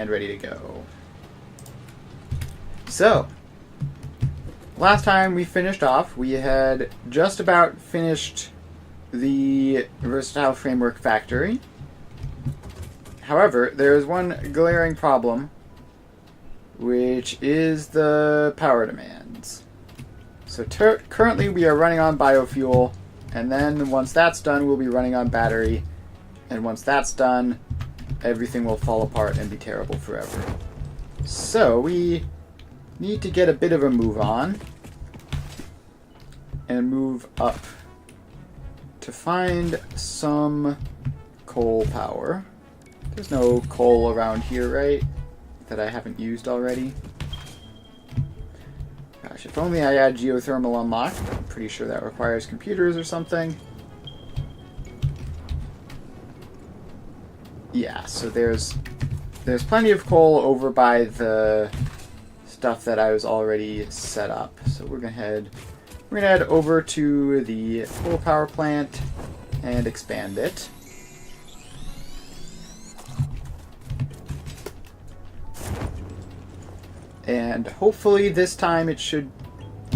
And ready to go. So, last time we finished off, we had just about finished the Versatile Framework Factory. However, there is one glaring problem, which is the power demands. So currently we are running on biofuel, and then once that's done, we'll be running on battery, and once that's done, everything will fall apart and be terrible forever. So we need to get a bit of a move on and move up to find some coal power. There's no coal around here, right? That I haven't used already. Gosh, if only I had geothermal unlocked. I'm pretty sure that requires computers or something. Yeah, so there's plenty of coal over by the stuff that I was already set up. So we're gonna head over to the coal power plant and expand it. And hopefully this time it should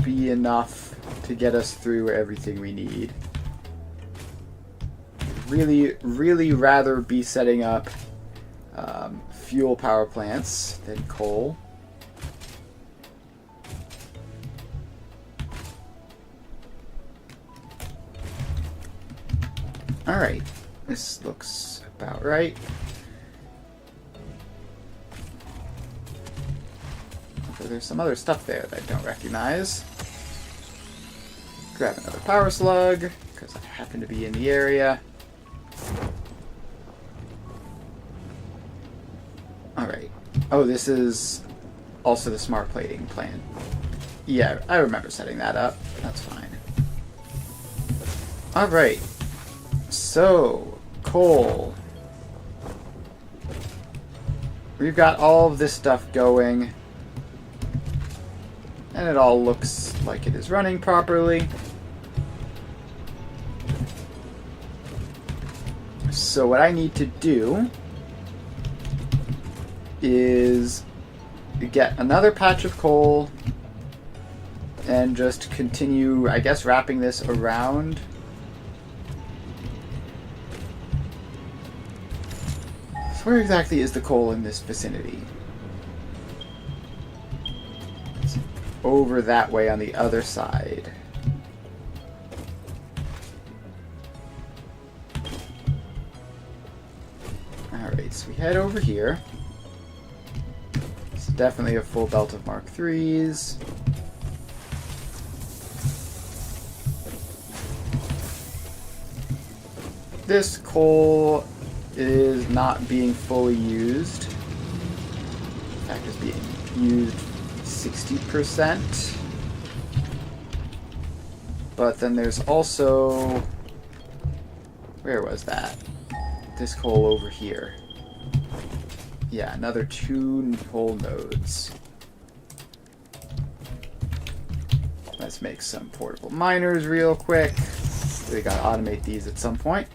be enough to get us through everything we need. Really rather be setting up fuel power plants than coal. Alright, this looks about right. So there's some other stuff there that I don't recognize. Grab another power slug, because I happen to be in the area. Alright. Oh, this is also the smart plating plant. Yeah, I remember setting that up. That's fine. Alright. So, coal. We've got all of this stuff going. And it all looks like it is running properly. So what I need to do is get another patch of coal and just continue, I guess, wrapping this around. So where exactly is the coal in this vicinity? It's over that way on the other side. Alright, so we head over here. It's definitely a full belt of Mark IIIs. This coal is not being fully used. In fact, it's being used 60%. But then there's also... Where was that? This coal over here. Yeah, another 2 coal nodes. Let's make some portable miners real quick. We gotta automate these at some point.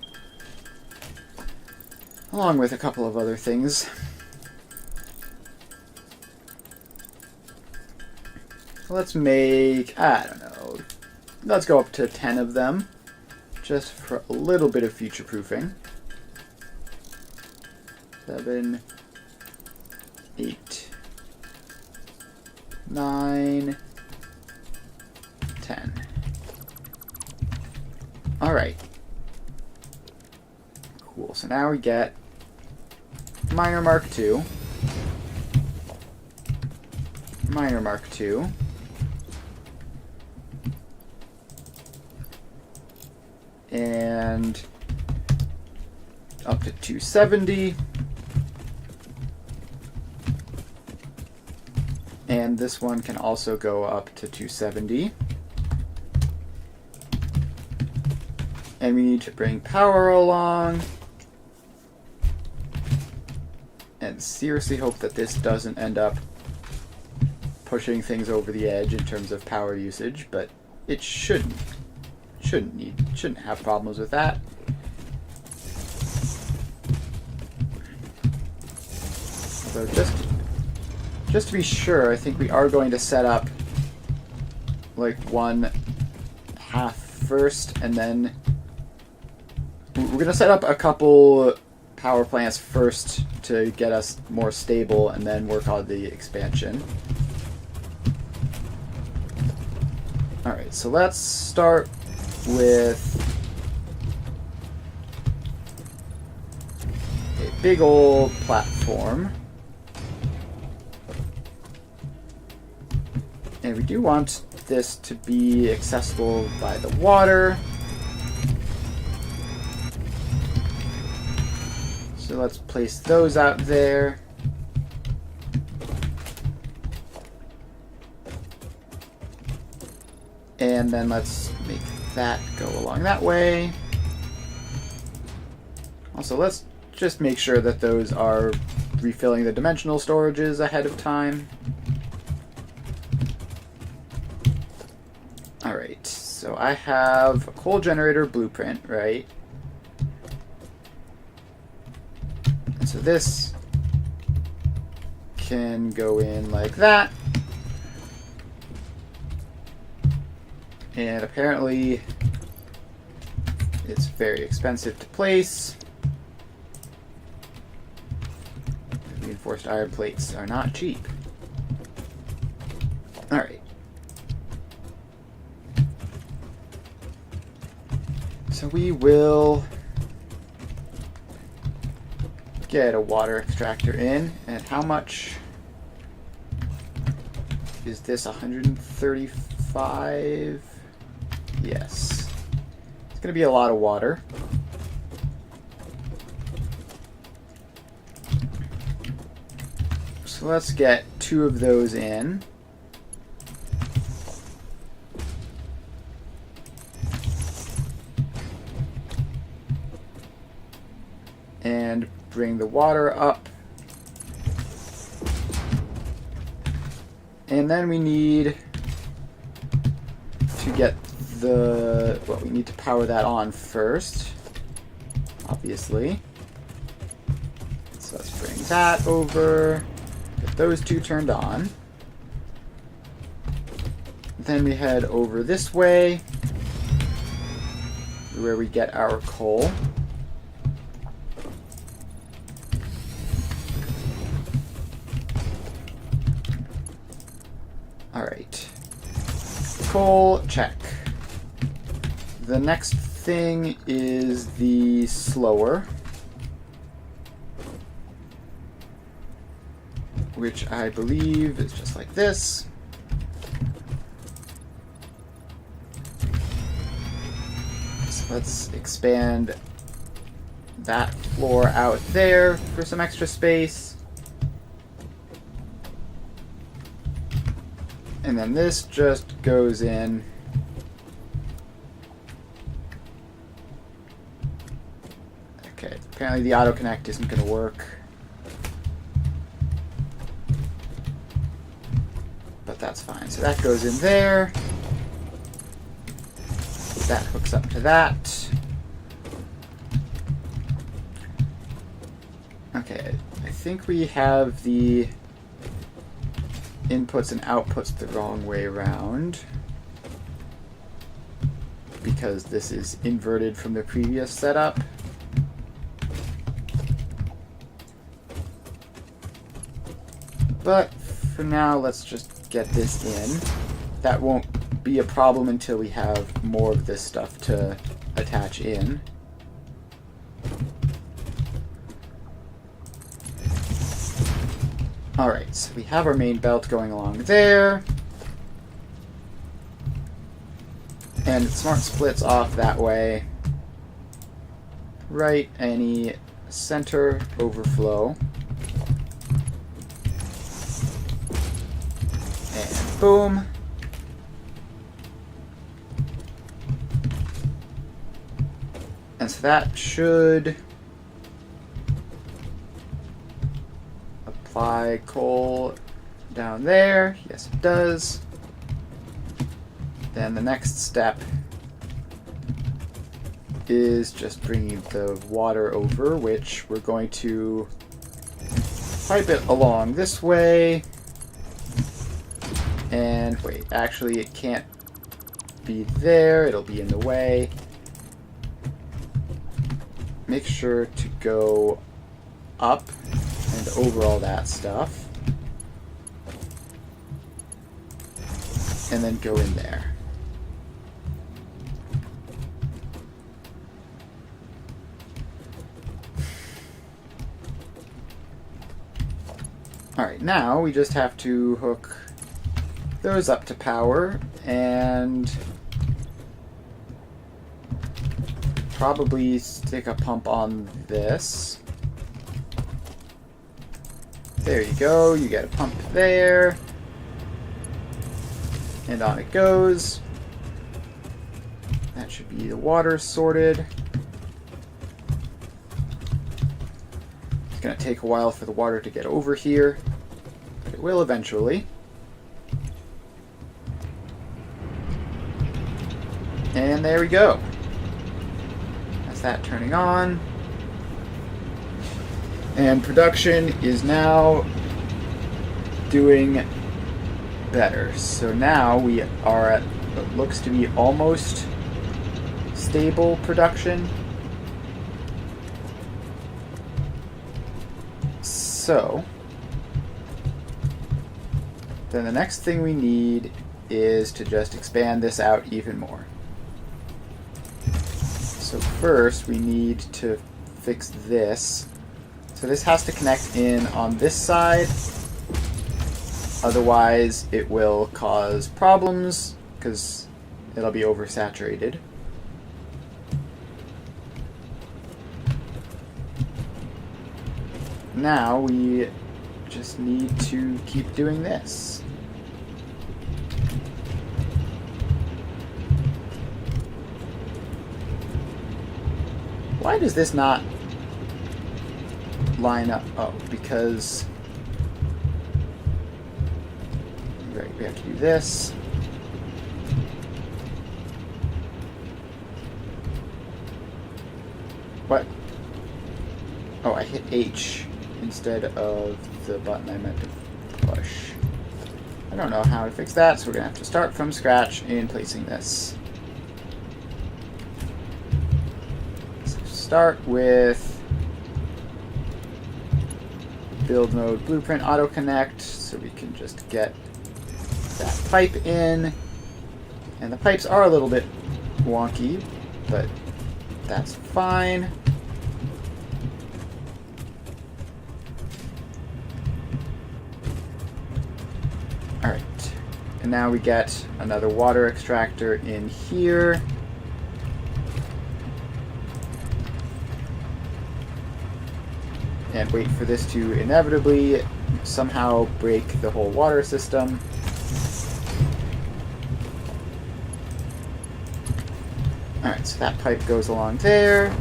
Along with a couple of other things. Let's make, I don't know, let's go up to 10 of them. Just for a little bit of future-proofing. 7, 8, 9, 10. Alright. Cool, so now we get Miner Mark II. Miner Mark II. And up to 270. And this one can also go up to 270. And we need to bring power along. And seriously hope that this doesn't end up pushing things over the edge in terms of power usage, but it shouldn't. Shouldn't have problems with that. So just to be sure, I think we are going to set up like one half first, and then we're going to set up a couple power plants first to get us more stable, and then work on the expansion. Alright, so let's start with a big old platform. And we do want this to be accessible by the water. So let's place those out there. And then let's make that go along that way. Also, let's just make sure that those are refilling the dimensional storages ahead of time. Alright, so I have a coal generator blueprint, right? And so this can go in like that. And apparently it's very expensive to place. Reinforced iron plates are not cheap. Alright. So we will get a water extractor in. And how much is this? 135? Yes. It's going to be a lot of water. So let's get 2 of those in. And bring the water up. And then we need to get well, we need to power that on first, obviously. So let's bring that over, get those 2 turned on. Then we head over this way, where we get our coal. Alright. Coal, check. The next thing is the slower, which I believe is just like this. So let's expand that floor out there for some extra space. And then this just goes in. Okay, apparently the auto connect isn't going to work. But that's fine. So that goes in there. That hooks up to that. Okay, I think we have the inputs and outputs the wrong way around, because this is inverted from the previous setup. But for now, let's just get this in. That won't be a problem until we have more of this stuff to attach in. Alright, so we have our main belt going along there. And smart splits off that way. Right, any center overflow. And boom. And so that should apply coal down there. Yes, it does. Then the next step is just bringing the water over, which we're going to pipe it along this way. And wait, actually it can't be there. It'll be in the way. Make sure to go up and over all that stuff. And then go in there. Alright, now we just have to hook those up to power and probably stick a pump on this. There you go, you get a pump there. And on it goes. That should be the water sorted. It's going to take a while for the water to get over here, but it will eventually. And there we go. That's that turning on. And production is now doing better. So now we are at what looks to be almost stable production. So then the next thing we need is to just expand this out even more. So first we need to fix this. So this has to connect in on this side. Otherwise it will cause problems because it'll be oversaturated. Now we just need to keep doing this. Why does this not line up? Oh, because right, we have to do this. What? Oh, I hit H instead of the button I meant to push. I don't know how to fix that, so we're going to have to start from scratch in placing this. So start with build mode blueprint auto connect, so we can just get that pipe in. And the pipes are a little bit wonky, but that's fine. Alright, and now we get another water extractor in here. And wait for this to inevitably somehow break the whole water system. Alright, so that pipe goes along there.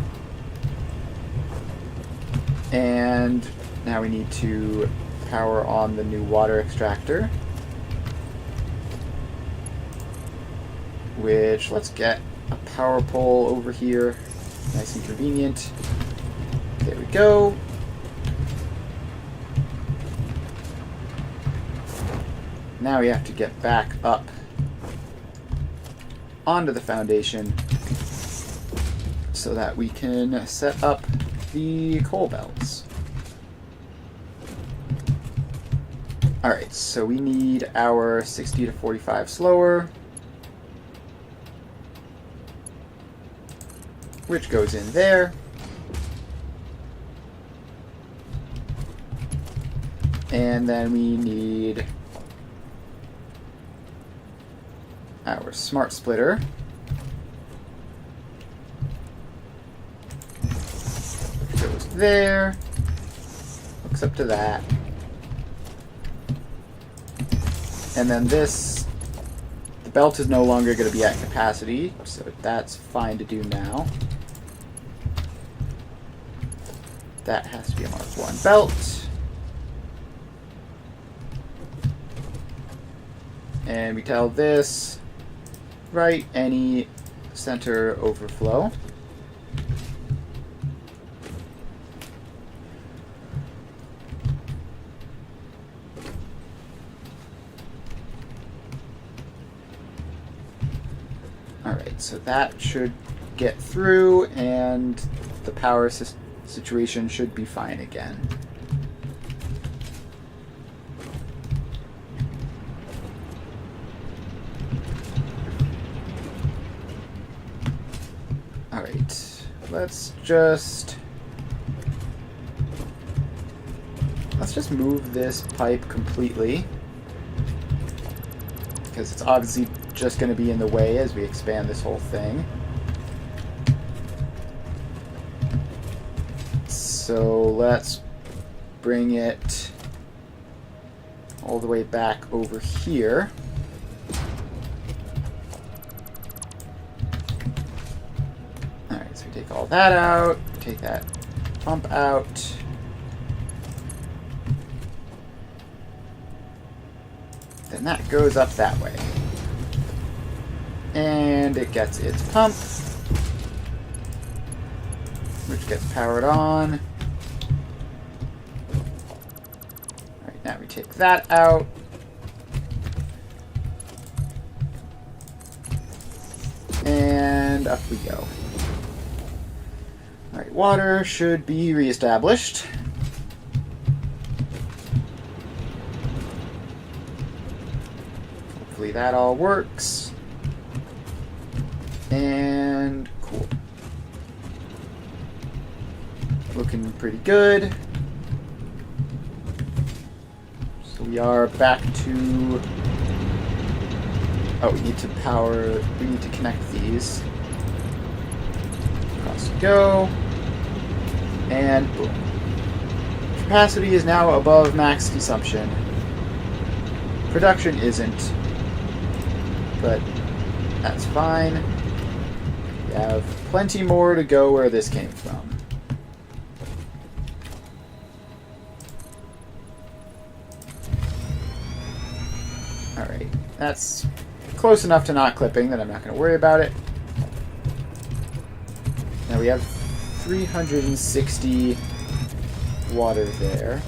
And now we need to power on the new water extractor. Which, let's get a power pole over here. Nice and convenient. There we go. Now we have to get back up onto the foundation so that we can set up the coal belts. Alright, so we need our 60 to 45 slower, which goes in there. And then we need our smart splitter. Goes there. Hooks up to that. And then this, the belt is no longer going to be at capacity, so that's fine to do now. That has to be a Mark 1 belt. And we tell this, write any center overflow. Alright, so that should get through, and the power situation should be fine again. Alright, let's just move this pipe completely, because it's obviously just going to be in the way as we expand this whole thing. So let's bring it all the way back over here. Alright, so we take all that out, take that pump out. Then that goes up that way. And it gets its pump, which gets powered on. Alright, now we take that out. And up we go. Alright, water should be reestablished. Hopefully that all works. And cool. Looking pretty good. So we are back to... Oh, we need to connect these. Across we go. And boom. Capacity is now above max consumption. Production isn't. But that's fine. We have plenty more to go where this came from. Alright, that's close enough to not clipping that I'm not going to worry about it. Now we have 360 water there.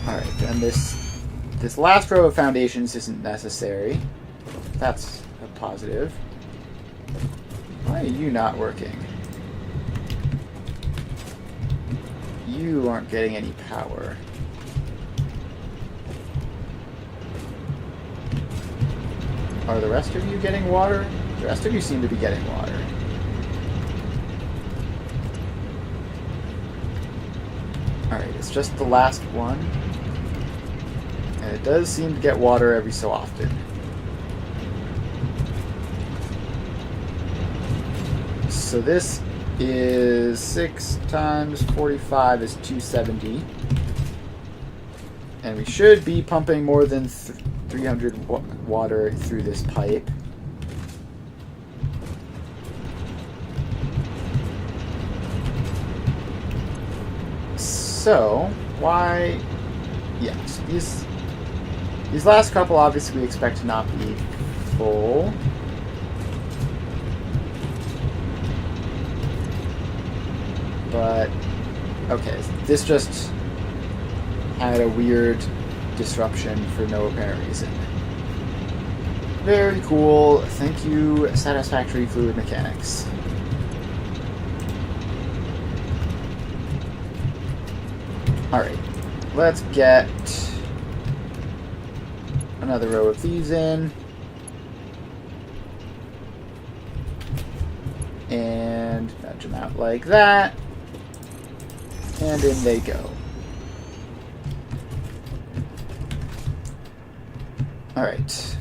Alright, and this last row of foundations isn't necessary. That's a positive. Why are you not working? You aren't getting any power. Are the rest of you getting water? The rest of you seem to be getting water. Alright, it's just the last one. And it does seem to get water every so often. So this is 6 times 45 is 270. And we should be pumping more than 300 water through this pipe. So, why... Yes, these last couple obviously we expect to not be full. But, okay, this just had a weird disruption for no apparent reason. Very cool. Thank you, Satisfactory Fluid Mechanics. Alright, let's get another row of these in. And nudge them out like that. And in they go. Alright.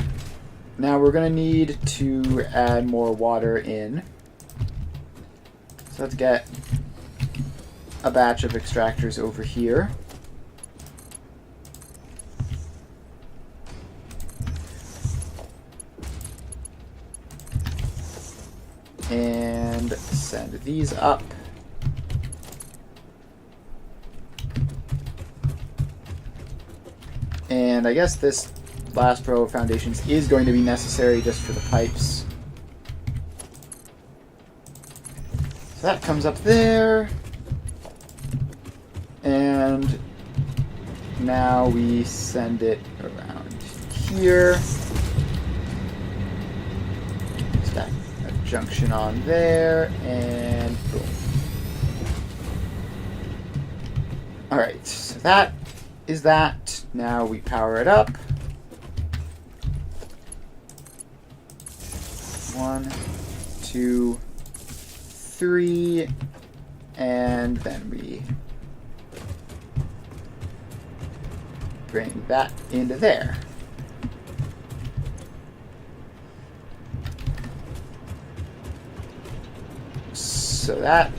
Now we're going to need to add more water in. So let's get a batch of extractors over here. And send these up. And I guess this last row of foundations is going to be necessary just for the pipes. So that comes up there. And now we send it around here. junction on there, and boom. Alright, so that is that. Now we power it up. 1, 2, 3, and then we bring that into there. So that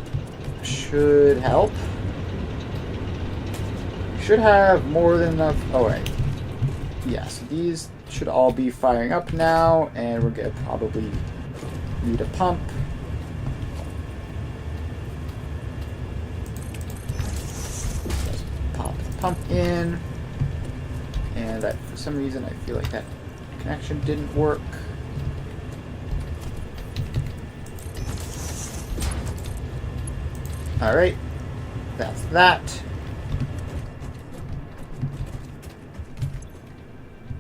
should help. Should have more than enough. Oh, right. Yeah, so these should all be firing up now, and we're going to probably need a pump. Let's pop the pump in. And for some reason, I feel like that connection didn't work. Alright, that's that.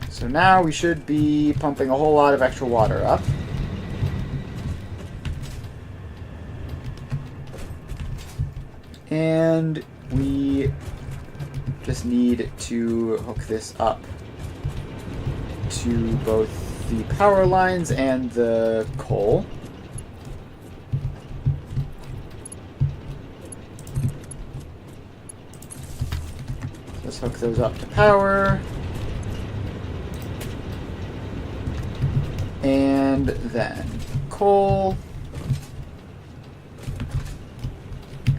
So now we should be pumping a whole lot of extra water up. And we just need to hook this up to both the power lines and the coal. Let's hook those up to power. And then coal.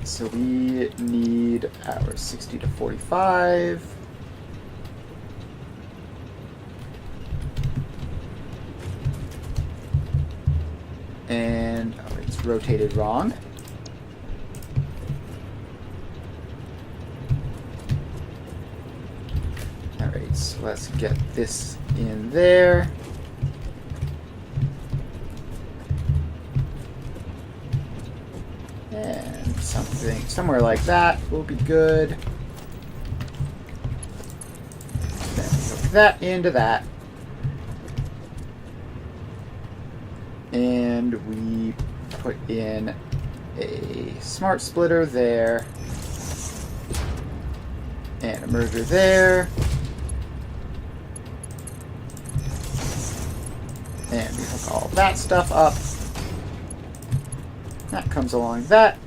So we need our 60 to 45. And oh, it's rotated wrong. Alright, so let's get this in there. And something somewhere like that will be good. Then hook that into that. And we put in a smart splitter there. And a merger there. And we hook all that stuff up. That comes along that.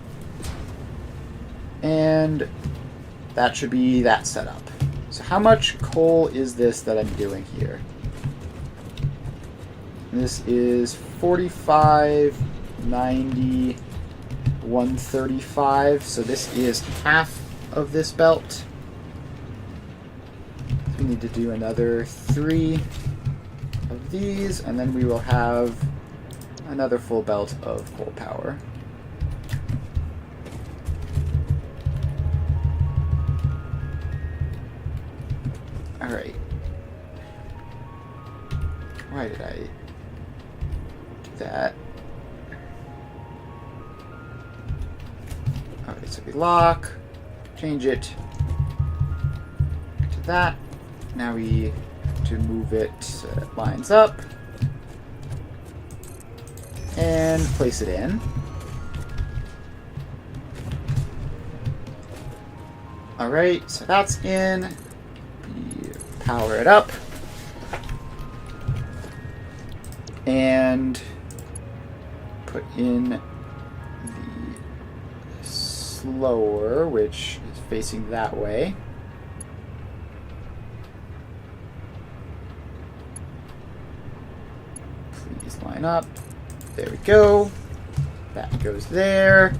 And that should be that setup. So how much coal is this that I'm doing here? This is 45, 90, 135. So this is half of this belt. So we need to do another 3 of these, and then we will have another full belt of coal power. Alright. Why did I do that? Alright, so we lock, change it to that. Now we have to move it so it lines up. And place it in. Alright, so that's in. We power it up. And put in the slower, which is facing that way. Please line up. There we go. That goes there.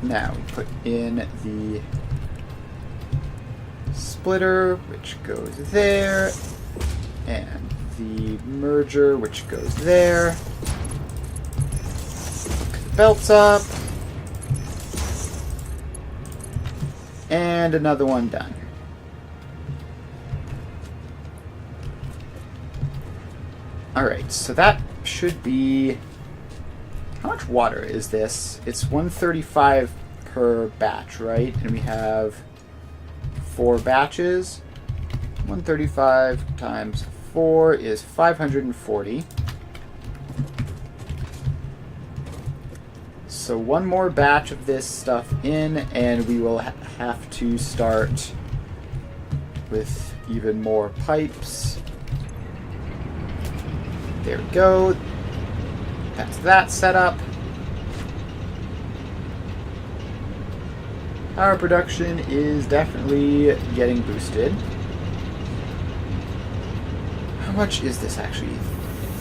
Now we put in the splitter, which goes there, and the merger, which goes there. Hook the belts up. And another one done. Alright, so that should be... How much water is this? It's 135 per batch, right? And we have 4 batches. 135 times 4 is 540. So one more batch of this stuff in, and we will have to start with even more pipes. There we go. That's that set up. Power production is definitely getting boosted. How much is this actually?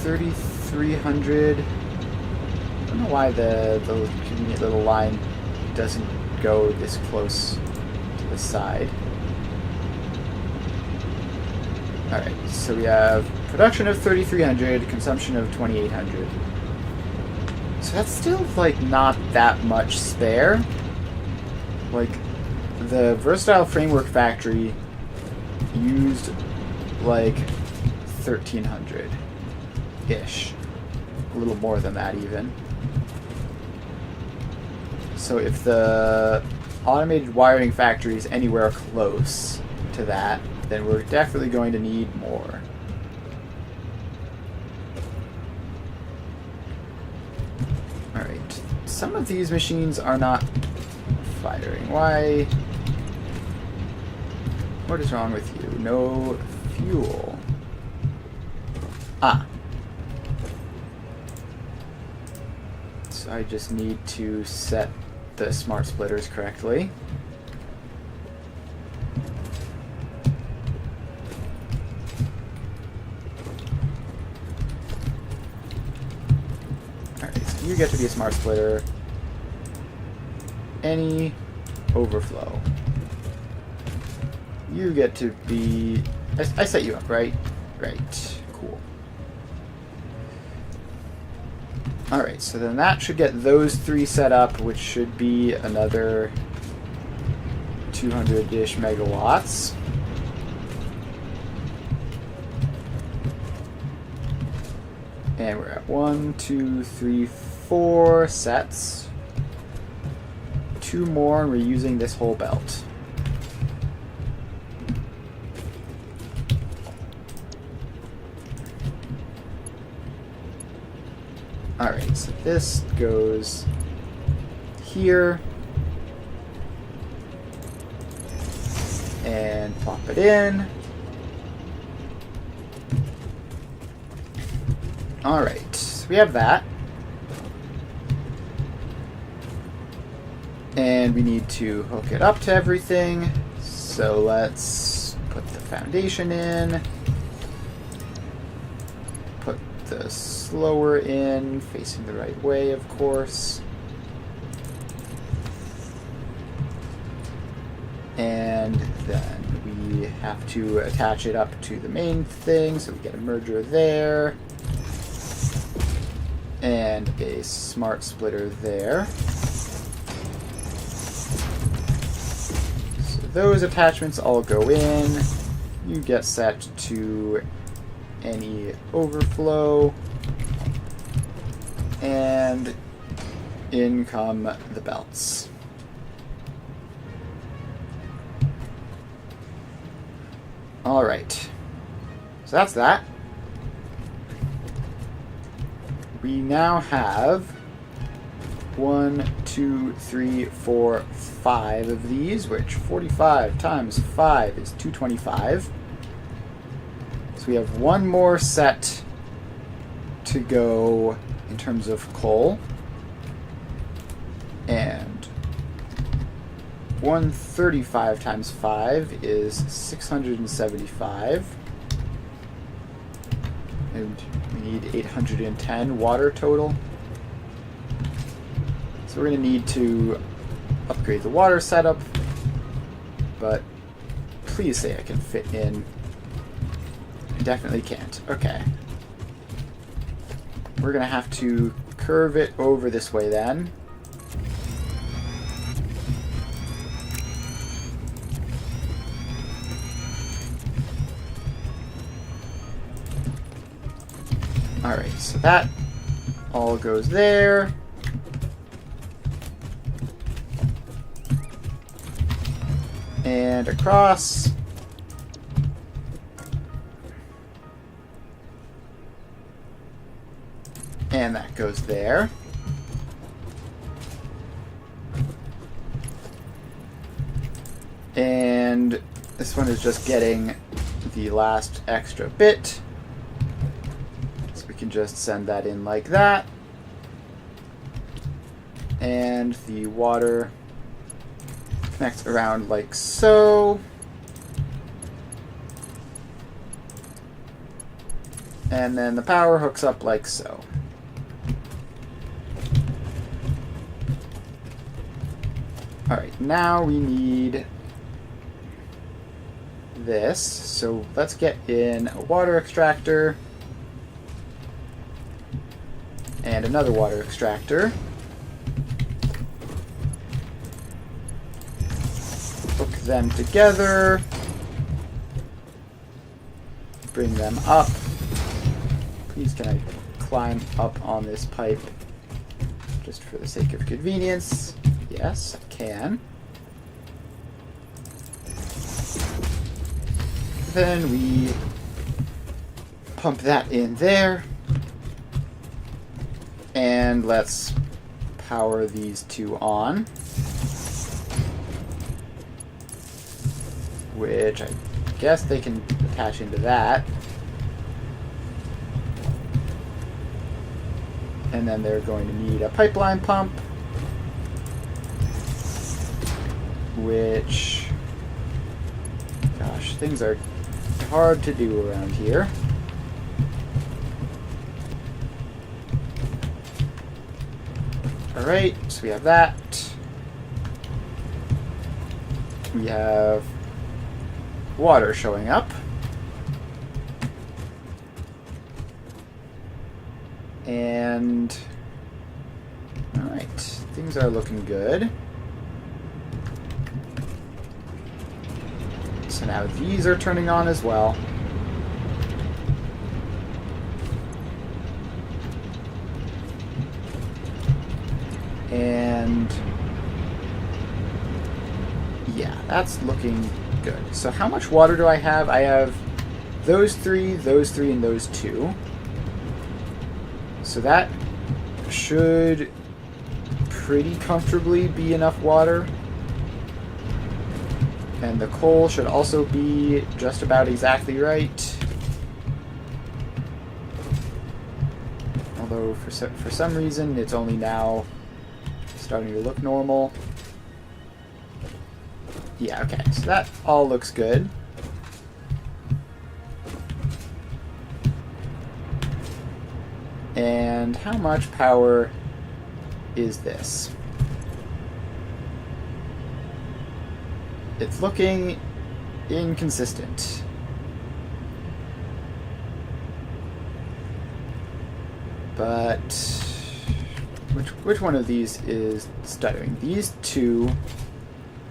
3,300. I don't know why the convenient little line doesn't go this close to the side. Alright, so we have production of 3,300, consumption of 2,800. So that's still, like, not that much spare. Like, the Versatile Framework Factory used, like, 1,300-ish. A little more than that, even. So if the automated wiring factory is anywhere close to that, then we're definitely going to need more. Alright, some of these machines are not firing. Why? What is wrong with you? No fuel. Ah. So I just need to set the smart splitters correctly. Alright, so you get to be a smart splitter. Any overflow. You get to be... I set you up, right? Right. Cool. Alright, so then that should get those 3 set up, which should be another 200-ish megawatts. And we're at 1, 2, 3, 4 sets. 2 more, and we're using this whole belt. Alright, so this goes here. And plop it in. Alright, so we have that. And we need to hook it up to everything. So let's put the foundation in. Put the slower in, facing the right way, of course. And then we have to attach it up to the main thing, so we get a merger there. And a smart splitter there. So those attachments all go in. You get set to any overflow. And in come the belts. Alright. So that's that. We now have 1, 2, 3, 4, 5 of these, which 45 times 5 is 225. So we have one more set to go in terms of coal. And 135 times 5 is 675. And we need 810 water total. So we're going to need to upgrade the water setup. But please say I can fit in. I definitely can't. Okay. We're going to have to curve it over this way then. Alright, so that all goes there. And across. And that goes there. And this one is just getting the last extra bit. So we can just send that in like that. And the water connects around like so. And then the power hooks up like so. Alright, now we need this. So let's get in a water extractor and another water extractor. Hook them together. Bring them up. Please can I climb up on this pipe just for the sake of convenience? Yes, I can. Then we pump that in there. And let's power these two on. Which I guess they can attach into that. And then they're going to need a pipeline pump. Which, gosh, things are hard to do around here. Alright, so we have that. We have water showing up. And, alright, things are looking good. So now these are turning on as well. And yeah, that's looking good. So how much water do I have? I have those three, and those two. So that should pretty comfortably be enough water. And the coal should also be just about exactly right. Although for some reason it's only now starting to look normal. Yeah, okay, so that all looks good. And how much power is this? It's looking inconsistent. But which one of these is stuttering? These two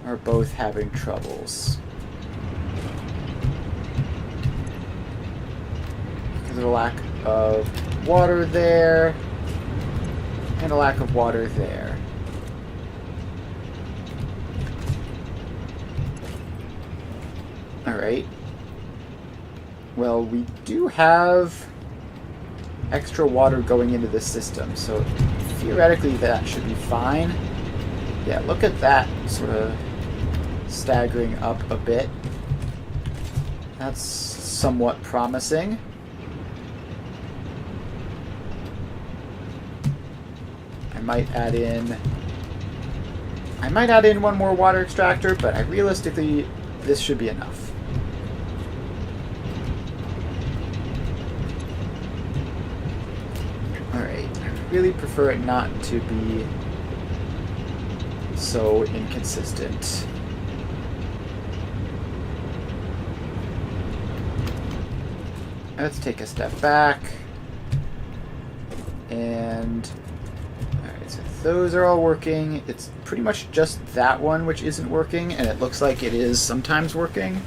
are both having troubles. Because of a lack of water there and a lack of water there. Alright. Well, we do have extra water going into the system, so theoretically that should be fine. Yeah, look at that sort of staggering up a bit. That's somewhat promising. I might add in one more water extractor, but realistically this should be enough. Alright, I really prefer it not to be so inconsistent. Let's take a step back. And alright, so those are all working. It's pretty much just that one which isn't working, and it looks like it is sometimes working.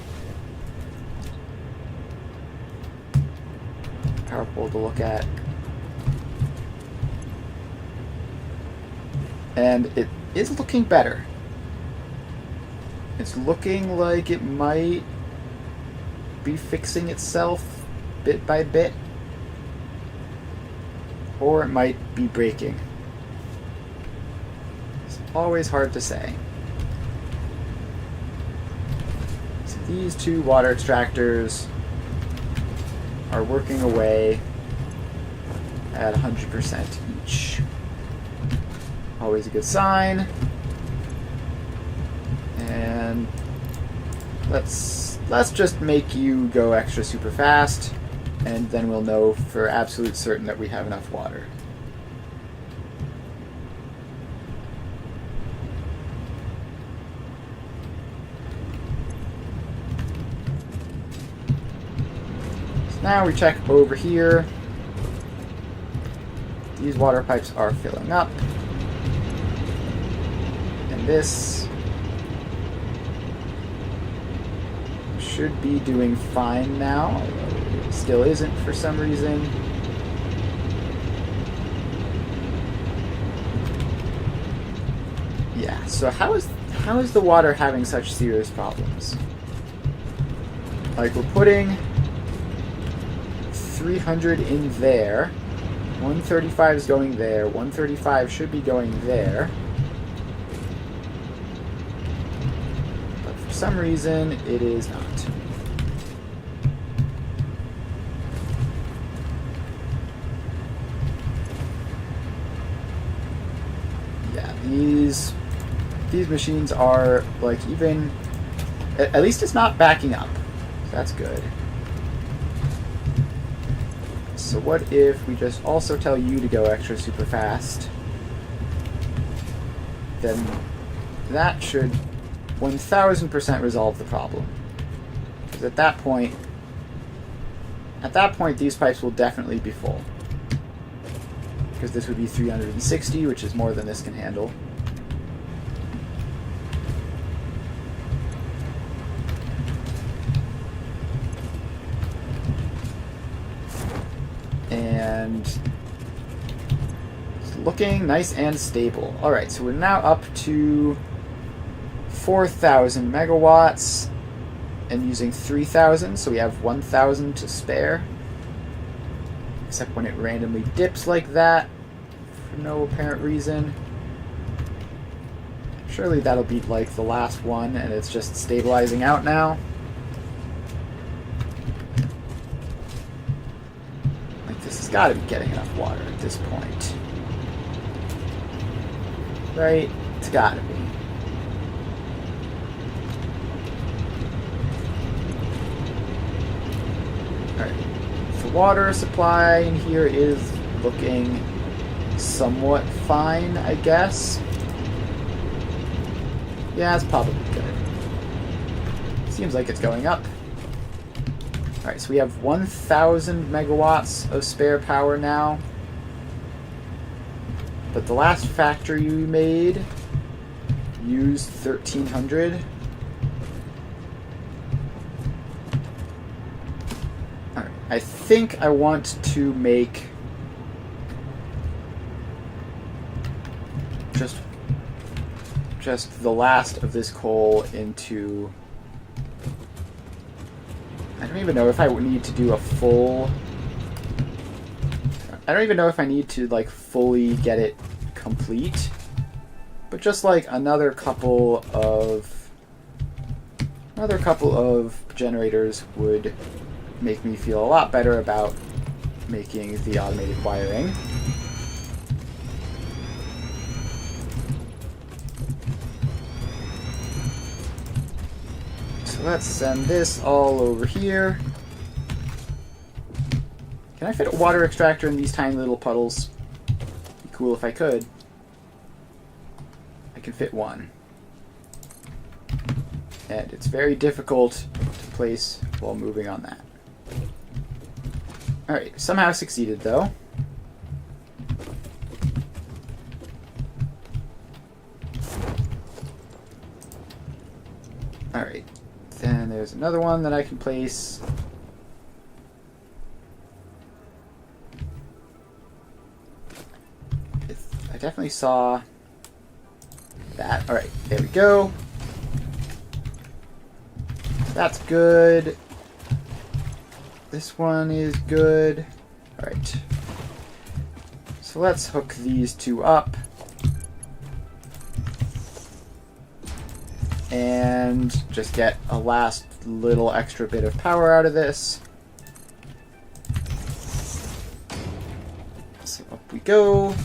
Powerful to look at. And it is looking better. It's looking like it might be fixing itself bit by bit. Or it might be breaking. It's always hard to say. So these two water extractors are working away at 100% each. Always a good sign. And let's just make you go extra super fast, and then we'll know for absolute certain that we have enough water. So now we check over here. These water pipes are filling up. And this should be doing fine now, although it still isn't for some reason. Yeah, so how is the water having such serious problems? Like, we're putting 300 in there. 135 is going there. 135 should be going there. But for some reason, it is not. Yeah, these machines are, like, even... At least it's not backing up. So that's good. So what if we just also tell you to go extra super fast? Then that should 1000% resolve the problem. Because at that point these pipes will definitely be full. Because this would be 360, which is more than this can handle. And it's looking nice and stable. Alright, so we're now up to 4,000 megawatts and using 3,000, so we have 1,000 to spare. Except when it randomly dips like that for no apparent reason. Surely that'll be like the last one and it's just stabilizing out now. Got to be getting enough water at this point. Right? It's got to be. Alright. The water supply in here is looking somewhat fine, I guess. Yeah, it's probably good. Seems like it's going up. Alright, so we have 1,000 megawatts of spare power now. But the last factory we made used 1,300. Alright, I think I want to make just the last of this coal into... I don't even know if I need to do a full... I don't even know if I need to, like, fully get it complete. But just, like, another couple of generators would make me feel a lot better about making the automated wiring. Let's send this all over here. Can I fit a water extractor in these tiny little puddles? Be cool if I could. I can fit one. And it's very difficult to place while moving on that. Alright, somehow succeeded though. Alright. Then there's another one that I can place. I definitely saw that. Alright, there we go. That's good. This one is good. Alright. So let's hook these two up. And just get a last little extra bit of power out of this. So up we go.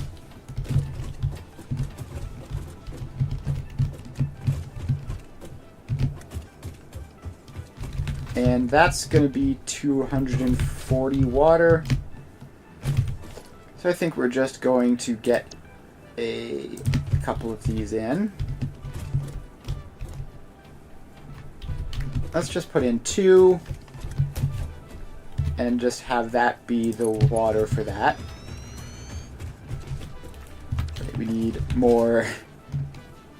And that's going to be 240 water. So I think we're just going to get a couple of these in. Let's just put in 2 and just have that be the water for that. Okay, we need more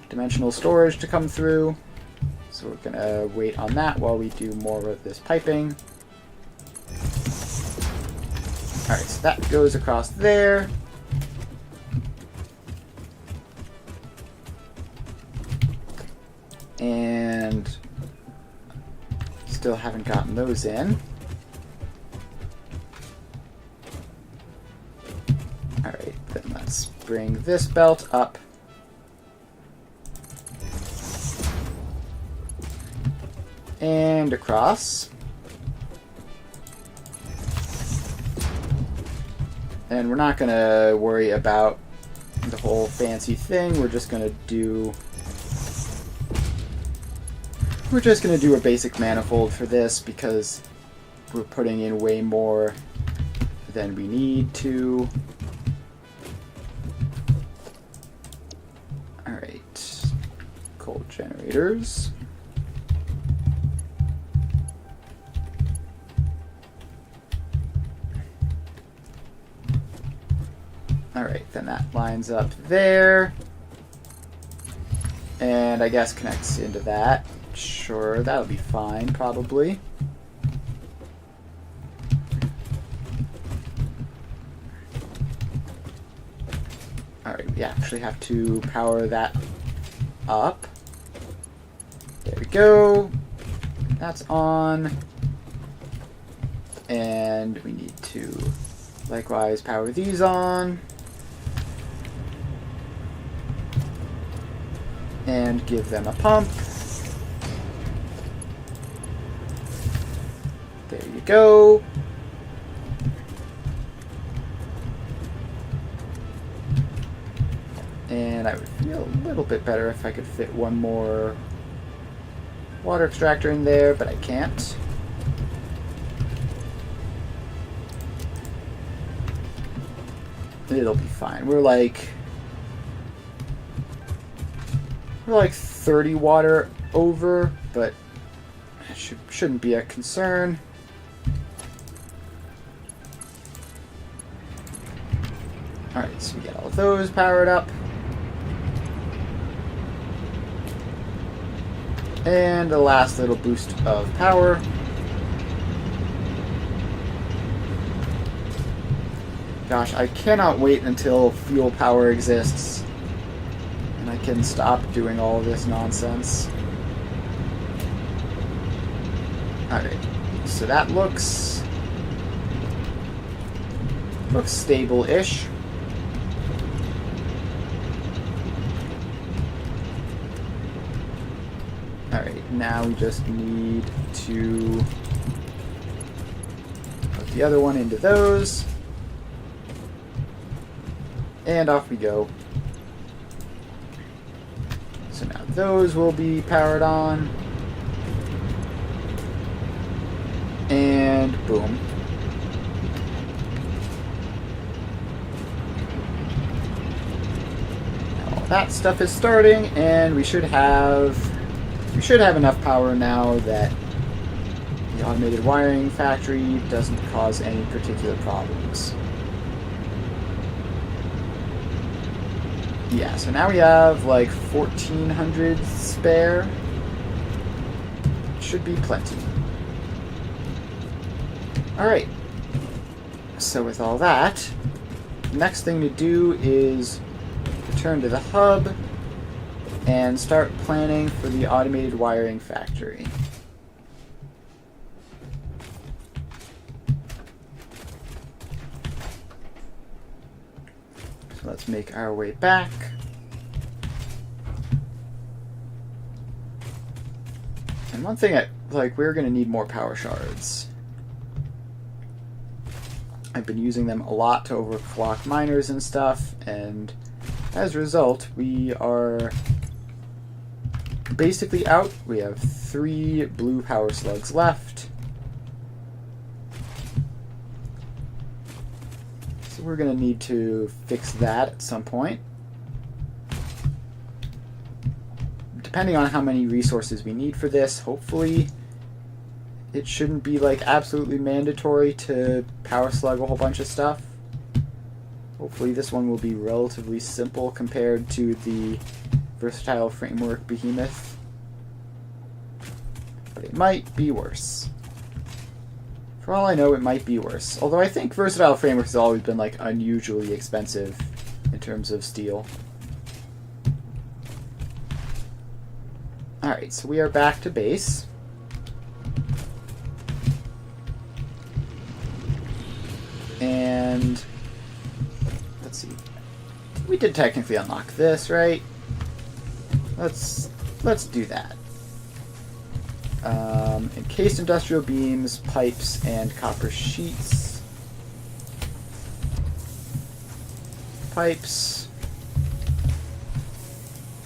dimensional storage to come through. So we're going to wait on that while we do more of this piping. Alright, so that goes across there. And still haven't gotten those in. Alright, then let's bring this belt up. And across. And we're not going to worry about the whole fancy thing. We're just going to do a basic manifold for this because we're putting in way more than we need to. Alright, coal generators. Alright, then that lines up there. And I guess connects into that. Sure, that'll be fine, probably. Alright, we actually have to power that up. There we go. That's on. And we need to likewise power these on. And give them a pump. There you go. And I would feel a little bit better if I could fit one more water extractor in there, but I can't. It'll be fine. We're like 30 water over, but it shouldn't be a concern. Alright, so we get all those powered up. And the last little boost of power. Gosh, I cannot wait until fuel power exists. And I can stop doing all of this nonsense. Alright, so that looks stable-ish. Alright, now we just need to put the other one into those. And off we go. So now those will be powered on. And boom. Now all that stuff is starting, and we should have enough power now that the automated wiring factory doesn't cause any particular problems. Yeah, so now we have like 1,400 spare. Should be plenty. Alright. So with all that, the next thing to do is return to the hub and start planning for the automated wiring factory. let's make our way back. And one thing, we're going to need more power shards. I've been using them a lot to overclock miners and stuff, and as a result, we are basically out. We have 3 blue power slugs left. So we're going to need to fix that at some point. Depending on how many resources we need for this, hopefully it shouldn't be absolutely mandatory to power slug a whole bunch of stuff. Hopefully this one will be relatively simple compared to the Versatile Framework behemoth. But it might be worse. For all I know, it might be worse. Although I think Versatile Framework has always been unusually expensive in terms of steel. Alright, so we are back to base. And let's see. We did technically unlock this, right? Let's do that. Encased industrial beams, pipes, and copper sheets. Pipes.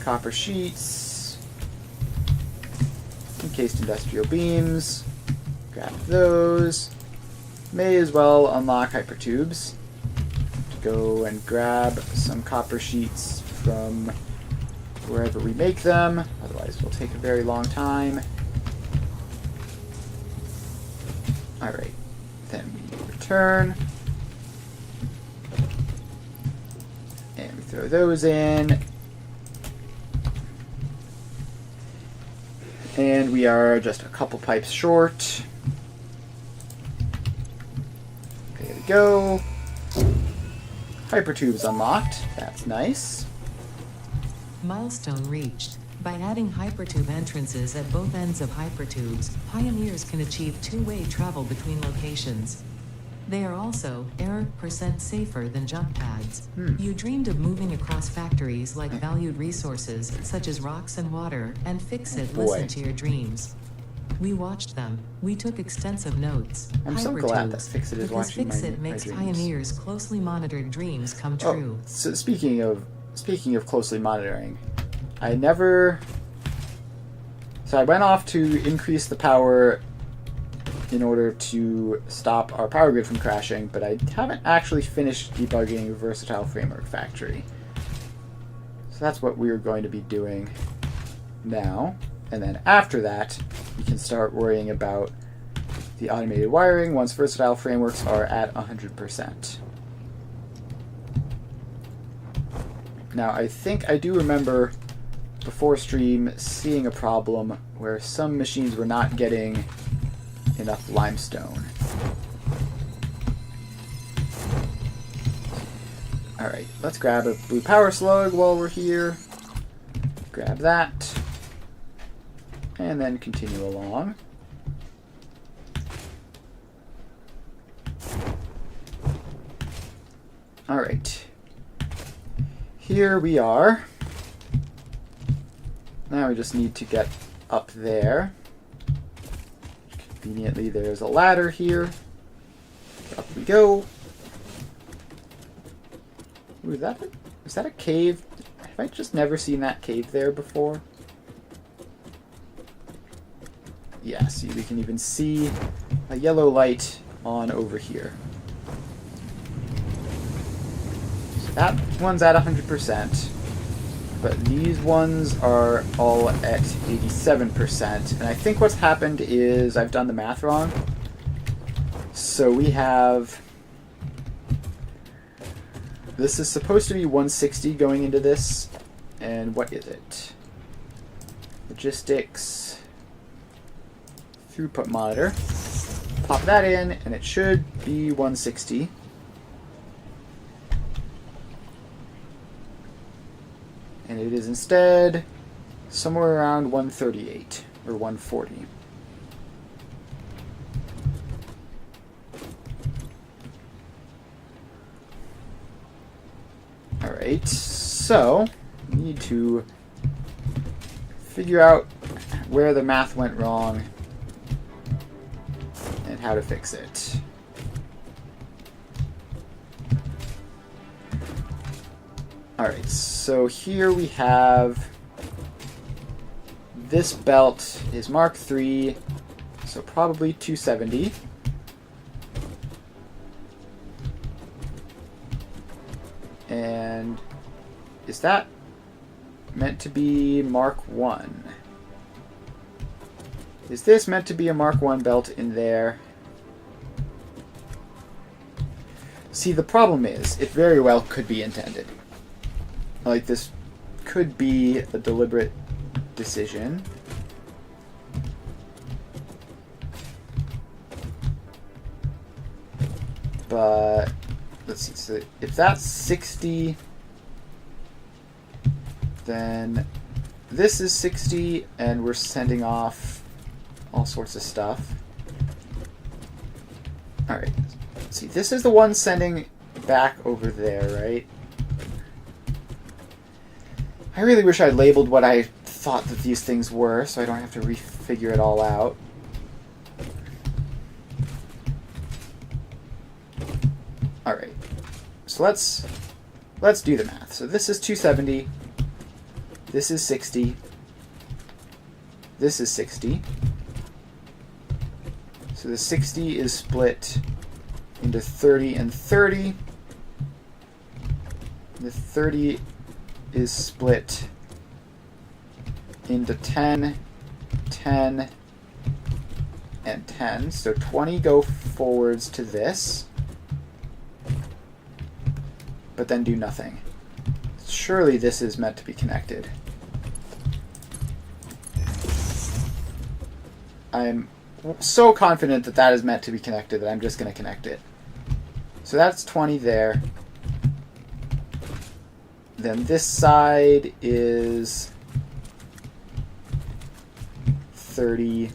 Copper sheets. Encased industrial beams. Grab those. May as well unlock hypertubes. Go and grab some copper sheets from wherever we make them. Otherwise, it'll take a very long time. Alright. Then we return. And we throw those in. And we are just a couple pipes short. There we go. Hypertubes unlocked. That's nice. Milestone reached. By adding hypertube entrances at both ends of hypertubes, pioneers can achieve two-way travel between locations. They are also % safer than jump pads. You dreamed of moving across factories like valued resources such as rocks and water, and Fix-It listened to your dreams. We watched them. We took extensive notes. I'm so glad that Fix-It is because watching Fix-It my makes dreams. pioneers' closely monitored dreams come true. Oh, so speaking of closely monitoring, I went off to increase the power in order to stop our power grid from crashing, but I haven't actually finished debugging Versatile Framework Factory. So that's what we're going to be doing now. And then after that, we can start worrying about the automated wiring once Versatile Frameworks are at 100%. Now, I think I do remember before stream seeing a problem where some machines were not getting enough limestone. Alright, let's grab a blue power slug while we're here. Grab that. And then continue along. Alright. Here we are. Now we just need to get up there. Conveniently, there's a ladder here. Up we go. Ooh, is that a cave? Have I just never seen that cave there before? Yes, we can even see a yellow light on over here. So that one's at 100%. But these ones are all at 87%. And I think what's happened is I've done the math wrong. So we have... This is supposed to be 160 going into this. And what is it? Logistics. Throughput monitor. Pop that in, and it should be 160. And it is instead somewhere around 138 or 140. Alright. Alright, so we need to figure out where the math went wrong and how to fix it. Alright, so here we have this belt is Mark III, so probably 270. And is that meant to be Mark 1? Is this meant to be a Mark 1 belt in there? See, the problem is, it very well could be intended. Like, this could be a deliberate decision. But let's see, so if that's 60, then this is 60, and we're sending off all sorts of stuff. Alright, let's see, this is the one sending back over there, right? I really wish I'd labeled what I thought that these things were, so I don't have to refigure it all out. Alright, so let's do the math. So this is 270, this is 60, this is 60. So the 60 is split into 30 and 30. The 30 is split into 10, 10, and 10. So 20 go forwards to this, but then do nothing. Surely this is meant to be connected. I'm so confident that that is meant to be connected that I'm just going to connect it. So that's 20 there. Then this side is 30,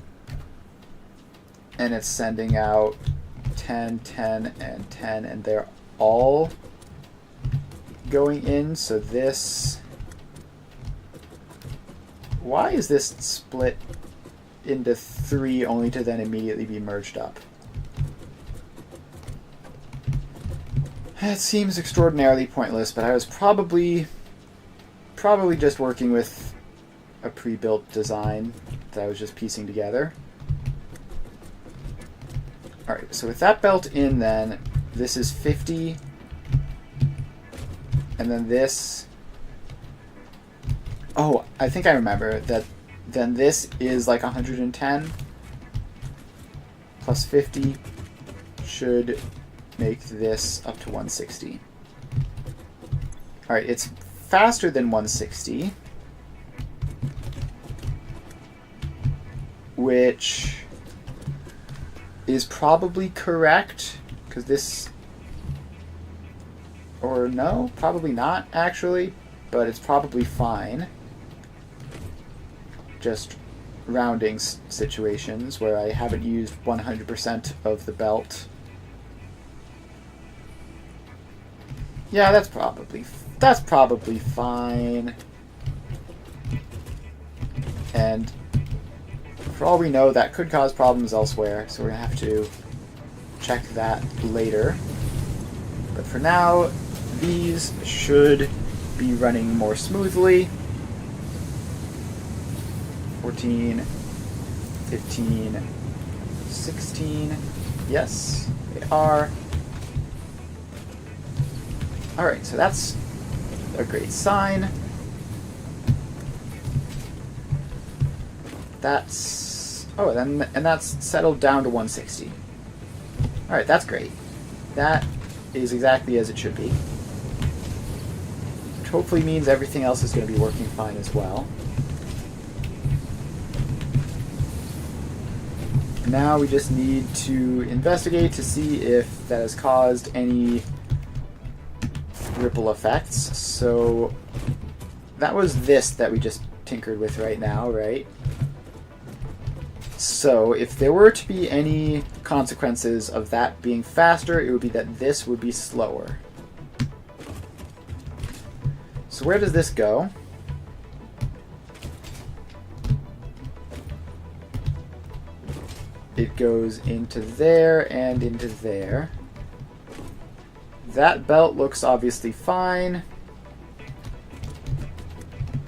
and it's sending out 10, 10, and 10, and they're all going in. So this... Why is this split into 3 only to then immediately be merged up? It seems extraordinarily pointless, but I was probably just working with a pre-built design that I was just piecing together. Alright, so with that belt in then, this is 50, and then this... Oh, I think I remember that then this is like 110 plus 50 should make this up to 160. Alright, it's faster than 160, which is probably correct, because this... Or no, probably not, actually, but it's probably fine. Just rounding situations where I haven't used 100% of the belt. Yeah, that's probably fine. And for all we know, that could cause problems elsewhere, so we're gonna have to check that later. But for now, these should be running more smoothly. 14, 15, 16. Yes, they are. Alright, so that's a great sign. That's... Oh, and that's settled down to 160. Alright, that's great. That is exactly as it should be. Which hopefully means everything else is going to be working fine as well. Now we just need to investigate to see if that has caused any ripple effects. So that was this that we just tinkered with right now, right? So if there were to be any consequences of that being faster, it would be that this would be slower. so where does this go? It goes into there and into there. That belt looks obviously fine.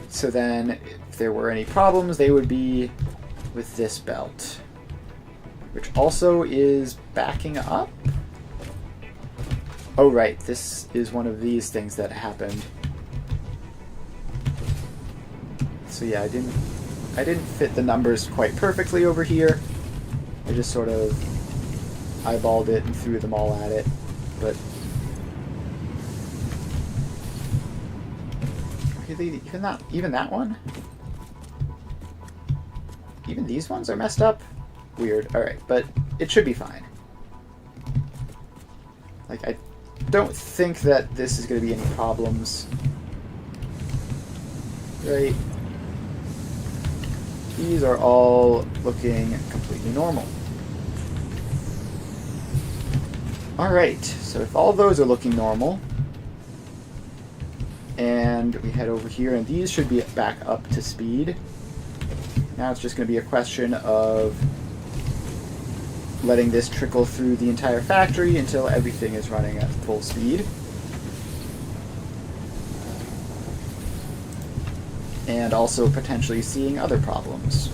So then, if there were any problems, they would be with this belt, which also is backing up. Oh right, this is one of these things that happened. So yeah, I didn't fit the numbers quite perfectly over here. I just sort of eyeballed it and threw them all at it, but really, even that one? Even these ones are messed up? Weird. Alright, but it should be fine. Like, I don't think that this is going to be any problems. Right? These are all looking completely normal. Alright, so if all those are looking normal, and we head over here, and these should be back up to speed. Now it's just going to be a question of letting this trickle through the entire factory until everything is running at full speed. And also potentially seeing other problems.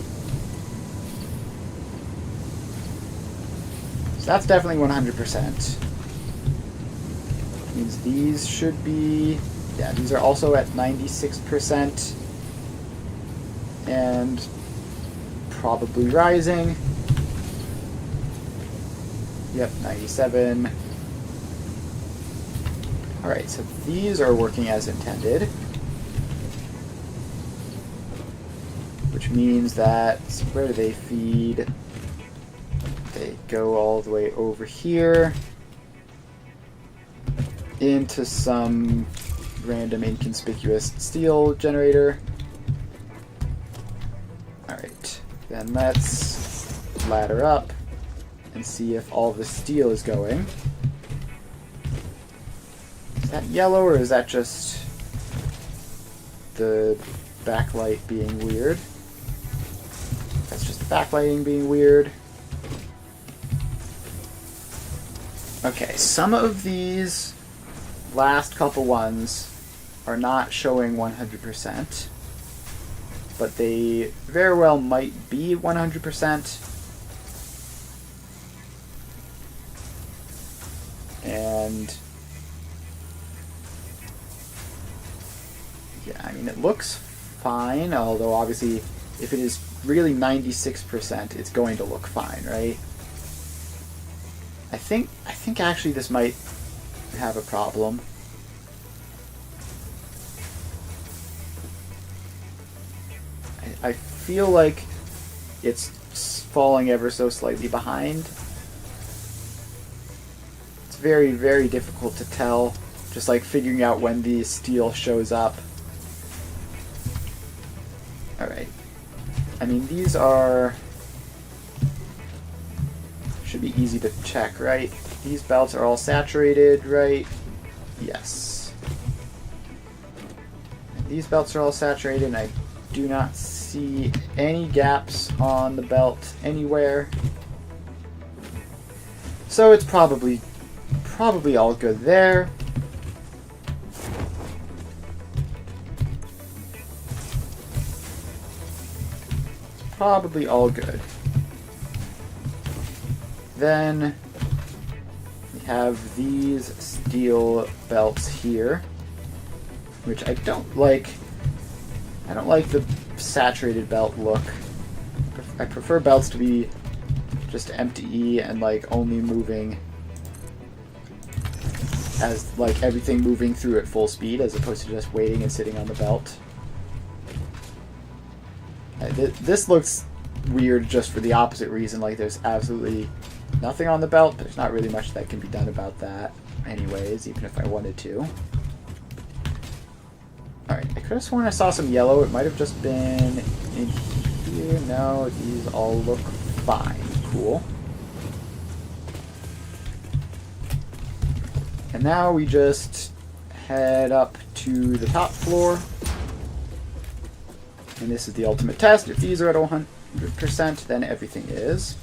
So that's definitely 100%. Means these should be... Yeah, these are also at 96%. And probably rising. Yep, 97. Alright, so these are working as intended. Which means that, where do they feed? They go all the way over here into some random inconspicuous steel generator. Alright, then let's ladder up and see if all the steel is going. Is that yellow, or is that just the backlight being weird? That's just the backlighting being weird. Okay, some of these last couple ones are not showing 100%, but they very well might be 100%. And yeah, I mean, it looks fine, although obviously if it is really 96%, it's going to look fine, right? I think actually this might have a problem. I feel like it's falling ever so slightly behind. It's very, very difficult to tell, just like figuring out when the steel shows up. Alright. I mean, these are... should be easy to check, right? These belts are all saturated, right? Yes. And these belts are all saturated, and I do not see any gaps on the belt anywhere. So it's probably all good there. Probably all good. Then we have these steel belts here, which I don't like. I don't like the saturated belt look. I prefer belts to be just empty and like only moving as like everything moving through at full speed, as opposed to just waiting and sitting on the belt. This looks weird just for the opposite reason. Like, there's absolutely nothing on the belt, but there's not really much that can be done about that anyways, even if I wanted to. Alright, I could have sworn I saw some yellow. It might have just been in here. No, these all look fine. Cool. And now we just head up to the top floor. And this is the ultimate test. If these are at 100%, then everything is.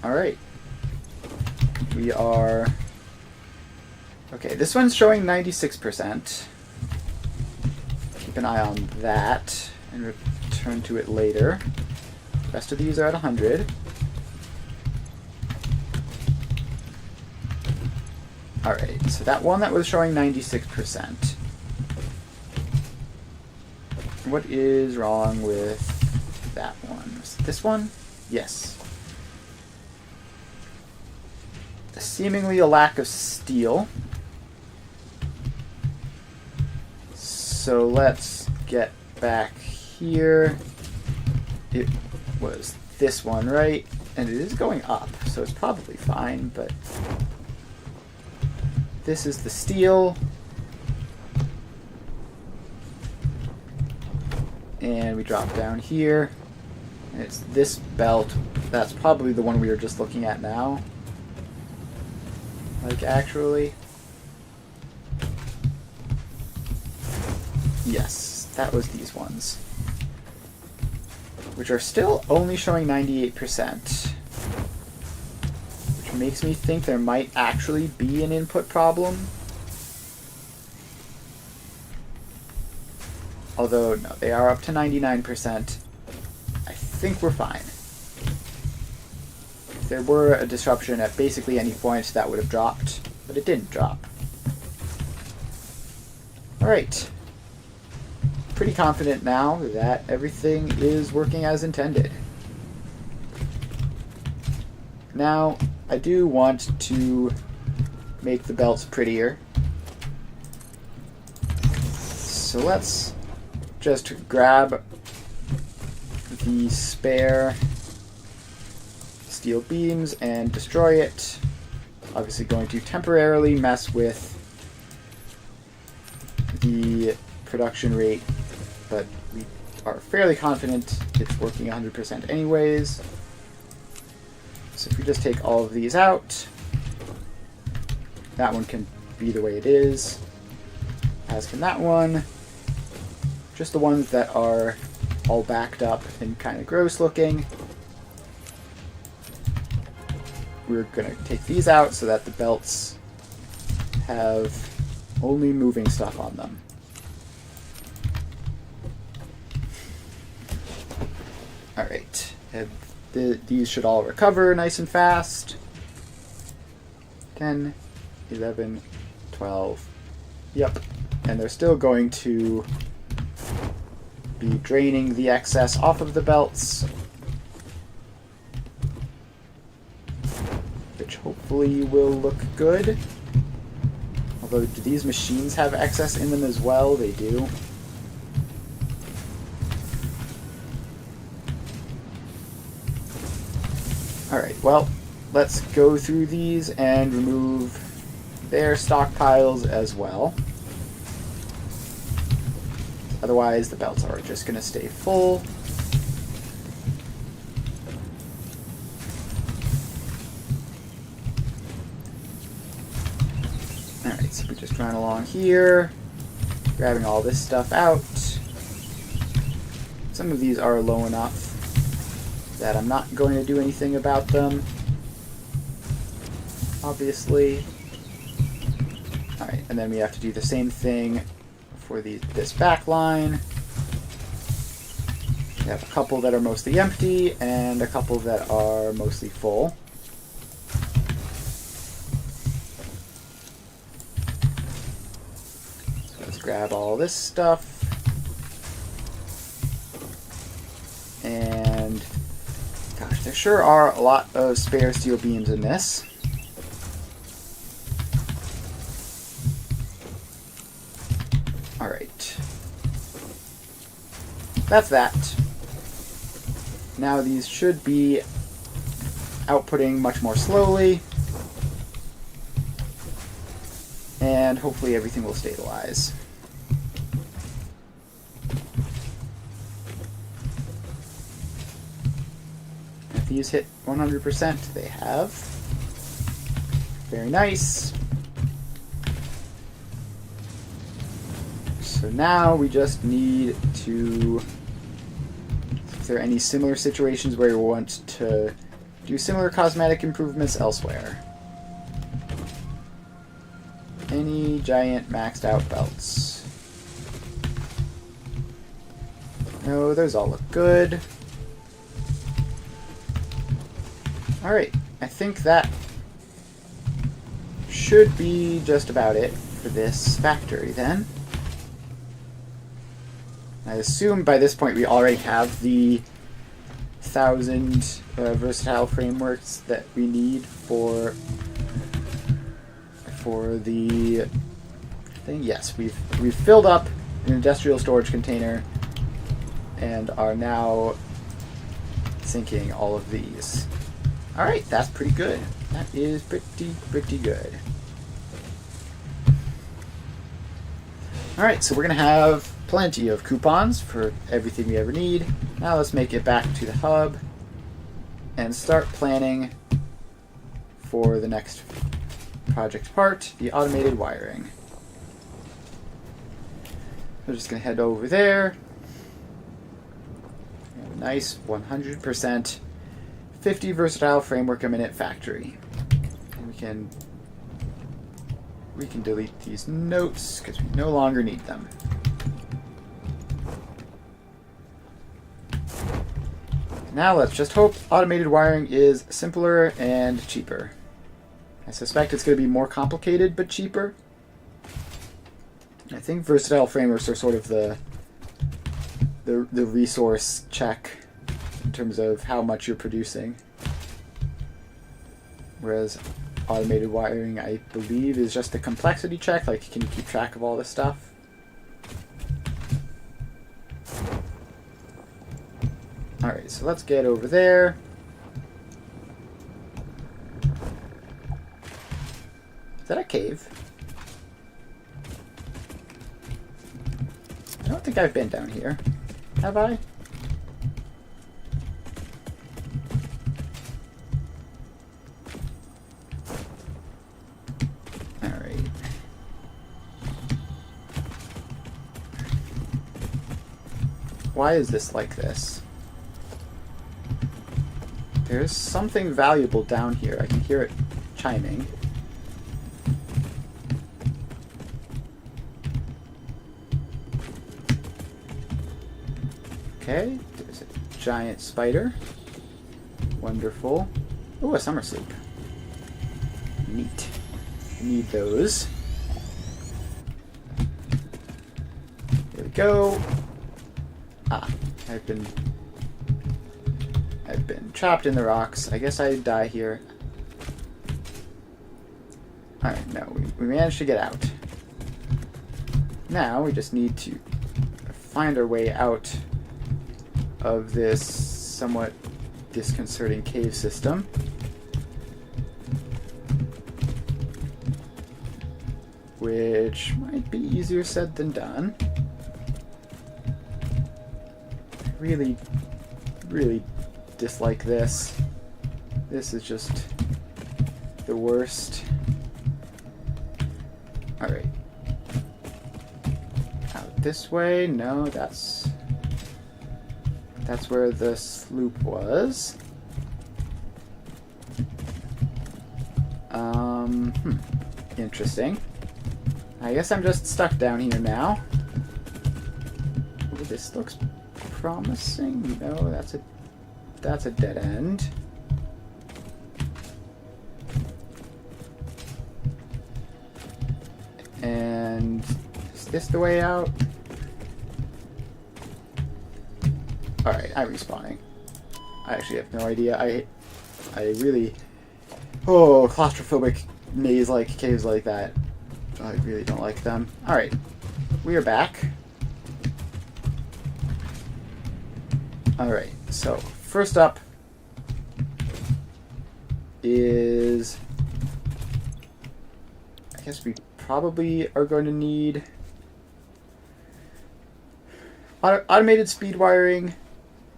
Alright. We are... Okay, this one's showing 96%. Keep an eye on that and return to it later. The rest of these are at 100. Alright, so that one that was showing 96%. What is wrong with that one? Was it this one? Yes. Seemingly a lack of steel. So let's get back here. It was this one, right? And it is going up, so it's probably fine, but this is the steel. And we drop down here. And it's this belt. That's probably the one we were just looking at now. Like, actually. Yes, that was these ones. Which are still only showing 98%. Which makes me think there might actually be an input problem. Although, no, they are up to 99%. I think we're fine. If there were a disruption at basically any point, that would have dropped. But it didn't drop. Alright. Pretty confident now that everything is working as intended. Now, I do want to make the belts prettier. So let's just grab the spare steel beams and destroy it. Obviously going to temporarily mess with the production rate, but we are fairly confident it's working 100% anyways. So if we just take all of these out, that one can be the way it is, as can that one. Just the ones that are all backed up and kind of gross looking. We're going to take these out so that the belts have only moving stuff on them. Alright, these should all recover nice and fast. 10, 11, 12. Yep, and they're still going to be draining the excess off of the belts, which hopefully will look good. Although, do these machines have excess in them as well? They do. Alright, well, let's go through these and remove their stockpiles as well. Otherwise, the belts are just going to stay full. Alright, so we just run along here, grabbing all this stuff out. Some of these are low enough that I'm not going to do anything about them, obviously. Alright, and then we have to do the same thing for this back line. We have a couple that are mostly empty and a couple that are mostly full. So let's grab all this stuff. And gosh, there sure are a lot of spare steel beams in this. Alright. That's that. Now these should be outputting much more slowly. And hopefully everything will stabilize. If these hit 100%, they have. Very nice. So now we just need to... If there are any similar situations where we want to do similar cosmetic improvements elsewhere. Any giant maxed out belts? No, those all look good. Alright, I think that should be just about it for this factory then. I assume by this point we already have the 1,000 versatile frameworks that we need for the thing. Yes, we've filled up an industrial storage container and are now sinking all of these. Alright, that's pretty good. That is pretty good. Alright, so we're going to have plenty of coupons for everything we ever need. Now let's make it back to the hub and start planning for the next project part, the automated wiring. We're just going to head over there. We have a nice 100% 50 versatile framework a minute factory. And we can delete these notes because we no longer need them. Now let's just hope automated wiring is simpler and cheaper. I suspect it's going to be more complicated but cheaper. I think versatile frameworks are sort of the resource check in terms of how much you're producing. Whereas automated wiring, I believe, is just the complexity check, like can you keep track of all this stuff? Alright, so let's get over there. Is that a cave? I don't think I've been down here. Have I? Alright. Why is this like this? There's something valuable down here. I can hear it chiming. Okay, there's a giant spider. Wonderful. Oh, a summer sleep. Neat. Need those. There we go. Ah, I've been trapped in the rocks. I guess I'd die here. Alright, no, we managed to get out. Now we just need to find our way out of this somewhat disconcerting cave system. Which might be easier said than done. I really dislike this. This is just the worst. Alright. Out this way? No, that's where the sloop was. Interesting. I guess I'm just stuck down here now. Ooh, this looks promising. No, that's a dead end. And is this the way out? Alright, I'm respawning. I actually have no idea. I really... Oh, claustrophobic maze-like caves like that. I really don't like them. Alright, we are back. Alright, so first up is... I guess we probably are going to need automated speed wiring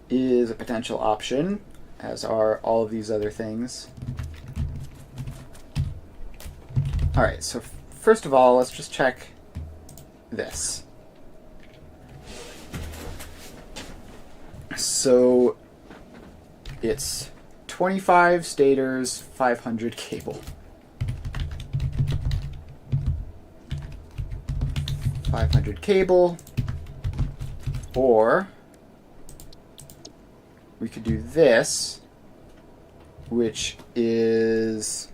is a potential option, as are all of these other things. Alright, so first of all, let's just check this. So it's 25 stators, 500 cable. 500 cable. Or we could do this, which is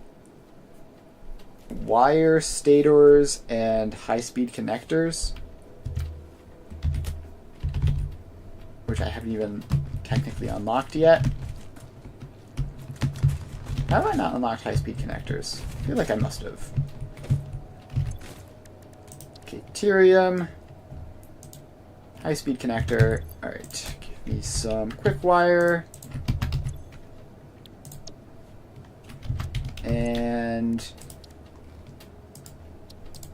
wire stators and high-speed connectors, which I haven't even technically unlocked yet. How have I not unlocked high-speed connectors? I feel like I must have. Deuterium, high-speed connector. Alright, give me some quick wire. And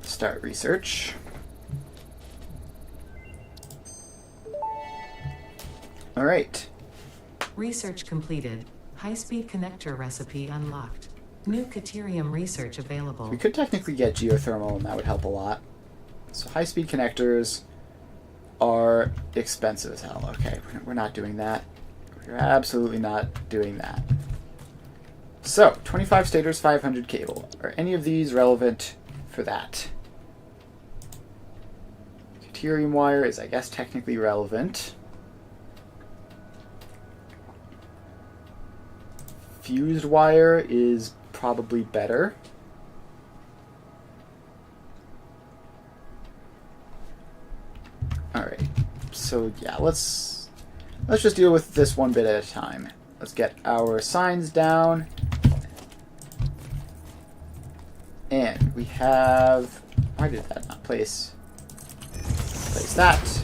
start research. Alright. Research completed. High-speed connector recipe unlocked. New Deuterium research available. We could technically get geothermal, and that would help a lot. So high-speed connectors are expensive as hell. Okay, we're not doing that. We're absolutely not doing that. So, 25 stators, 500 cable. Are any of these relevant for that? Deuterium wire is, I guess, technically relevant. Fused wire is probably better. Alright, so yeah, let's just deal with this one bit at a time. Let's get our signs down. And we have... Why did that not place that?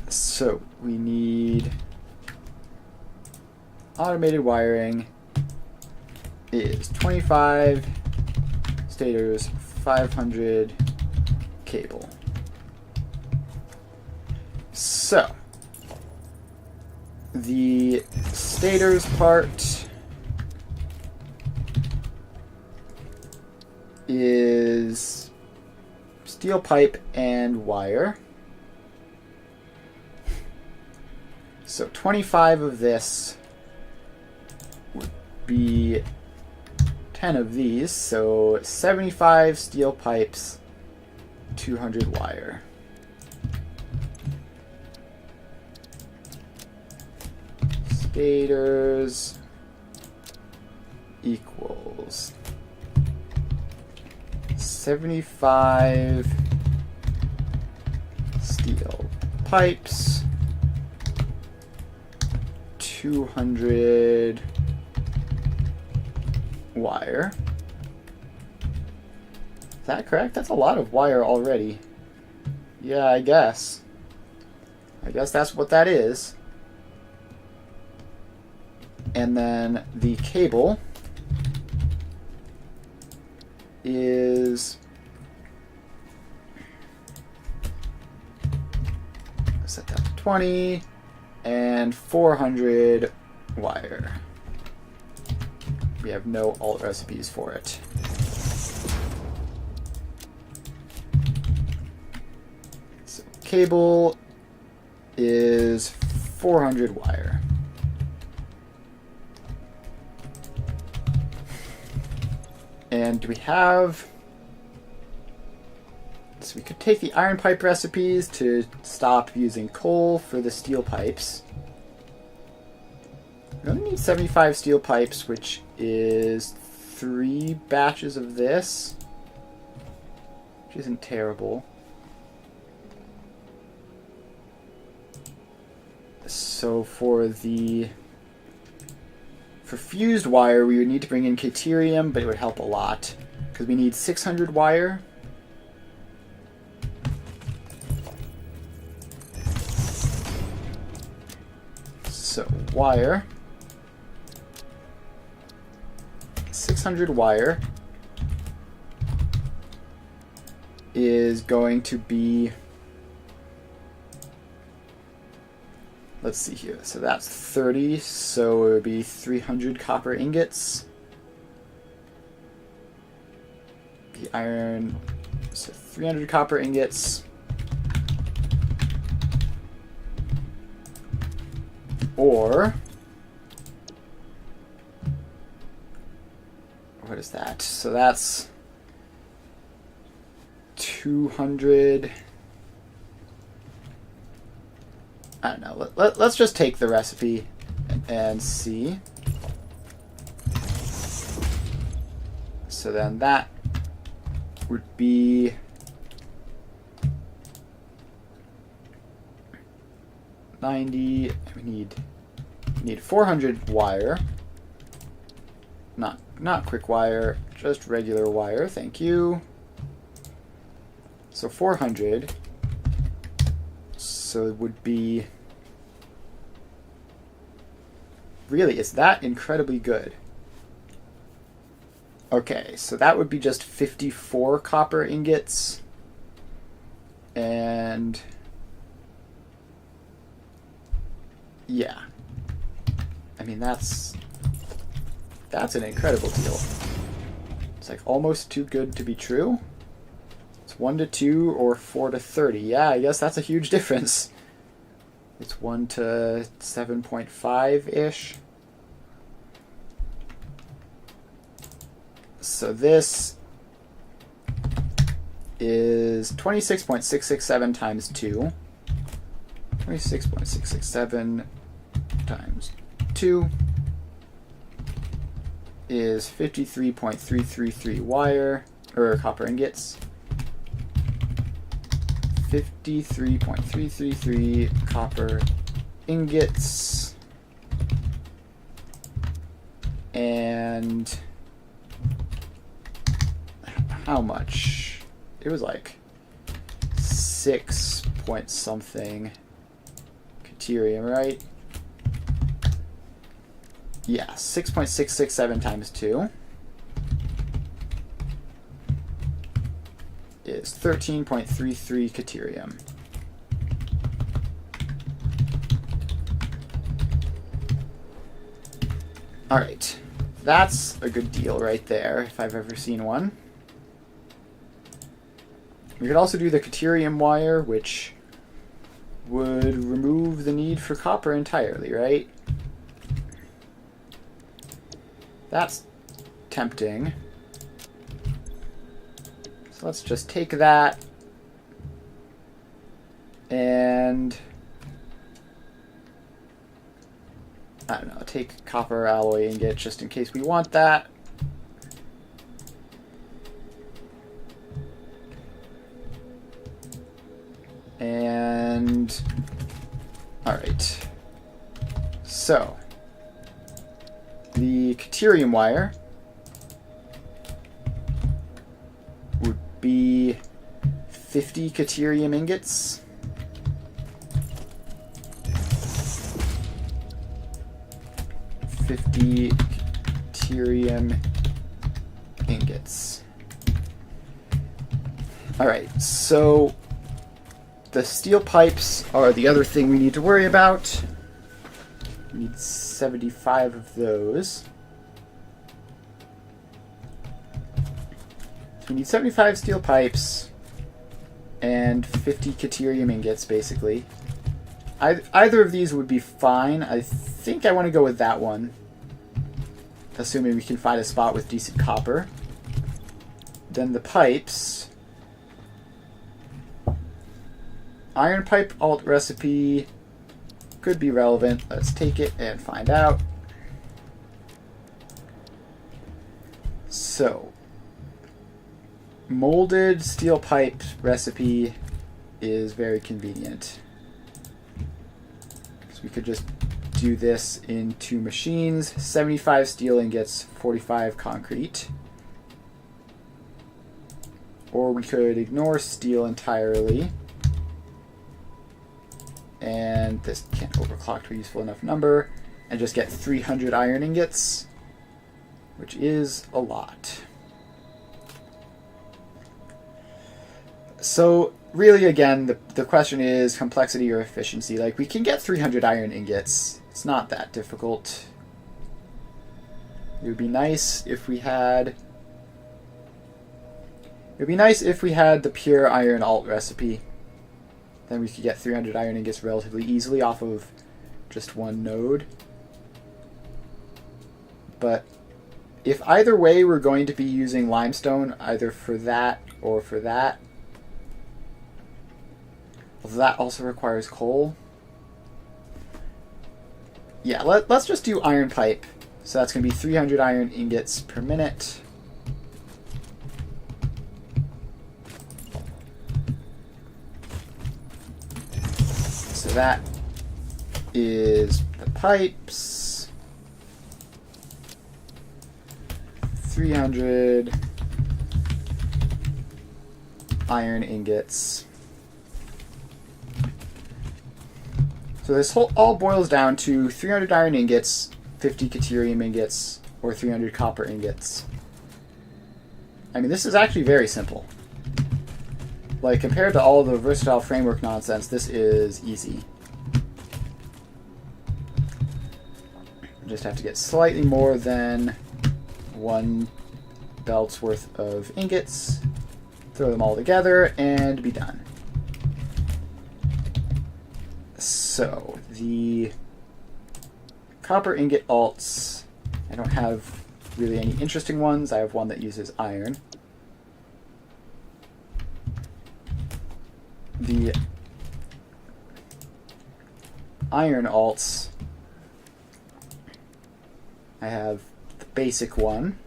So, we need... Automated wiring is 25 stators, 500 cable. So, the stators part is steel pipe and wire. So 25 of this would be 10 of these, so 75 steel pipes, 200 wire. Stators equals 75 steel pipes, 200 wire. Is that correct? That's a lot of wire already. Yeah, I guess. I guess that's what that is. And then the cable is... set that to 20 and 400 wire. We have no alt recipes for it. So cable is 400 wire. And do we have... So we could take the iron pipe recipes to stop using coal for the steel pipes. We only need 75 steel pipes, which is 3 batches of this, which isn't terrible. So for fused wire, we would need to bring in deuterium, but it would help a lot because we need 600 wire. So wire, 600 wire is going to be, let's see here, so that's 30, so it would be 300 copper ingots. the iron, so 300 copper ingots. Or, what is that? So that's 200. I don't know. Let's just take the recipe and see. So then that would be 90. We need 400 wire. Not quick wire, just regular wire. Thank you. So 400. So it would be... Really, is that incredibly good? Okay, so that would be just 54 copper ingots. And... yeah. I mean, that's an incredible deal. It's like almost too good to be true. It's 1 to 2 or 4 to 30. Yeah, I guess that's a huge difference. It's 1 to 7.5-ish. So this is 26.667 times 2. 26.667 times 2 is 53.333 wire, or copper ingots. 53.333 copper ingots. And how much? It was like 6 point something Caterium, right? Yeah, 6.667 times 2 is 13.33 Caterium. Alright, that's a good deal right there, if I've ever seen one. We could also do the Caterium wire, which would remove the need for copper entirely, right? That's tempting. So let's just take that and I don't know, take copper alloy ingot just in case we want that. And alright. So the Caterium wire would be 50 Caterium ingots. Caterium ingots. Alright, so the steel pipes are the other thing we need to worry about. We need 75 of those. So we need 75 steel pipes and 50 Caterium ingots, basically. Either of these would be fine. I think I want to go with that one, assuming we can find a spot with decent copper. Then the pipes. Iron pipe alt recipe could be relevant. Let's take it and find out. So, molded steel pipe recipe is very convenient. So we could just do this in 2 machines. 75 steel ingots, 45 concrete. Or we could ignore steel entirely. And this can't overclock to a useful enough number, and just get 300 iron ingots, which is a lot. So really, again, the question is complexity or efficiency. Like, we can get 300 iron ingots. It's not that difficult. It would be nice if we had It'd be nice if we had the pure iron alt recipe. Then we could get 300 iron ingots relatively easily off of just one node. But if either way we're going to be using limestone, either for that or for that, although that also requires coal. Yeah, let's just do iron pipe. So that's going to be 300 iron ingots per minute. So that is the pipes. 300 iron ingots. So this all boils down to 300 iron ingots, 50 caterium ingots, or 300 copper ingots. I mean, this is actually very simple. Like, compared to all the versatile framework nonsense, this is easy. You just have to get slightly more than one belt's worth of ingots, throw them all together, and be done. So, the copper ingot alts, I don't have really any interesting ones. I have one that uses iron. The iron alts, I have the basic one.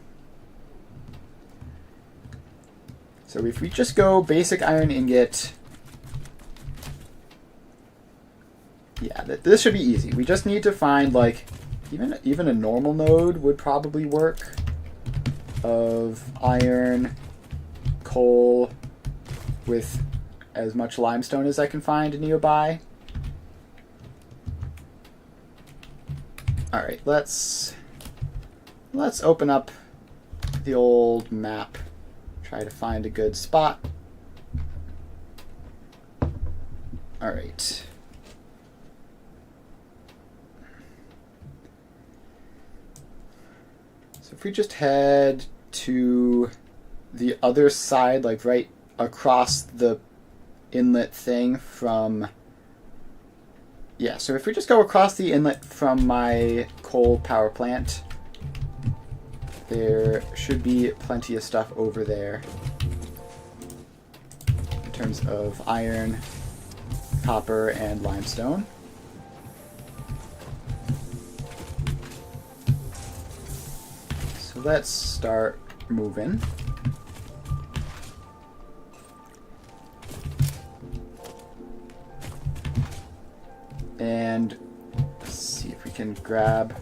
So if we just go basic iron ingot, yeah, this should be easy. We just need to find, like, even a normal node would probably work of iron, coal, with as much limestone as I can find nearby. Alright, let's open up the old map. Try to find a good spot. Alright. So if we just head to the other side, like right across the inlet thing from... Yeah, so if we just go across the inlet from my coal power plant, there should be plenty of stuff over there in terms of iron, copper, and limestone. So let's start moving. And let's see if we can grab...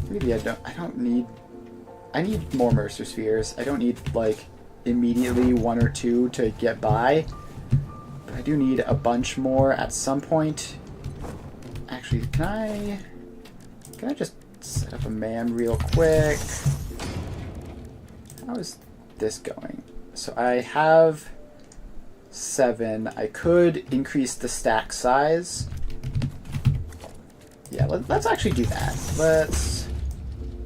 Really, I need more Mercer Spheres. I don't need, like, immediately one or two to get by. But I do need a bunch more at some point. Actually, can I just set up a man real quick? How is this going? So I have 7. I could increase the stack size. Yeah, let's actually do that. Let's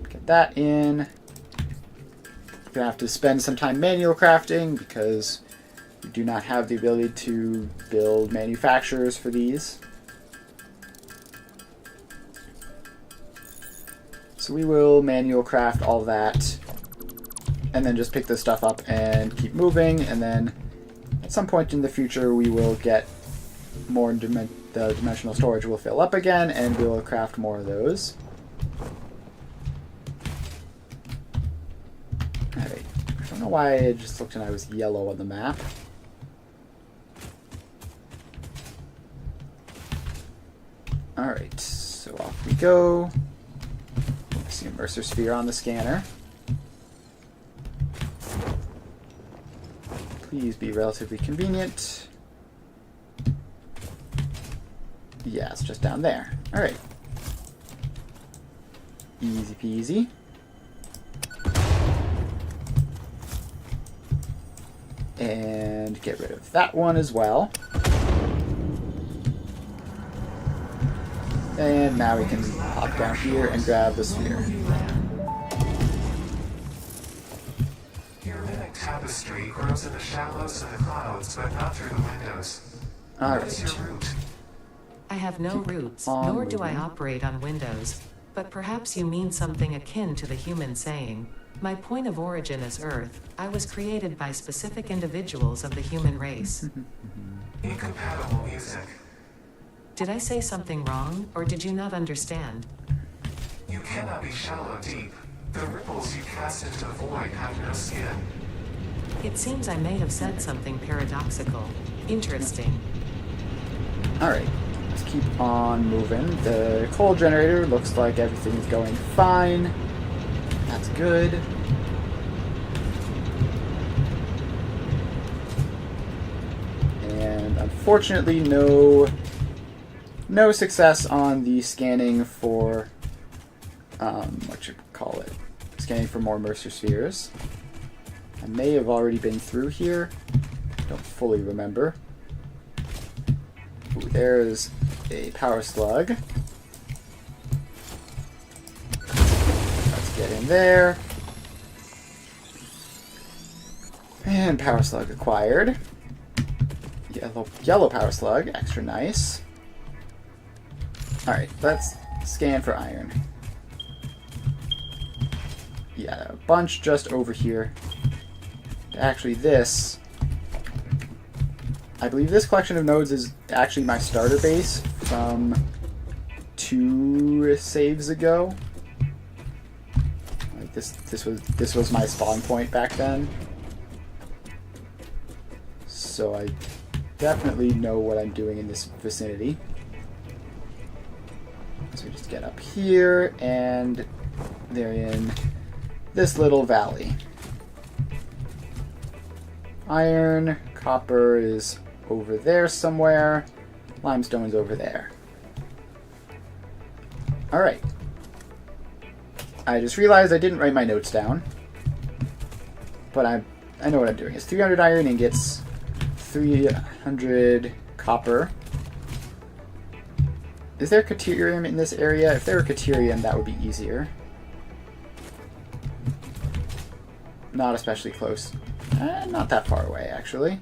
get that in. Gonna have to spend some time manual crafting because we do not have the ability to build manufacturers for these. So we will manual craft all that and then just pick this stuff up and keep moving, and then at some point in the future we will get more the dimensional storage will fill up again and we'll craft more of those. Alright, I don't know why I just looked and I was yellow on the map. Alright, so off we go. I see a Mercer Sphere on the scanner. Please be relatively convenient. Yeah, it's just down there. Alright. Easy peasy. And get rid of that one as well. And now we can hop down here and grab the sphere. tapestry grows in the shallows and the clouds, but not through the windows. All What is your right. route? I have no roots, on nor do I moving. operate on Windows. But perhaps you mean something akin to the human saying, my point of origin is Earth. I was created by specific individuals of the human race. Incompatible music. Did I say something wrong, or did you not understand? You cannot be shallow deep. The ripples you cast into the void have no skin. It seems I may have said something paradoxical. Interesting. All right. Let's keep on moving. The coal generator looks like everything is going fine. That's good. And unfortunately, no success on the scanning for what you call it, scanning for more Mercer spheres. I may have already been through here. Don't fully remember. Ooh, there's a power slug. Let's get in there. And power slug acquired. Yellow power slug, extra nice. Alright, let's scan for iron. Yeah, a bunch just over here. Actually, this... I believe this collection of nodes is actually my starter base from 2 saves ago. Like this was my spawn point back then. So I definitely know what I'm doing in this vicinity. So we just get up here, and they're in this little valley. Iron, copper is over there somewhere. Limestone's over there. Alright. I just realized I didn't write my notes down. But I know what I'm doing. It's 300 iron ingots, 300 copper. Is there Caterium in this area? If there were Caterium, that would be easier. Not especially close. Not that far away, actually.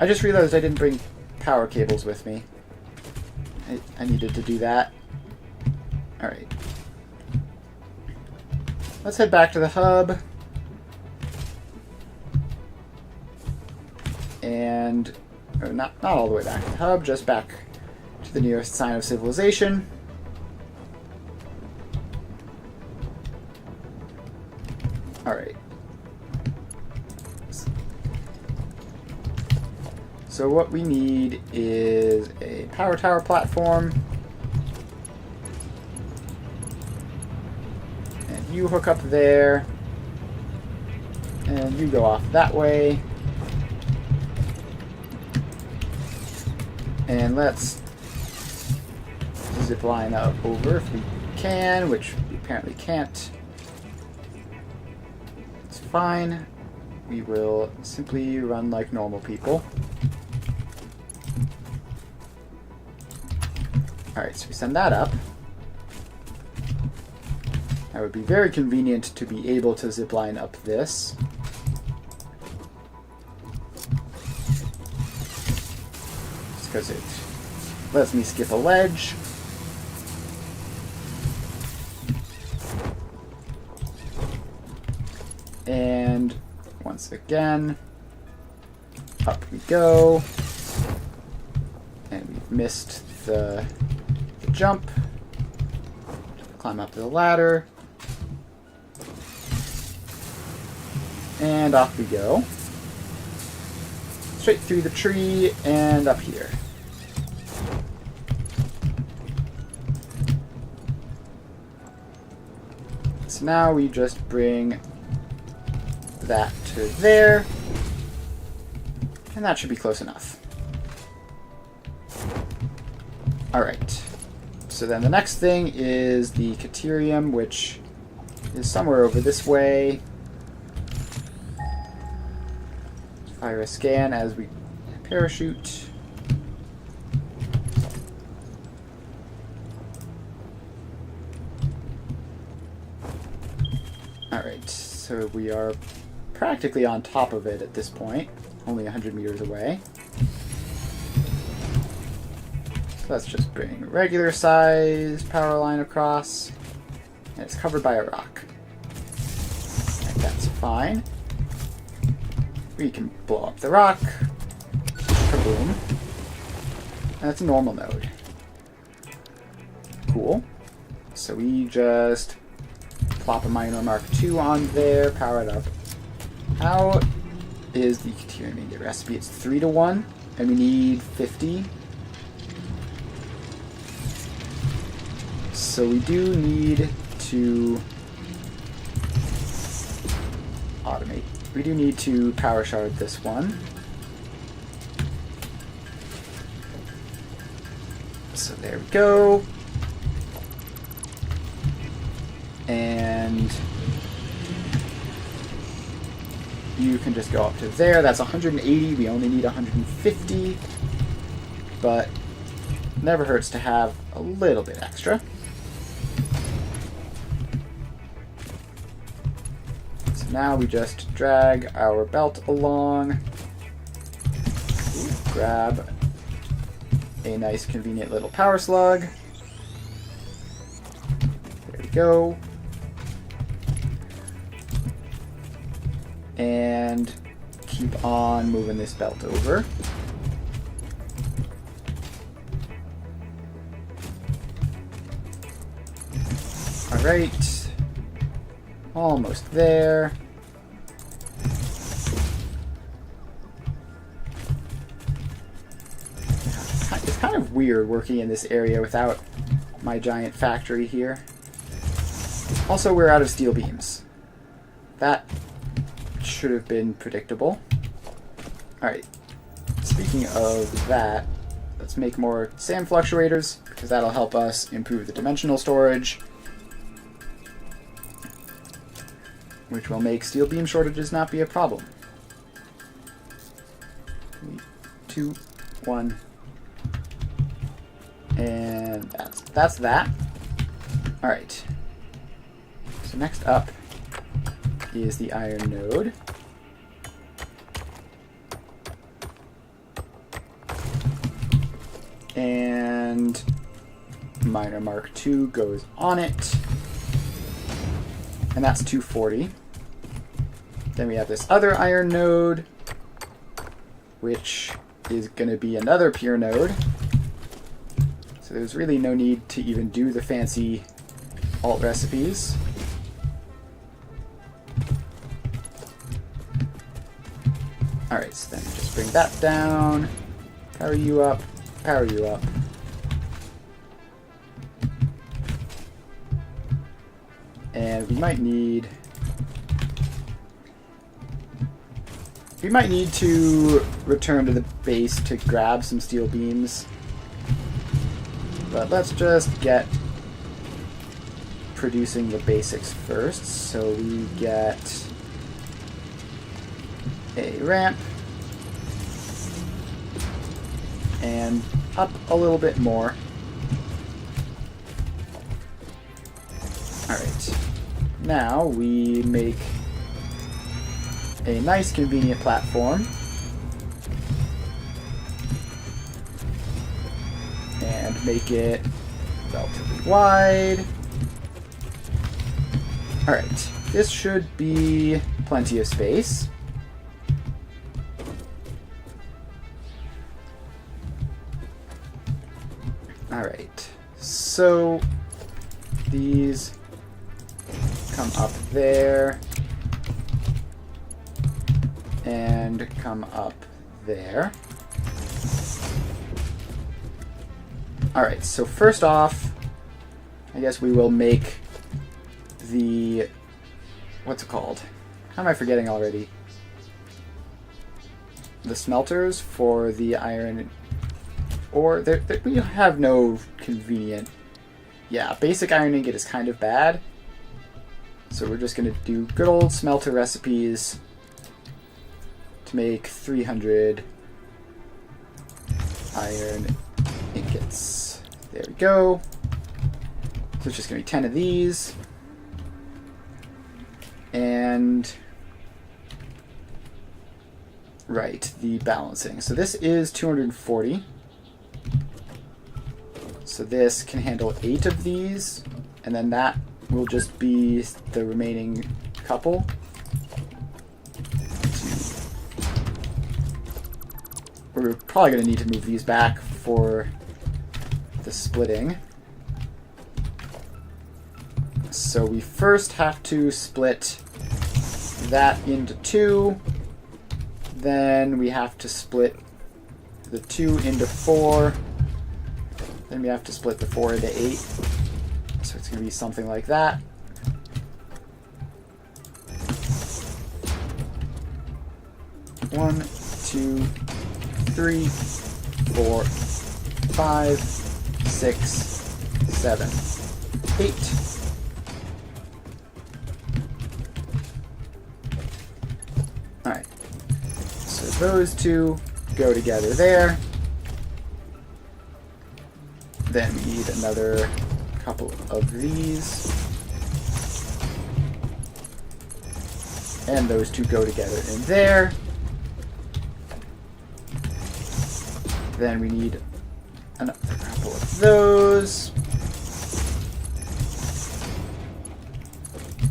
I just realized I didn't bring power cables with me. I needed to do that. Alright. Let's head back to the hub. And... or not all the way back to the hub, just back to the nearest sign of civilization. Alright. So what we need is a power tower platform. And you hook up there. And you go off that way. And let's zip line up over if we can, which we apparently can't. It's fine. We will simply run like normal people. Alright, so we send that up. That would be very convenient to be able to zip line up this. Because it lets me skip a ledge. And once again, up we go. And we've missed the jump. Climb up the ladder. And off we go. Straight through the tree and up here. So now we just bring that to there, and that should be close enough. Alright, so then the next thing is the Caterium, which is somewhere over this way. Fire a scan as we parachute. Alright, So we are practically on top of it at this point, only 100 meters away. So let's just bring a regular sized power line across, and it's covered by a rock. And that's fine. We can blow up the rock. Kaboom. And that's a normal node. Cool. So we just plop a minor mark 2 on there, power it up. How is the intermediate recipe? It's 3-to-1, and we need 50. So we do need to automate. We do need to power shard this one. So there we go. And you can just go up to there. That's 180. We only need 150. But never hurts to have a little bit extra. So now we just drag our belt along. Ooh, grab a nice convenient little power slug. There we go. And keep on moving this belt over. Alright. Almost there. It's kind of weird working in this area without my giant factory here. Also, we're out of steel beams. That should have been predictable. Alright, speaking of that, let's make more sand fluctuators, because that'll help us improve the dimensional storage, which will make steel beam shortages not be a problem. 3, 2, 1, and that's that. Alright, so next up is the iron node. And minor mark 2 goes on it. And that's 240. Then we have this other iron node, which is going to be another pure node. So there's really no need to even do the fancy alt recipes. Alright, so then just bring that down, power you up, power you up. And we might need to return to the base to grab some steel beams. But let's just get producing the basics first. So we get a ramp and up a little bit more. Alright, now we make a nice convenient platform and make it relatively wide. Alright, this should be plenty of space. Alright, so these come up there and come up there. Alright, so first off, I guess we will make the, what's it called? How am I forgetting already? The smelters for the iron ore. We have no convenient. Yeah, basic iron ingot is kind of bad. So we're just going to do good old smelter recipes to make 300 iron ingots. There we go. So it's just going to be 10 of these. And right, the balancing. So this is 240. So this can handle 8 of these, and then that will just be the remaining couple. We're probably going to need to move these back for the splitting. So we first have to split that into 2. Then we have to split the 2 into 4. Then we have to split the 4 into 8. So it's going to be something like that. One, 2, 3, 4, 5, 6, 7, 8. Alright. So those two go together there. Then we need another couple of these. And those two go together in there. Then we need another couple of those.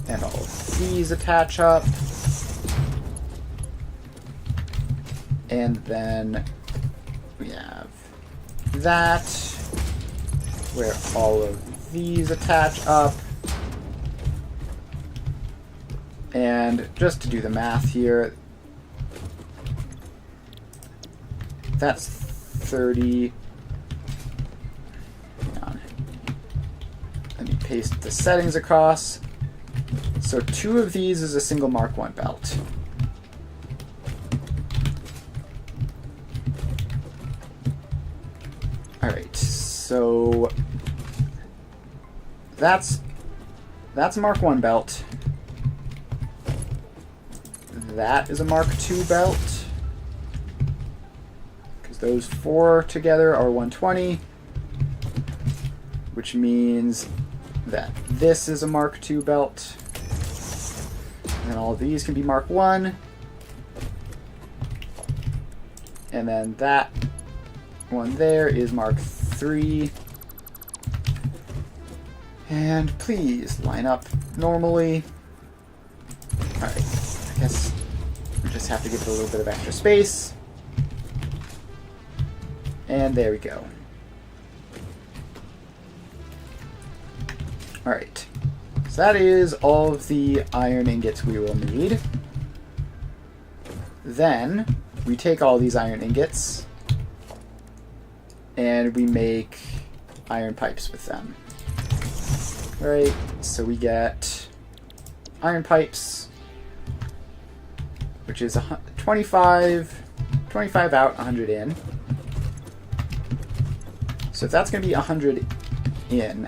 And all of these attach up. And then we have that, where all of these attach up. And just to do the math here, that's 30. Hang on. Let me paste the settings across. So 2 of these is a single Mark 1 belt. Alright, so that's a Mark 1 belt. That is a Mark 2 belt. Because those 4 together are 120. Which means that this is a Mark 2 belt. And all of these can be Mark 1. And then that one there is Mark 3. And please line up normally. Alright, I guess we just have to give it a little bit of extra space. And there we go. Alright, so that is all of the iron ingots we will need. Then we take all these iron ingots and we make iron pipes with them. Right, so we get iron pipes, which is 25 out, 100 in. So if that's going to be 100 in,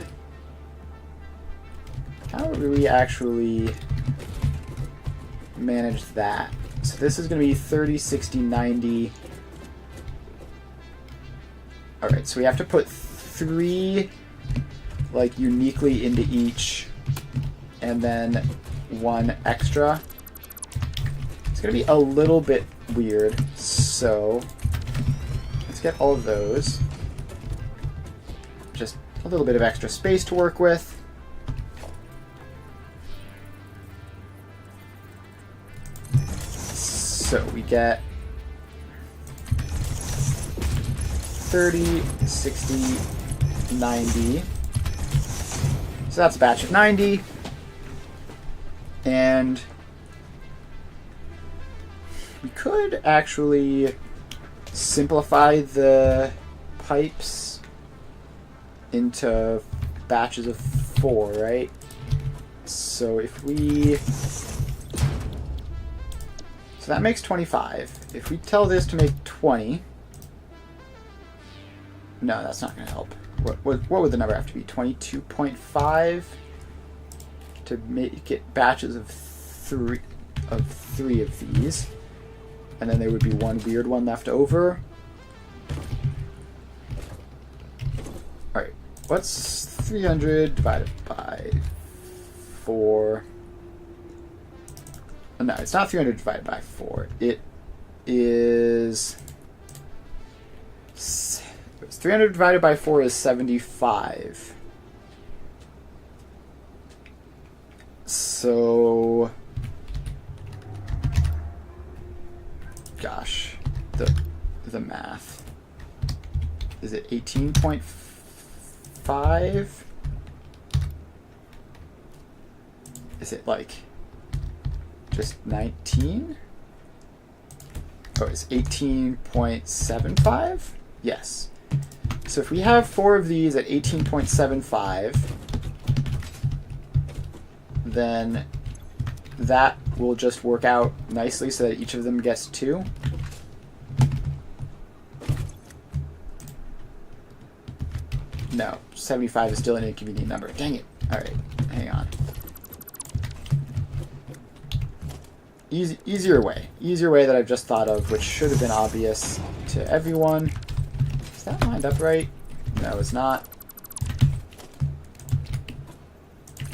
how do we actually manage that? So this is going to be 30, 60, 90. Alright, so we have to put 3 like uniquely into each, and then 1 extra. It's going to be a little bit weird, so let's get all of those. Just a little bit of extra space to work with. So we get 30, 60, 90. So that's a batch of 90. And we could actually simplify the pipes into batches of 4, right? So if we... So that makes 25. If we tell this to make 20... No, that's not going to help. What would the number have to be? 22.5 to make it batches of 3 of these, and then there would be 1 weird one left over. All right, what's 300 divided by 4? no, it's not 300 divided by 4. It is... 300 divided by 4 is 75. So... Gosh. The math. Is it 18.5? Is it like just 19? Oh, it's 18.75? Yes. So if we have 4 of these at 18.75, then that will just work out nicely so that each of them gets 2. No, 75 is still an inconvenient number. Dang it. Alright, hang on. Easier way that I've just thought of, which should have been obvious to everyone. Is that lined up right? No, it's not.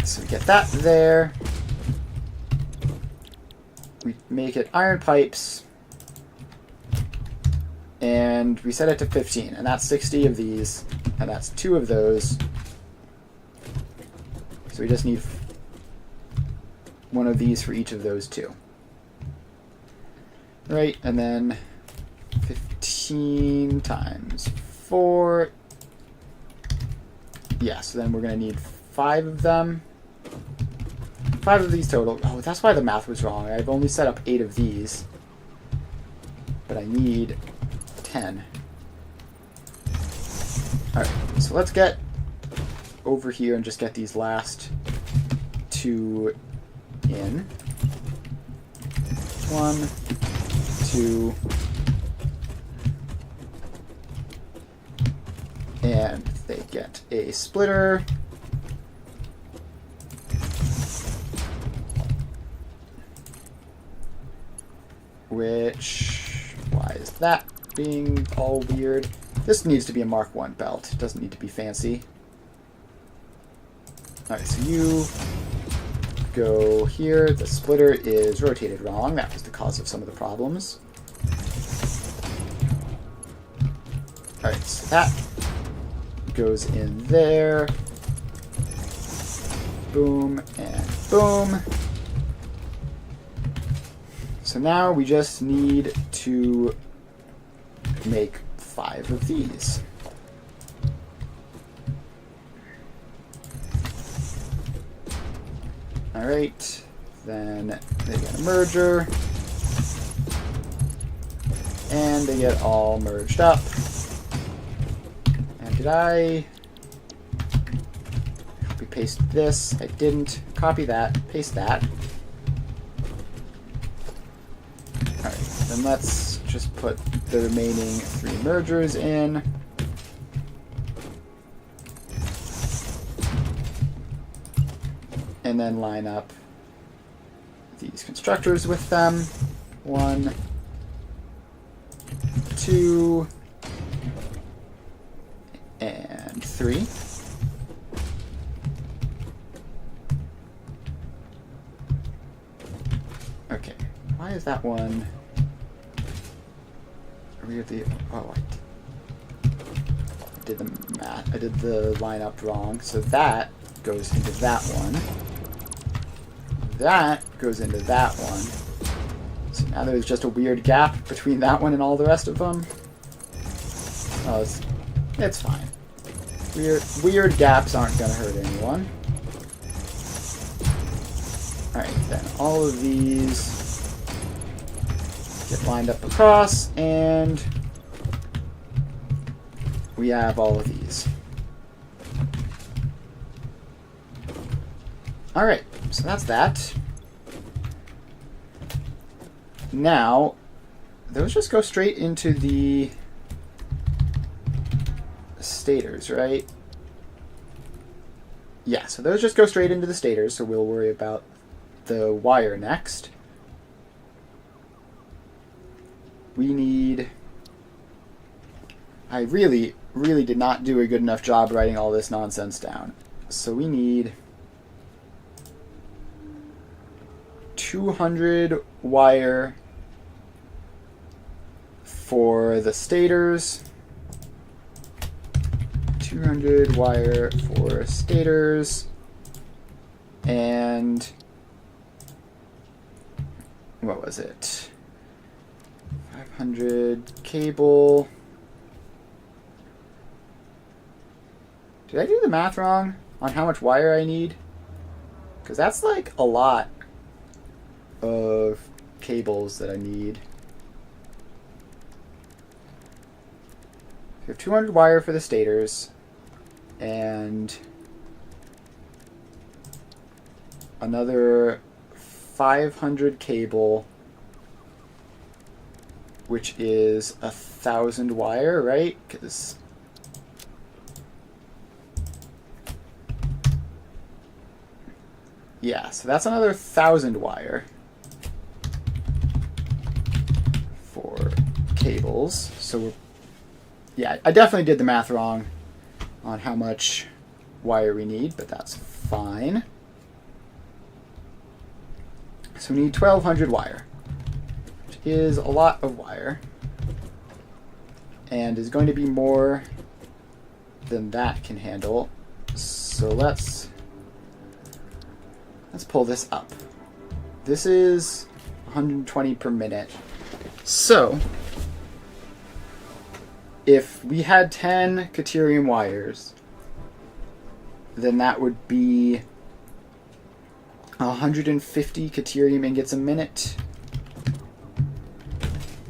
So we get that there. We make it iron pipes. And we set it to 15, and that's 60 of these, and that's 2 of those. So we just need 1 of these for each of those 2. Right, and then 15 times 4. Yeah, so then we're going to need 5 of them. 5 of these total. Oh, that's why the math was wrong. I've only set up 8 of these. But I need 10. Alright, so let's get over here and just get these last 2 in. 1, 2, and they get a splitter. Which, why is that being all weird? This needs to be a Mark 1 belt. It doesn't need to be fancy. Alright, so you go here. The splitter is rotated wrong. That was the cause of some of the problems. Alright, so that goes in there. Boom and boom. So now we just need to make 5 of these. Alright, then they get a merger, and they get all merged up. And did I paste this? I didn't. Copy that, paste that. Alright, then let's just put the remaining 3 mergers in. And then line up these constructors with them. 1, 2, and 3. Okay, why is that one? Are we at the? Oh, I did the math. I did the lineup wrong. So that goes into that one. That goes into that one. So now there's just a weird gap between that one and all the rest of them. Oh, it's fine. Weird gaps aren't going to hurt anyone. Alright, then all of these get lined up across, and we have all of these. Alright, so that's that. Now, those just go straight into the stators, right? Yeah, so those just go straight into the stators, so we'll worry about the wire next. We need... I really did not do a good enough job writing all this nonsense down. So we need 200 wire for the stators. 200 wire for stators. And what was it? 500 cable. Did I do the math wrong on how much wire I need? Because that's like a lot of cables that I need. We have 200 wire for the stators and another 500 cable, which is 1,000 wire, right? Because yeah, so that's another 1,000 wire for cables. So we're, yeah, I definitely did the math wrong on how much wire we need, but that's fine. So we need 1,200 wire, which is a lot of wire, and is going to be more than that can handle. So let's pull this up. This is 120 per minute. So if we had 10 Caterium wires, then that would be 150 Caterium ingots a minute,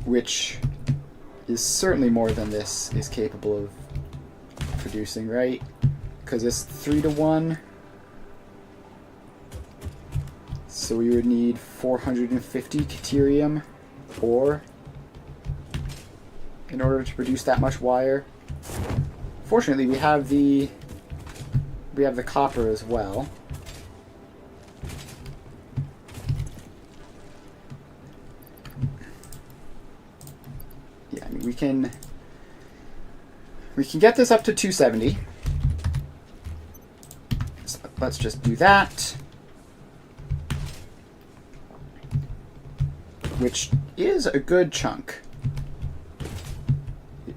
which is certainly more than this is capable of producing, right? Because it's 3 to 1. So we would need 450 Caterium ore in order to produce that much wire. Fortunately, we have the copper as well. Yeah, I mean, we can get this up to 270. So let's just do that. Which is a good chunk.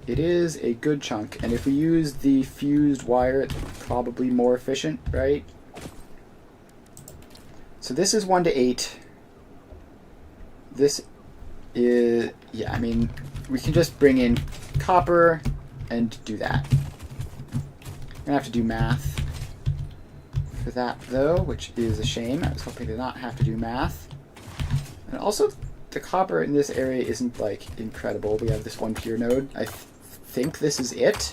It is a good chunk, and if we use the fused wire, it's probably more efficient, right? So this is 1 to 8. This is, yeah, I mean, we can just bring in copper and do that. I'm gonna have to do math for that though, which is a shame. I was hoping to not have to do math. And also, the copper in this area isn't like incredible. We have this one pure node. I think this is it.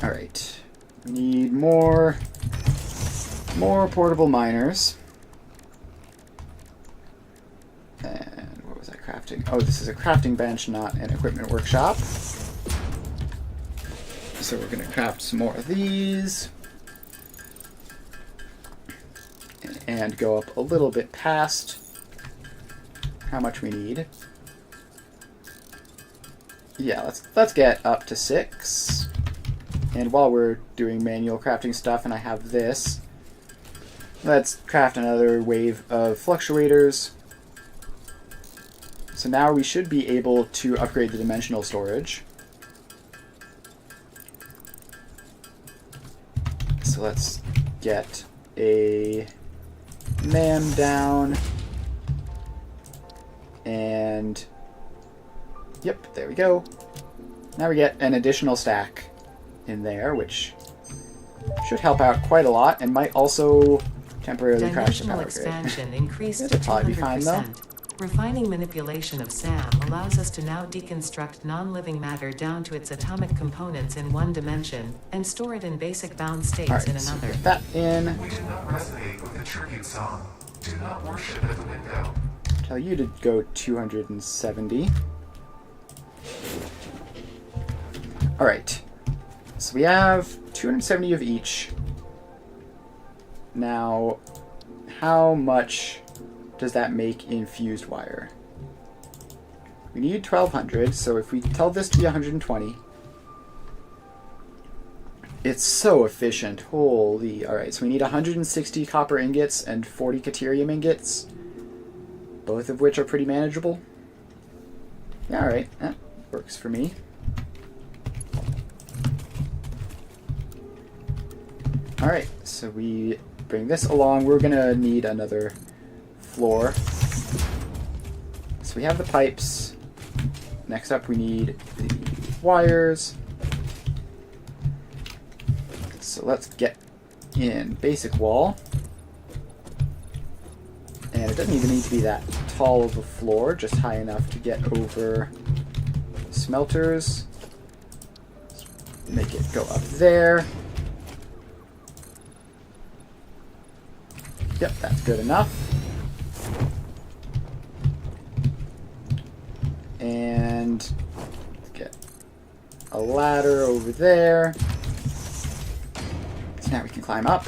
All right, we need more portable miners. And what was I crafting? Oh, this is a crafting bench, not an equipment workshop. So we're gonna craft some more of these. And go up a little bit past how much we need. Yeah, let's get up to 6. And while we're doing manual crafting stuff and I have this, let's craft another wave of fluctuators. So now we should be able to upgrade the dimensional storage. So let's get a NAM down, and yep, there we go. Now we get an additional stack in there, which should help out quite a lot and might also temporarily crash the power grid. Dimensional expansion increased to It'll probably be fine, though. 200%. Refining manipulation of SAM allows us to now deconstruct non-living matter down to its atomic components in one dimension and store it in basic bound states All right, in so another. get that in. We do not resonate with the tribute song. Do not worship at the window. Tell you to go 270. All right, so we have 270 of each. Now, how much does that make in fused wire? We need 1,200, so if we tell this to be 120, It's so efficient. Holy. Alright, so we need 160 copper ingots and 40 caterium ingots. Both of which are pretty manageable. Yeah, alright. That works for me. Alright, so we bring this along. We're gonna need another floor. So we have the pipes. Next up we need the wires. So let's get in basic wall. And it doesn't even need to be that tall of a floor, just high enough to get over smelters. Let's make it go up there. Yep, that's good enough. And get a ladder over there. So now we can climb up.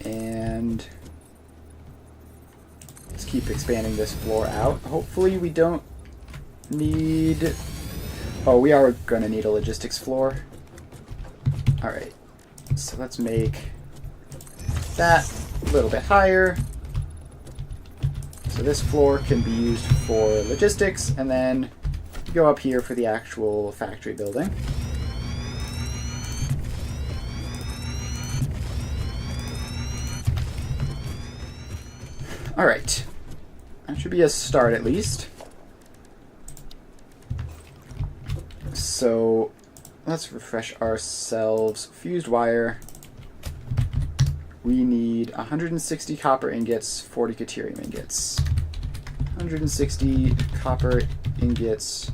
And let's keep expanding this floor out. Hopefully we don't need... Oh, we are going to need a logistics floor. Alright, so let's make that a little bit higher. So this floor can be used for logistics, and then go up here for the actual factory building. Alright, that should be a start at least. So let's refresh ourselves. Fused wire. We need 160 copper ingots, 40 caterium ingots. 160 copper ingots,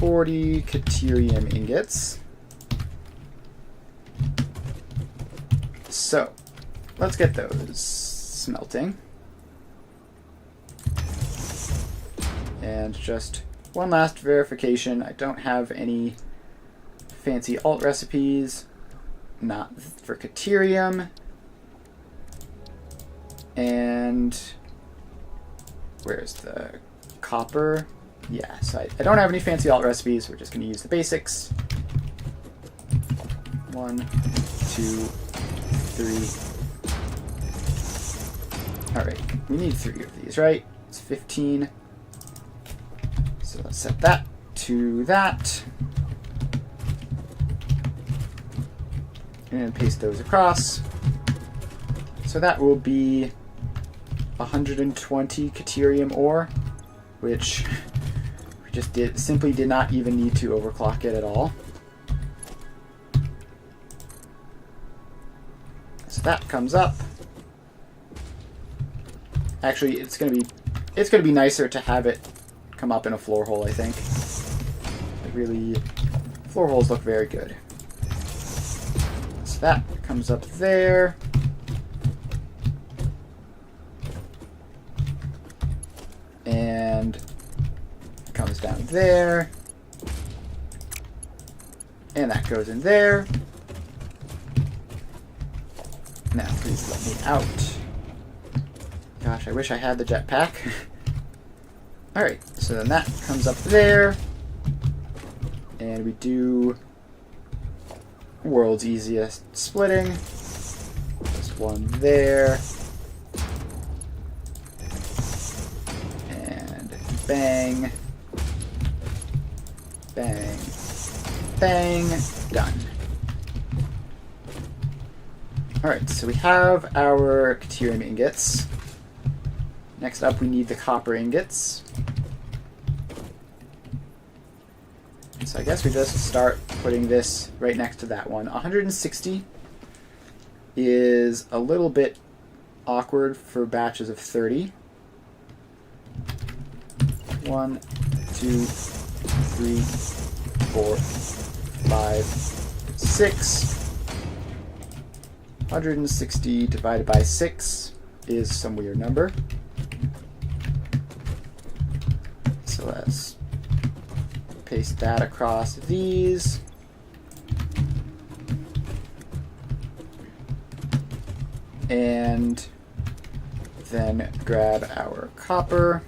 40 caterium ingots. So, let's get those smelting. And just one last verification. I don't have any fancy alt recipes. Not for caterium. And where's the copper? Yeah, so I don't have any fancy alt recipes. We're just going to use the basics. 1, 2, 3. Alright, we need 3 of these, right? It's 15. So let's set that to that. And paste those across. So that will be 120 caterium ore, which we just simply did not even need to overclock it at all. So that comes up. Actually, it's gonna be nicer to have it come up in a floor hole, I think. It really, floor holes look very good. So that comes up there. And comes down there. And that goes in there. Now, please let me out. Gosh, I wish I had the jetpack. Alright, so then that comes up there. And we do world's easiest splitting. Just one there. And bang. Bang. Bang. Done. Alright, so we have our caterium ingots. Next up, we need the copper ingots. So I guess we just start putting this right next to that one. 160 is a little bit awkward for batches of 30. 1, 2, 3, 4, 5, 6. 160 divided by 6 is some weird number. So let's paste that across these. And then grab our copper,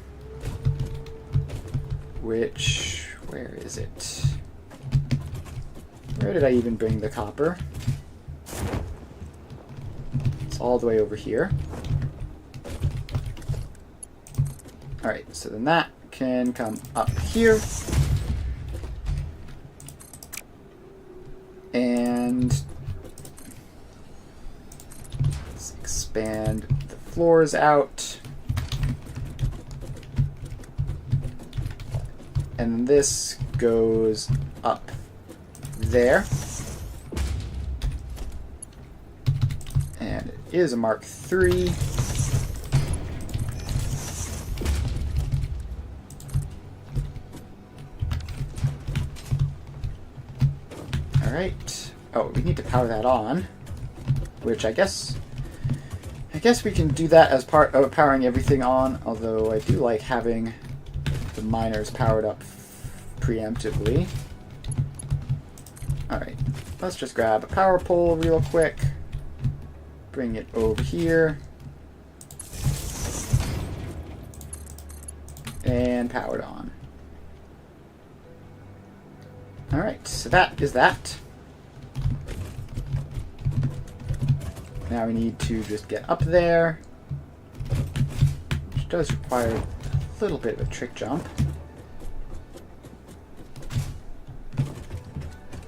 which Where is it? Where did I even bring the copper? It's all the way over here. Alright, so then that can come up here. And let's expand the floors out. And this goes up there. And it is a Mark III. Alright. Oh, we need to power that on. Which I guess we can do that as part of powering everything on, although I do like having the miners powered up preemptively. Alright, let's just grab a power pole real quick. Bring it over here. And power it on. Alright, so that is that. Now we need to just get up there, which does require a little bit of a trick jump.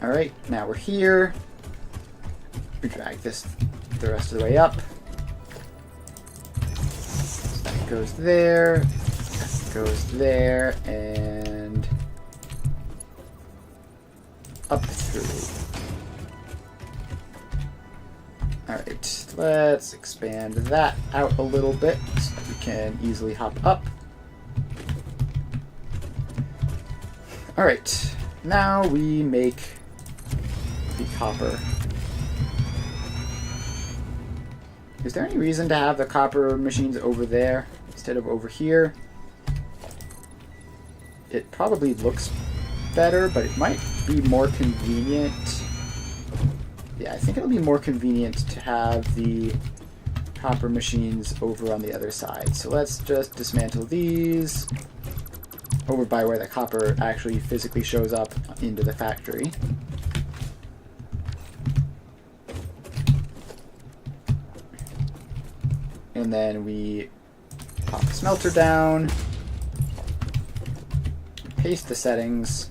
Alright, now we're here. We drag this the rest of the way up. So that goes there, that goes there, and up through. Alright, let's expand that out a little bit so that we can easily hop up. Alright, now we make the copper. Is there any reason to have the copper machines over there instead of over here? It probably looks better, but it might be more convenient. Yeah, I think it'll be more convenient to have the copper machines over on the other side. So let's just dismantle these over by where the copper actually physically shows up into the factory. And then we pop the smelter down, paste the settings,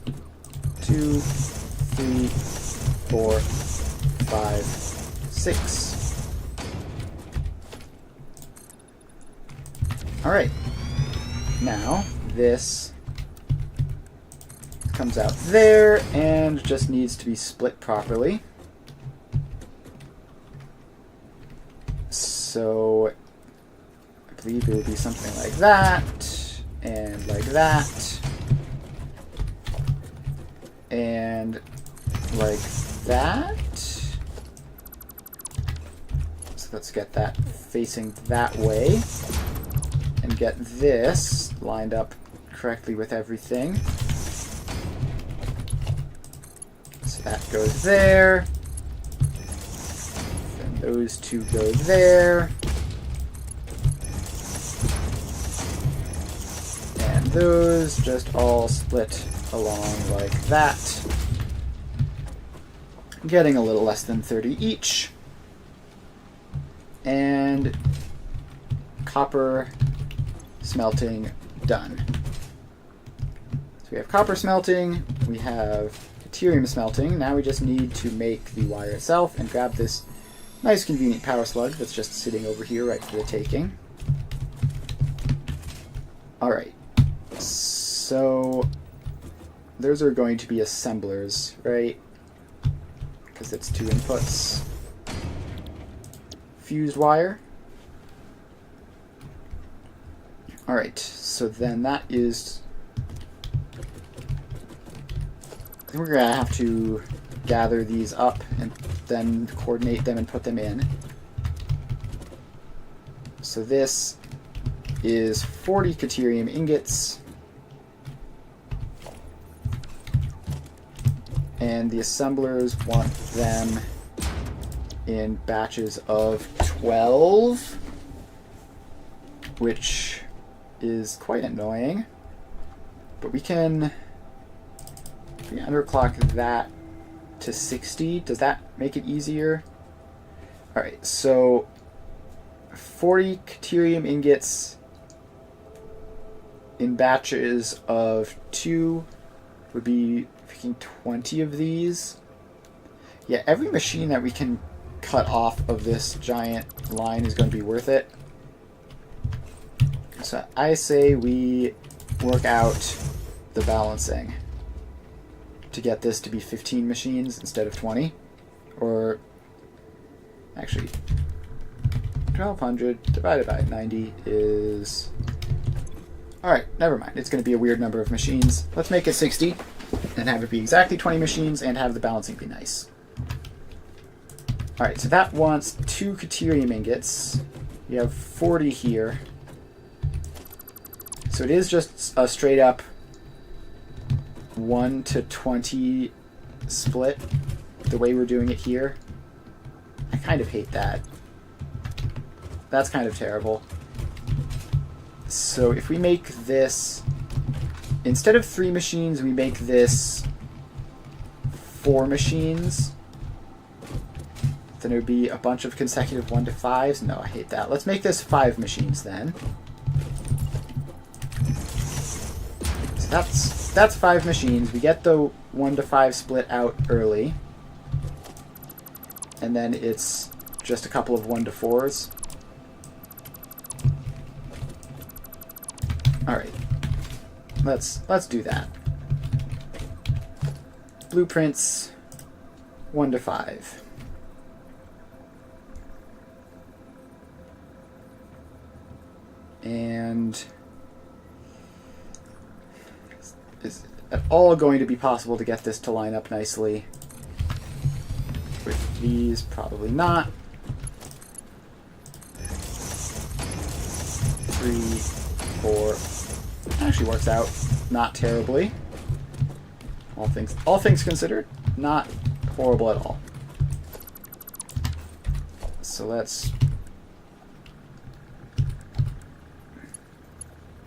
2, 3, 4, 5, 6. Alright, now this comes out there and just needs to be split properly. So I believe it would be something like that, and like that, and like that. So let's get that facing that way, and get this lined up correctly with everything. So that goes there, then those two go there. Those just all split along like that, getting a little less than 30 each. And copper smelting done. So we have copper smelting, we have deuterium smelting. Now we just need to make the wire itself and grab this nice convenient power slug that's just sitting over here right for the taking. Alright. So those are going to be assemblers, right? Because it's 2 inputs. Fused wire. Alright, so then that is... I think we're going to have to gather these up and then coordinate them and put them in. So this is 40 deuterium ingots. And the assemblers want them in batches of 12, which is quite annoying. But we can If we underclock that to 60, does that make it easier? Alright, so 40 Caterium ingots in batches of 2 would be picking 20 of these. Yeah, every machine that we can cut off of this giant line is going to be worth it. So I say we work out the balancing to get this to be 15 machines instead of 20. Or actually 1200 divided by 90 is... Alright, never mind. It's going to be a weird number of machines. Let's make it 60 and have it be exactly 20 machines and have the balancing be nice. Alright, so that wants 2 Caterium ingots. We have 40 here. So it is just a straight up 1 to 20 split the way we're doing it here. I kind of hate that. That's kind of terrible. So if we make this, instead of 3 machines, we make this 4 machines, then it would be a bunch of consecutive 1 to 5s. No, I hate that. Let's make this 5 machines then. So that's 5 machines. We get the 1 to 5 split out early. And then it's just a couple of 1 to 4s. Alright. Let's do that. Blueprints 1 to 5. And is at all going to be possible to get this to line up nicely with these? Probably not. 3, 4. Actually works out not terribly. All things considered, not horrible at all. So let's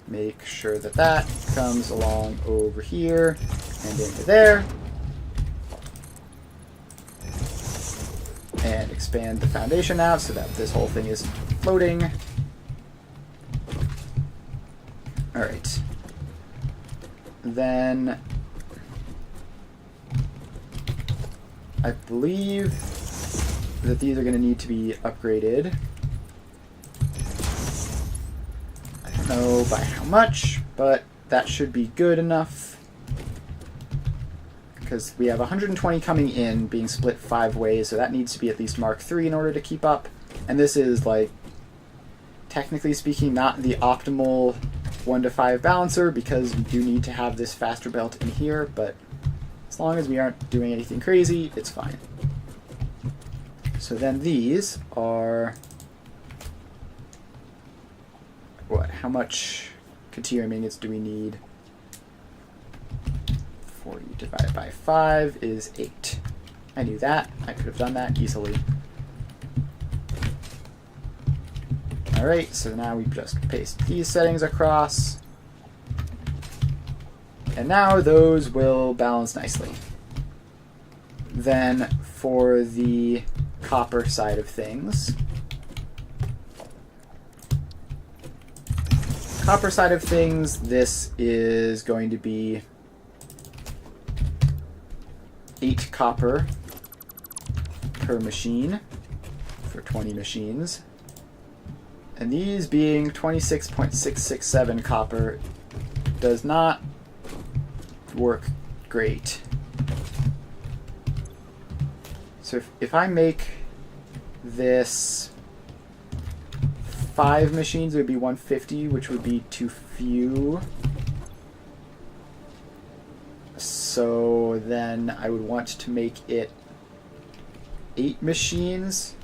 make sure that that comes along over here and into there. And expand the foundation out so that this whole thing is floating. Alright. Then I believe that these are going to need to be upgraded. I don't know by how much, but that should be good enough. Because we have 120 coming in, being split 5 ways, so that needs to be at least Mark III in order to keep up. And this is, like, technically speaking, not the optimal 1 to 5 balancer, because we do need to have this faster belt in here, but as long as we aren't doing anything crazy, it's fine. So then these are... what? How much Caterium ingots do we need? 40 divided by 5 is 8. I knew that. I could have done that easily. Alright, so now we just paste these settings across. And now those will balance nicely. Then for the copper side of things, this is going to be 8 copper per machine for 20 machines. And these being 26.667 copper does not work great. So if I make this 5 machines, it would be 150, which would be too few. So then I would want to make it 8 machines.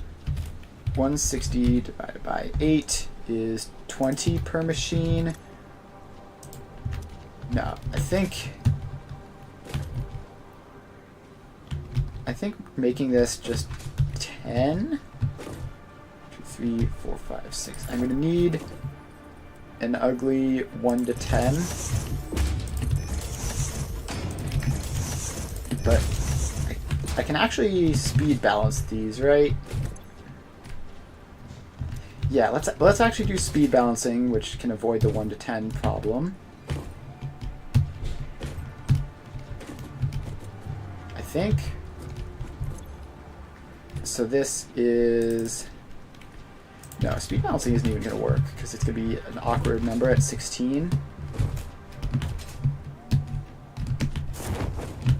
160 divided by 8 is 20 per machine. No, I think making this just 10. 2, 3, 4, 5, 6. I'm going to need an ugly 1 to 10. but I can actually speed balance these, right? Yeah, let's actually do speed balancing, which can avoid the 1 to 10 problem. I think. So this is... No, speed balancing isn't even going to work, because it's going to be an awkward number at 16.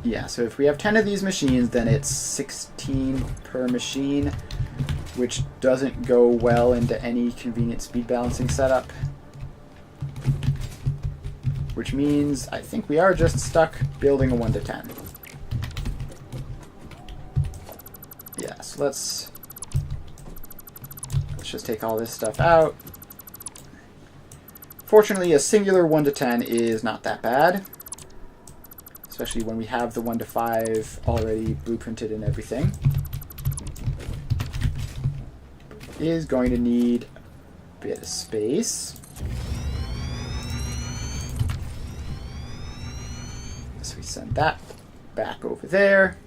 Yeah, so if we have 10 of these machines, then it's 16 per machine, which doesn't go well into any convenient speed balancing setup. Which means I think we are just stuck building a 1 to 10. Yeah, so let's just take all this stuff out. Fortunately, a singular 1 to 10 is not that bad, especially when we have the 1 to 5 already blueprinted and everything. Is going to need a bit of space. So we send that back over there.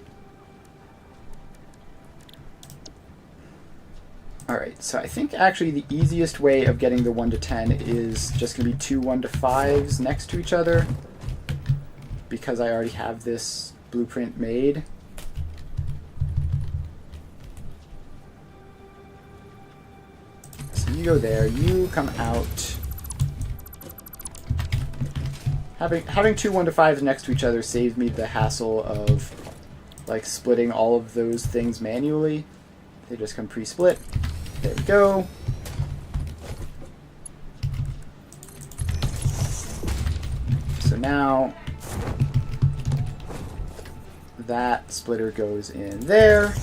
Alright, so I think actually the easiest way of getting the 1 to 10 is just going to be 2 1 to 5s next to each other, because I already have this blueprint made. So you go there, you come out. Having 2 1 to 5s next to each other saves me the hassle of like splitting all of those things manually. They just come pre-split. There we go. So now that splitter goes in there.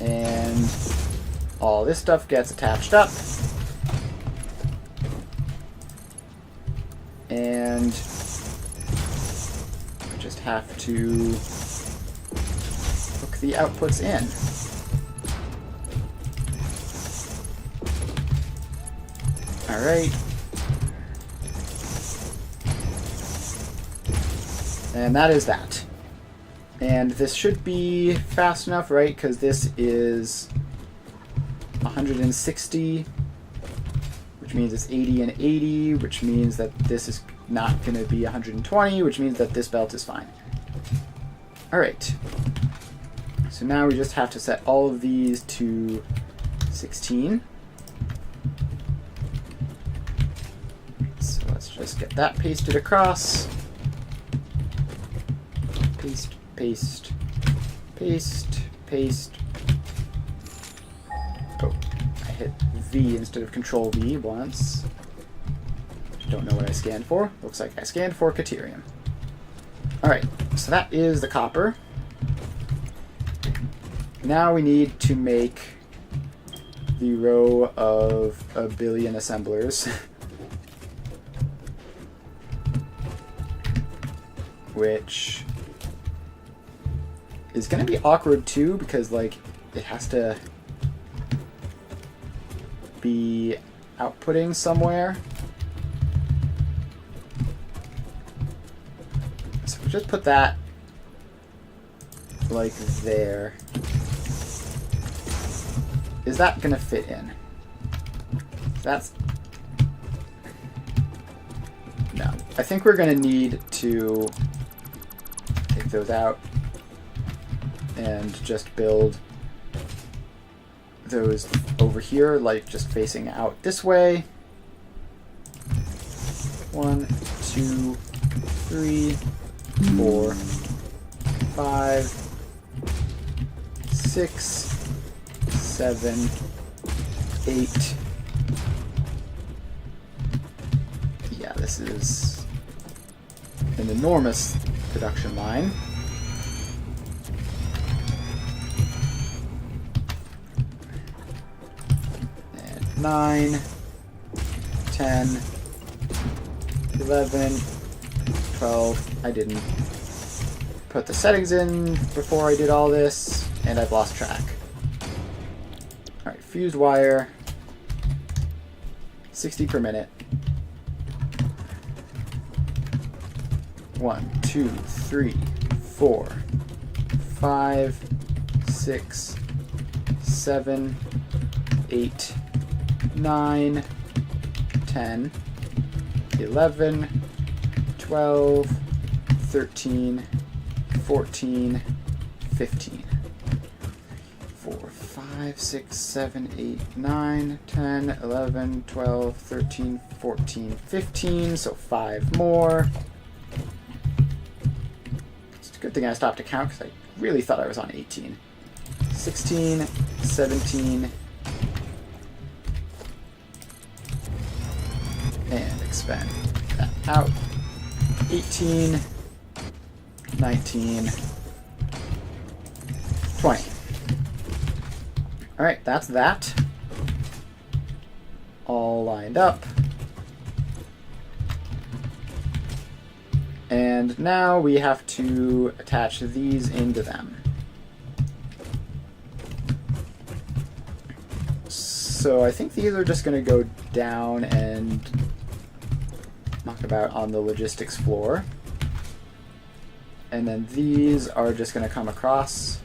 And all this stuff gets attached up. And we just have to hook the outputs in. Alright. And that is that. And this should be fast enough, right? Because this is 160, which means it's 80 and 80, which means that this is not going to be 120, which means that this belt is fine. Alright. So now we just have to set all of these to 16. So let's just get that pasted across. Paste, paste, paste, paste. Oh, I hit V instead of Control V once. Don't know what I scanned for. Looks like I scanned for Caterium. Alright, so that is the copper. Now we need to make the row of 1 billion assemblers. Which is going to be awkward too, because like it has to be outputting somewhere. So we'll just put that like there. Is that going to fit in? That's... No. I think we're going to need to take those out and just build those over here, like just facing out this way. 1, 2, 3, 4, 5, 6, 7, 8. Yeah, this is an enormous production line. And 9, 10, 11, 12. I didn't put the settings in before I did all this, and I've lost track. Alright, fused wire, 60 per minute. 1, 2, 3, 4, 5, 6, 7, 8, 9, 10, 11, 12, 13, 14, 15. 4, 5, 6, 7, 8, 9, 10, 11, 12, 13, 14, 15. So 5 more. It's a good thing I stopped to count because I really thought I was on 18. 16, 17, and expend that out. 18, 19, 20. Alright, that's that. All lined up. And now we have to attach these into them. So I think these are just going to go down and knock about on the logistics floor. And then these are just going to come across.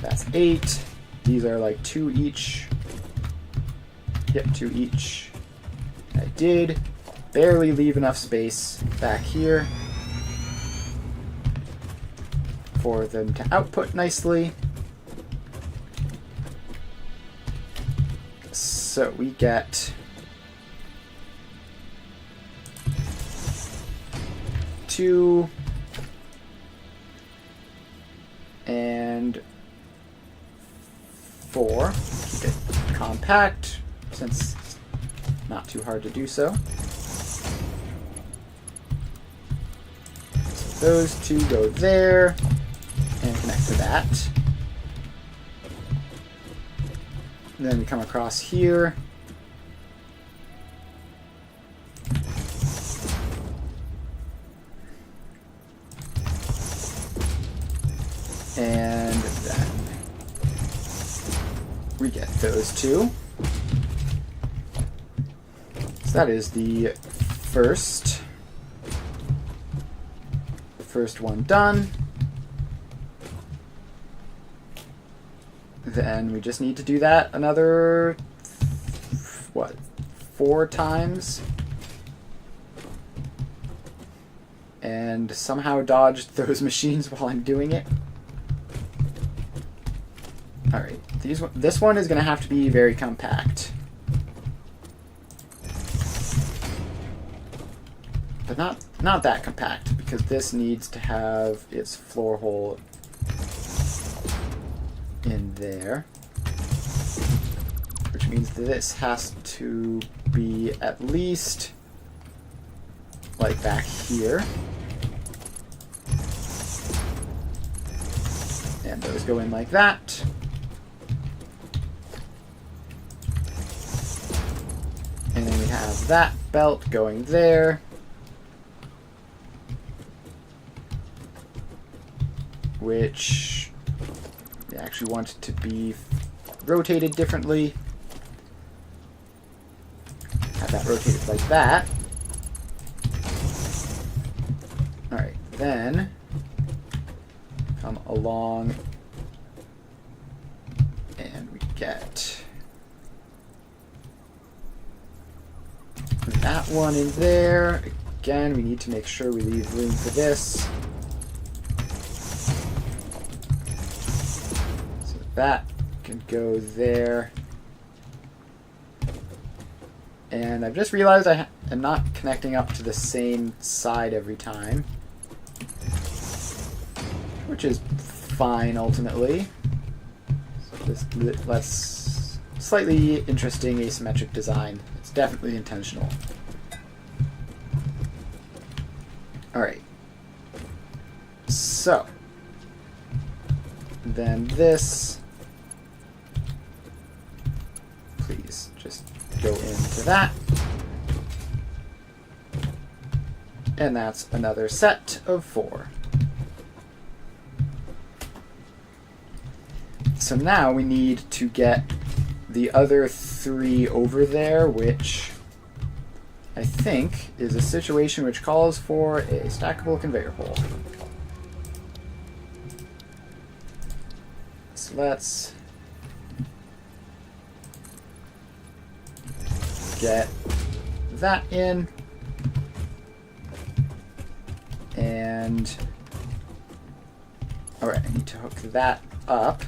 That's 8. These are like 2 each. Yep, 2 each. I did barely leave enough space back here for them to output nicely. So we get 2 and 4. Keep it compact since it's not too hard to do so. So those 2 go there and connect to that. And then we come across here. And then we get those 2. So that is the first one done. Then we just need to do that another, 4 times? And somehow dodge those machines while I'm doing it. Alright, this one is going to have to be very compact. But not that compact, because this needs to have its floor hole in there. Which means that this has to be at least like back here. And those go in like that. And then we have that belt going there. Which we actually want it to be rotated differently. Have that rotated like that. Alright, then come along and we get that one in there. Again, we need to make sure we leave room for this. So that can go there. And I've just realized I am not connecting up to the same side every time, which is fine ultimately. So this less slightly interesting asymmetric design. It's definitely intentional. Alright. So then this, please just go into that. And that's another set of 4. So now we need to get the other 3 over there, which I think, is a situation which calls for a stackable conveyor pole. So let's get that in. And alright, I need to hook that up.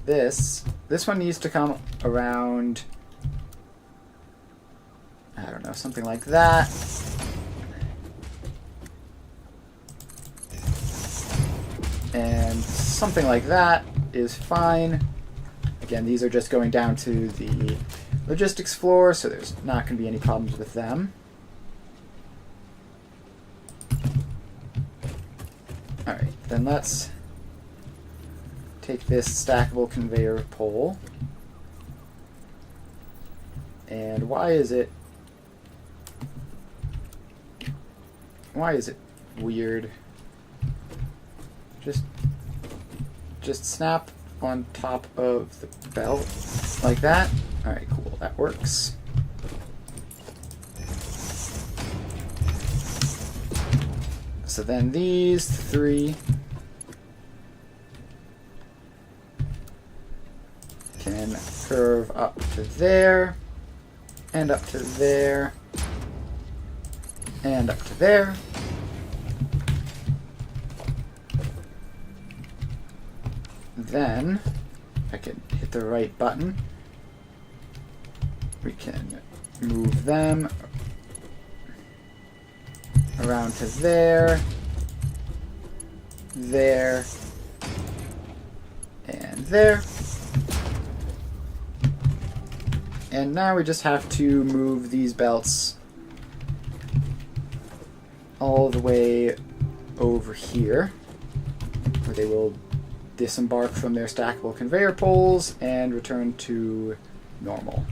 This one needs to come around, I don't know, something like that. And something like that is fine. Again, these are just going down to the logistics floor, so there's not going to be any problems with them. Alright, then let's take this stackable conveyor pole. And why is it weird? Just snap on top of the belt like that. Alright, cool, that works. So then these three can curve up to there, and up to there, and up to there. Then, if I can hit the right button, we can move them around to there, there, and there. And now we just have to move these belts all the way over here, where they will disembark from their stackable conveyor poles and return to normal.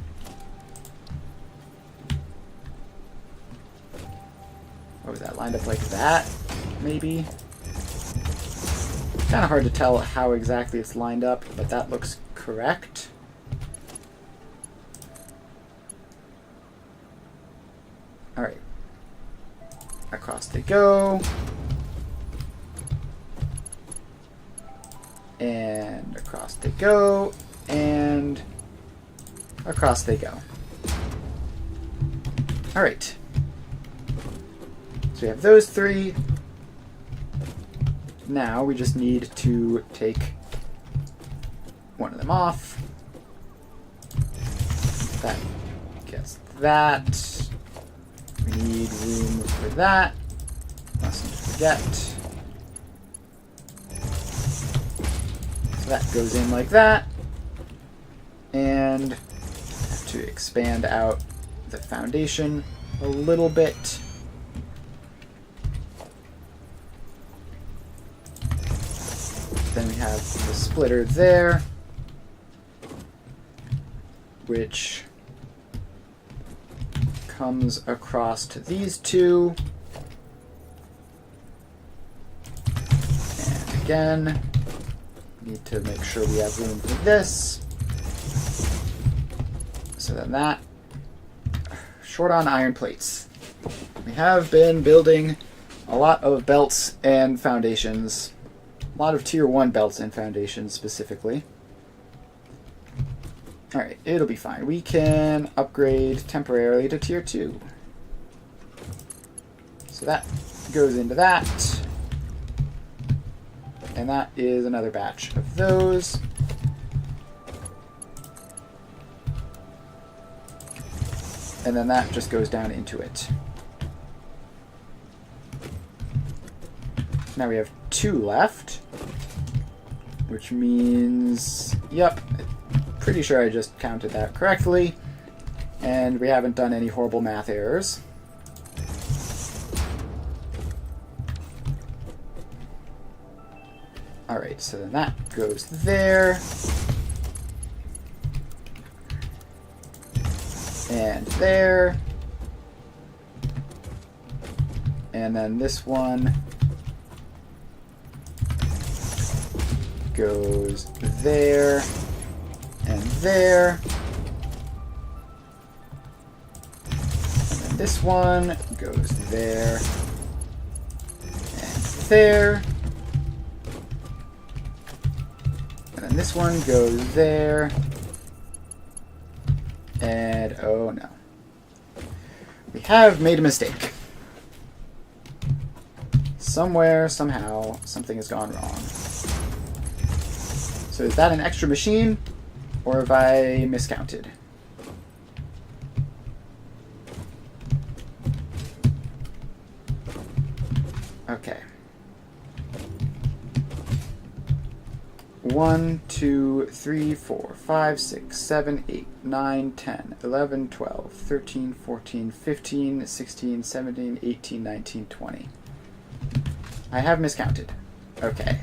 What was that, lined up like that, maybe? Kind of hard to tell how exactly it's lined up, but that looks correct. Alright. Across they go. And across they go. And across they go. Alright. So we have those three. Now we just need to take one of them off. That gets that. We need room for that. Mustn't forget. So that goes in like that. And have to expand out the foundation a little bit. Then we have the splitter there, which comes across to these two. And again, need to make sure we have room for this. So then that, short on iron plates. We have been building a lot of belts and foundations. A lot of tier 1 belts and foundations specifically. Alright, it'll be fine. We can upgrade temporarily to tier 2. So that goes into that. And that is another batch of those. And then that just goes down into it. Now we have 2 left, which means, yep, pretty sure I just counted that correctly, and we haven't done any horrible math errors. Alright, so then that goes there, and there, and then this one goes there, and there, this one goes there. And there. And then this one goes there. And oh no. We have made a mistake. Somewhere, somehow, something has gone wrong. So is that an extra machine? Or have I miscounted? Okay. 1, 2, 3, 4, 5, 6, 7, 8, 9, 10, 11, 12, 13, 14, 15, 16, 17, 18, 19, 20. I have miscounted. Okay.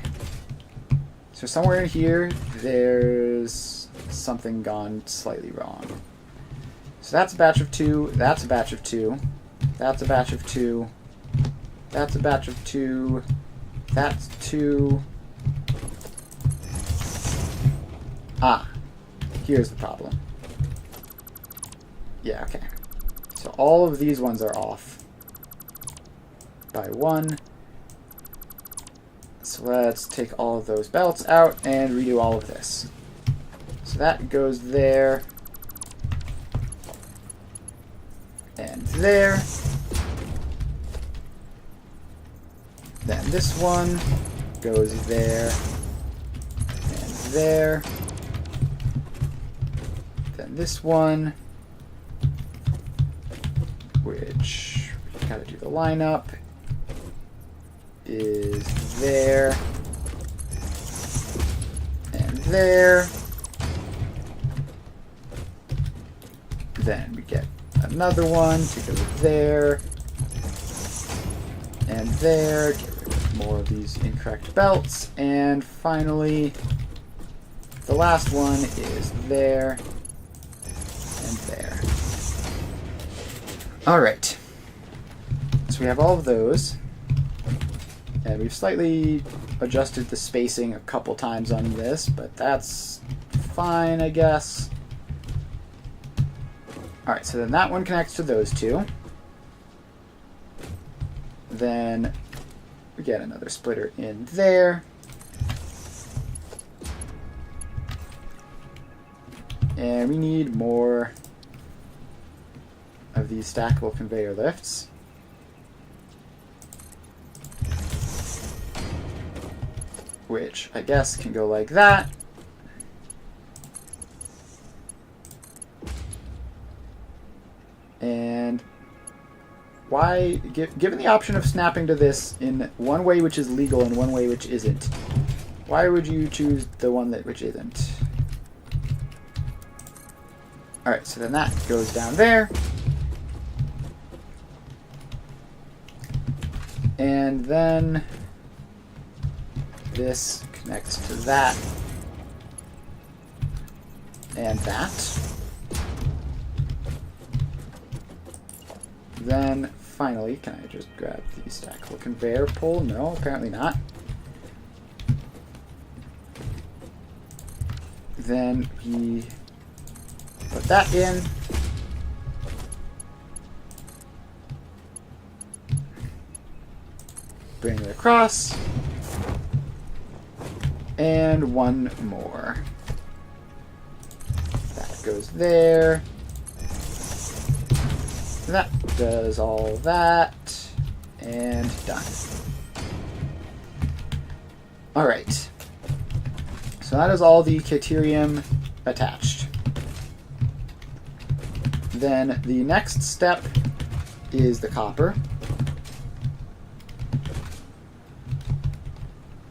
So somewhere in here, there's something gone slightly wrong. So that's a batch of 2, that's a batch of 2, that's a batch of 2, that's a batch of 2, that's 2. Ah, here's the problem. Yeah, okay. So all of these ones are off by 1. So let's take all of those belts out and redo all of this. So that goes there. And there. Then this one goes there. And there. Then this one, which we gotta do the lineup, is there and there. Then we get another one to go there and there. Get rid of more of these incorrect belts. And finally, the last one is there and there. Alright. So we have all of those. And we've slightly adjusted the spacing a couple times on this, but that's fine, I guess. Alright, so then that one connects to those two. Then we get another splitter in there. And we need more of these stackable conveyor lifts. Which I guess can go like that. And why, given the option of snapping to this in one way which is legal and one way which isn't, why would you choose the one which isn't? Alright, so then that goes down there. And then this connects to that and that. Then finally, can I just grab the stackable conveyor pole? No, apparently not. Then we put that in. Bring it across. And one more. That goes there. That does all that. And done. Alright. So that is all the Caterium attached. Then the next step is the copper.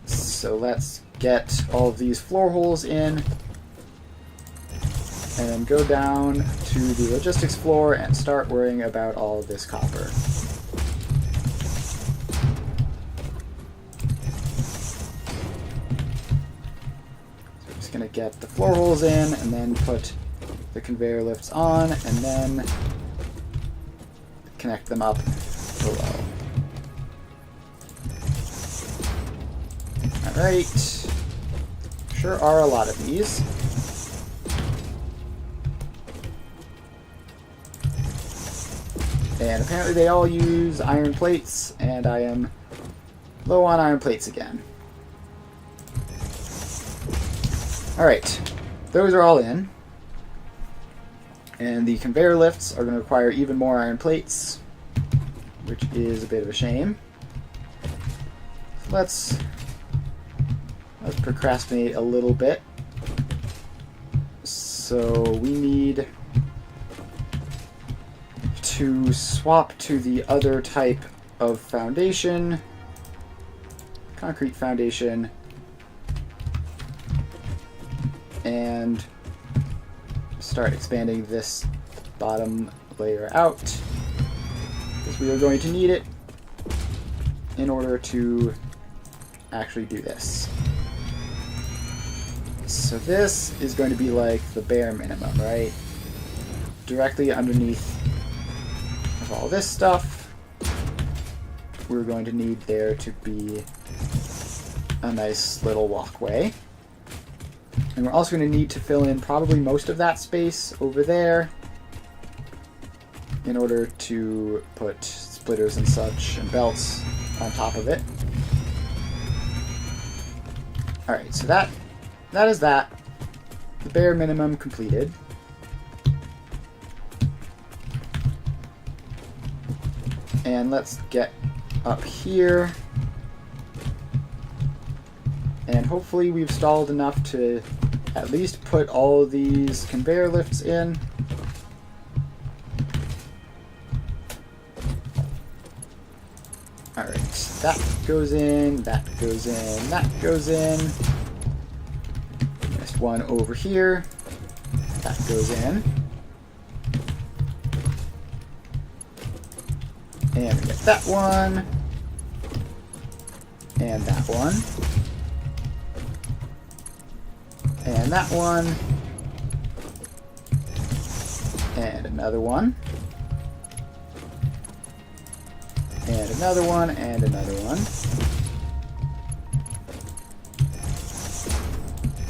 So let's get all of these floor holes in and then go down to the logistics floor and start worrying about all of this copper. So I'm just going to get the floor holes in and then put the conveyor lifts on and then connect them up below. Alright. Sure are a lot of these. And apparently they all use iron plates, and I am low on iron plates again. Alright, those are all in. And the conveyor lifts are going to require even more iron plates, which is a bit of a shame. So let's procrastinate a little bit. So we need to swap to the other type of foundation, concrete foundation, and start expanding this bottom layer out, because we are going to need it in order to actually do this. So this is going to be like the bare minimum, right? Directly underneath of all this stuff, we're going to need there to be a nice little walkway. And we're also going to need to fill in probably most of that space over there in order to put splitters and such and belts on top of it. Alright, so that is that. The bare minimum completed. And let's get up here. And hopefully we've stalled enough to at least put all of these conveyor lifts in. Alright, that goes in, that goes in, that goes in. There's one over here. That goes in. And we get that one. And that one. And that one. And another one. And another one, and another one.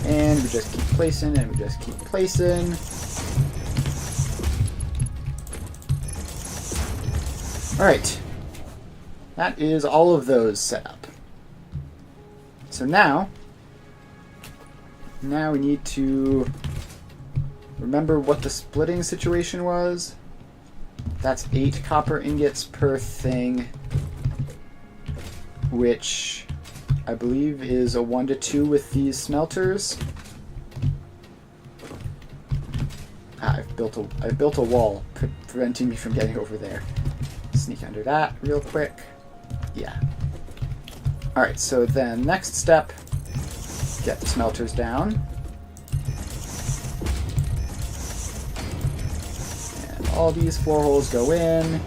And we just keep placing, and we just keep placing. Alright. That is all of those set up. So now we need to remember what the splitting situation was. That's 8 copper ingots per thing, which I believe is a 1 to 2 with these smelters. I've built a wall preventing me from getting over there. Sneak under that real quick. Yeah. Alright, so then next step, get the smelters down. And all these floor holes go in.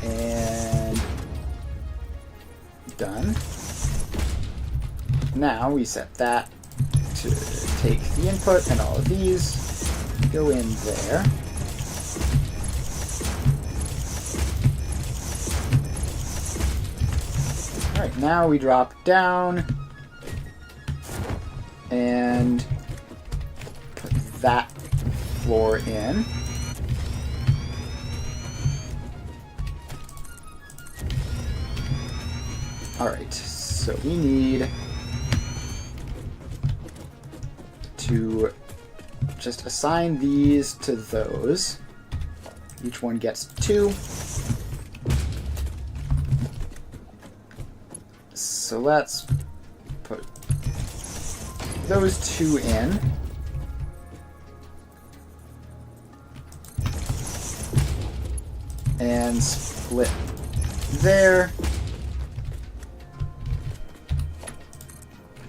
And done. Now we set that to take the input, and all of these go in there. Alright, now we drop down and put that floor in. Alright, so we need to just assign these to those. Each one gets 2. So let's put those 2 in. And split there.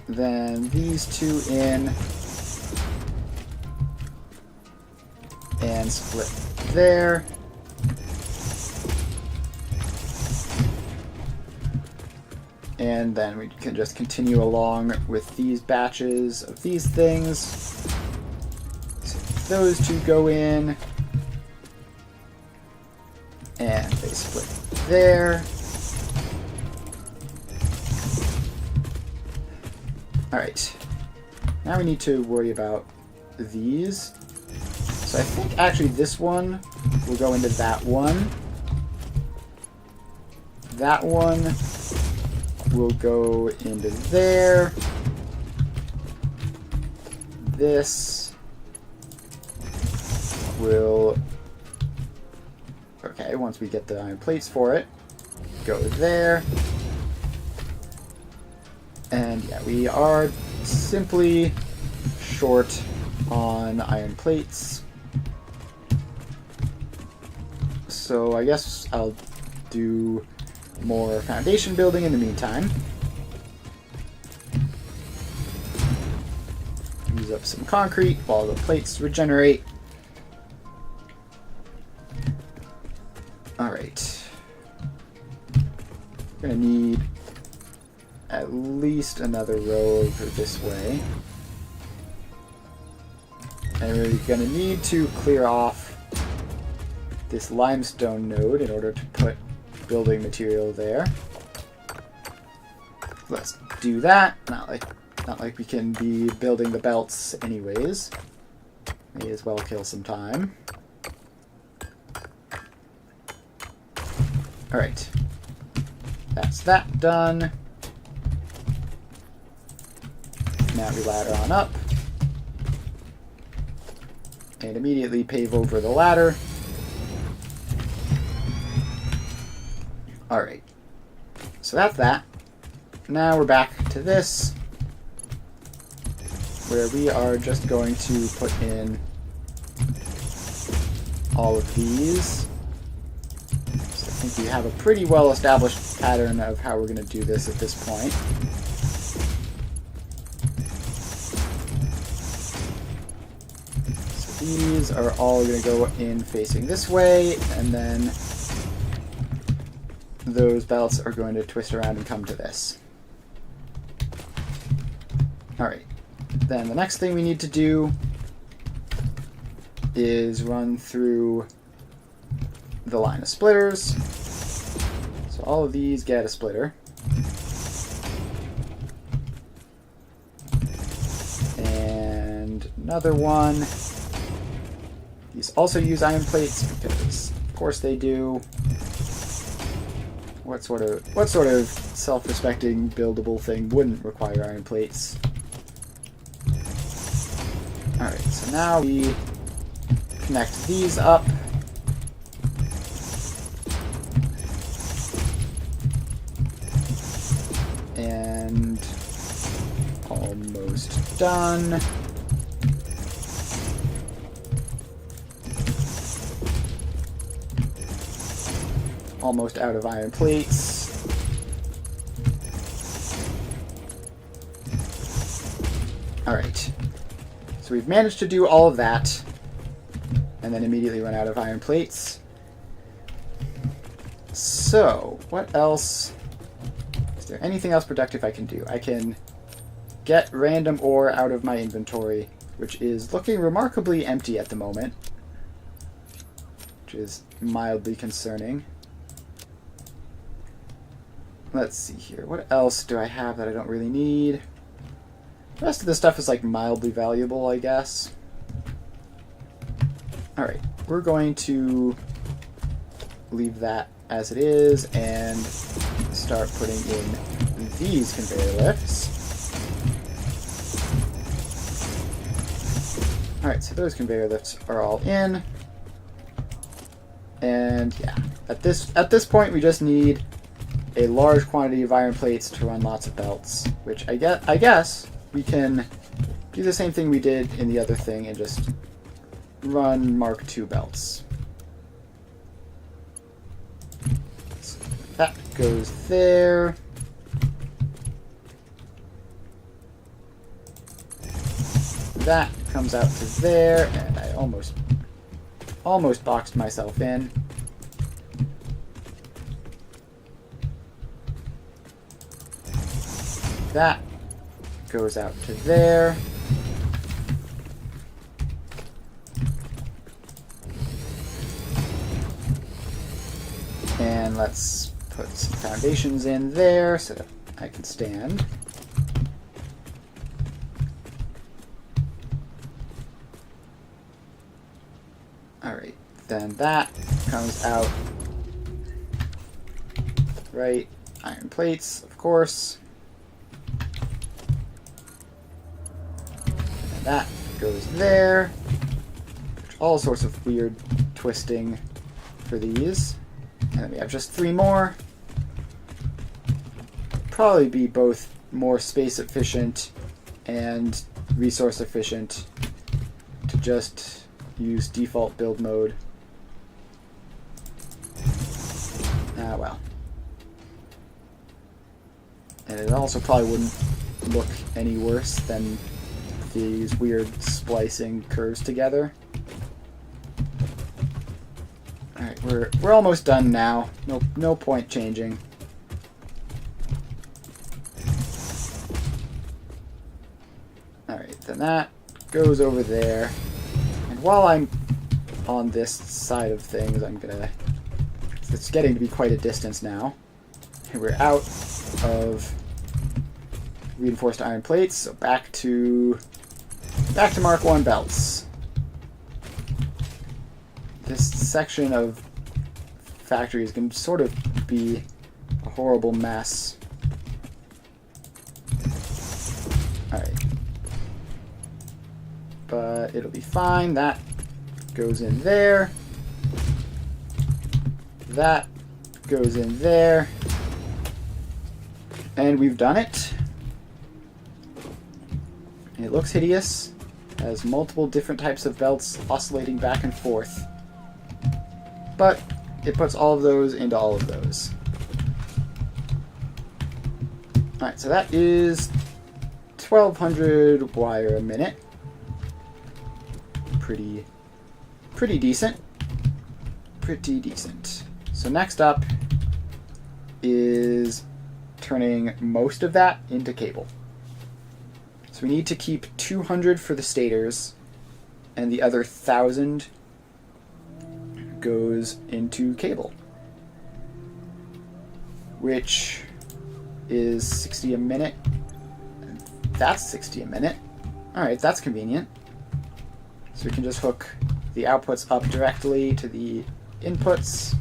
Then these 2 in. And split there. And then we can just continue along with these batches of these things. So those 2 go in. And they split there. Alright. Now we need to worry about these. So I think actually this one will go into that one. That one will go into there. This will... Okay, once we get the iron plates for it, go there. And yeah, we are simply short on iron plates. So I guess I'll do more foundation building in the meantime. Use up some concrete while the plates regenerate. Alright. We're gonna need at least another row over this way. And we're gonna need to clear off this limestone node in order to put building material there. Let's do that. Not like we can be building the belts anyways. May as well kill some time. Alright. That's that done. Now we ladder on up. And immediately pave over the ladder. Alright. So that's that. Now we're back to this, where we are just going to put in all of these. So I think we have a pretty well established pattern of how we're going to do this at this point. So these are all going to go in facing this way, and then those belts are going to twist around and come to this. Alright, then the next thing we need to do is run through the line of splitters. So all of these get a splitter. And another one. These also use iron plates because, of course, they do. What sort of self-respecting buildable thing wouldn't require iron plates? Alright, so now we connect these up. And almost done. Almost out of iron plates. Alright. So we've managed to do all of that, and then immediately run out of iron plates. So, what else? Is there anything else productive I can do? I can get random ore out of my inventory, which is looking remarkably empty at the moment, which is mildly concerning. Let's see here. What else do I have that I don't really need? The rest of this stuff is like mildly valuable, I guess. Alright, we're going to leave that as it is and start putting in these conveyor lifts. Alright, so those conveyor lifts are all in. And yeah, at this point we just need a large quantity of iron plates to run lots of belts, which I guess we can do the same thing we did in the other thing and just run Mark II belts. So that goes there. That comes out to there, and I almost boxed myself in. That goes out to there. And let's put some foundations in there so that I can stand. Then that comes out. Right. Iron plates, of course. And that goes there. All sorts of weird twisting for these. And then we have just 3 more. Probably be both more space efficient and resource efficient to just use default build mode. Ah, well. And it also probably wouldn't look any worse than these weird splicing curves together. Alright, we're almost done now. No point changing. Alright, then that goes over there. And while I'm on this side of things, it's getting to be quite a distance now. And we're out of reinforced iron plates, so back to Mark 1 belts. This section of factories can sort of be a horrible mess. Alright. But it'll be fine. That goes in there. That goes in there. And we've done it. It looks hideous. Has multiple different types of belts oscillating back and forth. But it puts all of those into all of those. Alright, so that is 1200 wire a minute. Pretty decent. Pretty decent. So next up is turning most of that into cable. So we need to keep 200 for the stators, and the other 1,000 goes into cable, which is 60 a minute. That's 60 a minute. Alright, that's convenient. So we can just hook the outputs up directly to the inputs.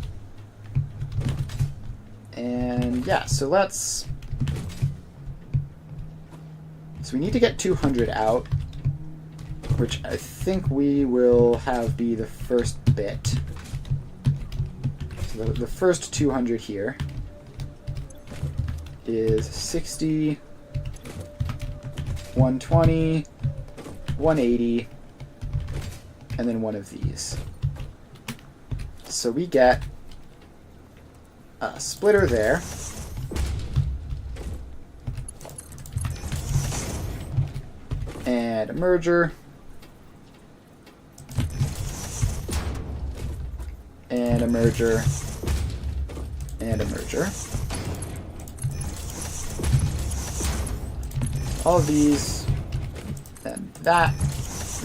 And yeah, so we need to get 200 out, which I think we will have be the first bit. So the first 200 here is 60, 120, 180, and then one of these. So we get a splitter there. And a merger. And a merger. And a merger. All of these. And that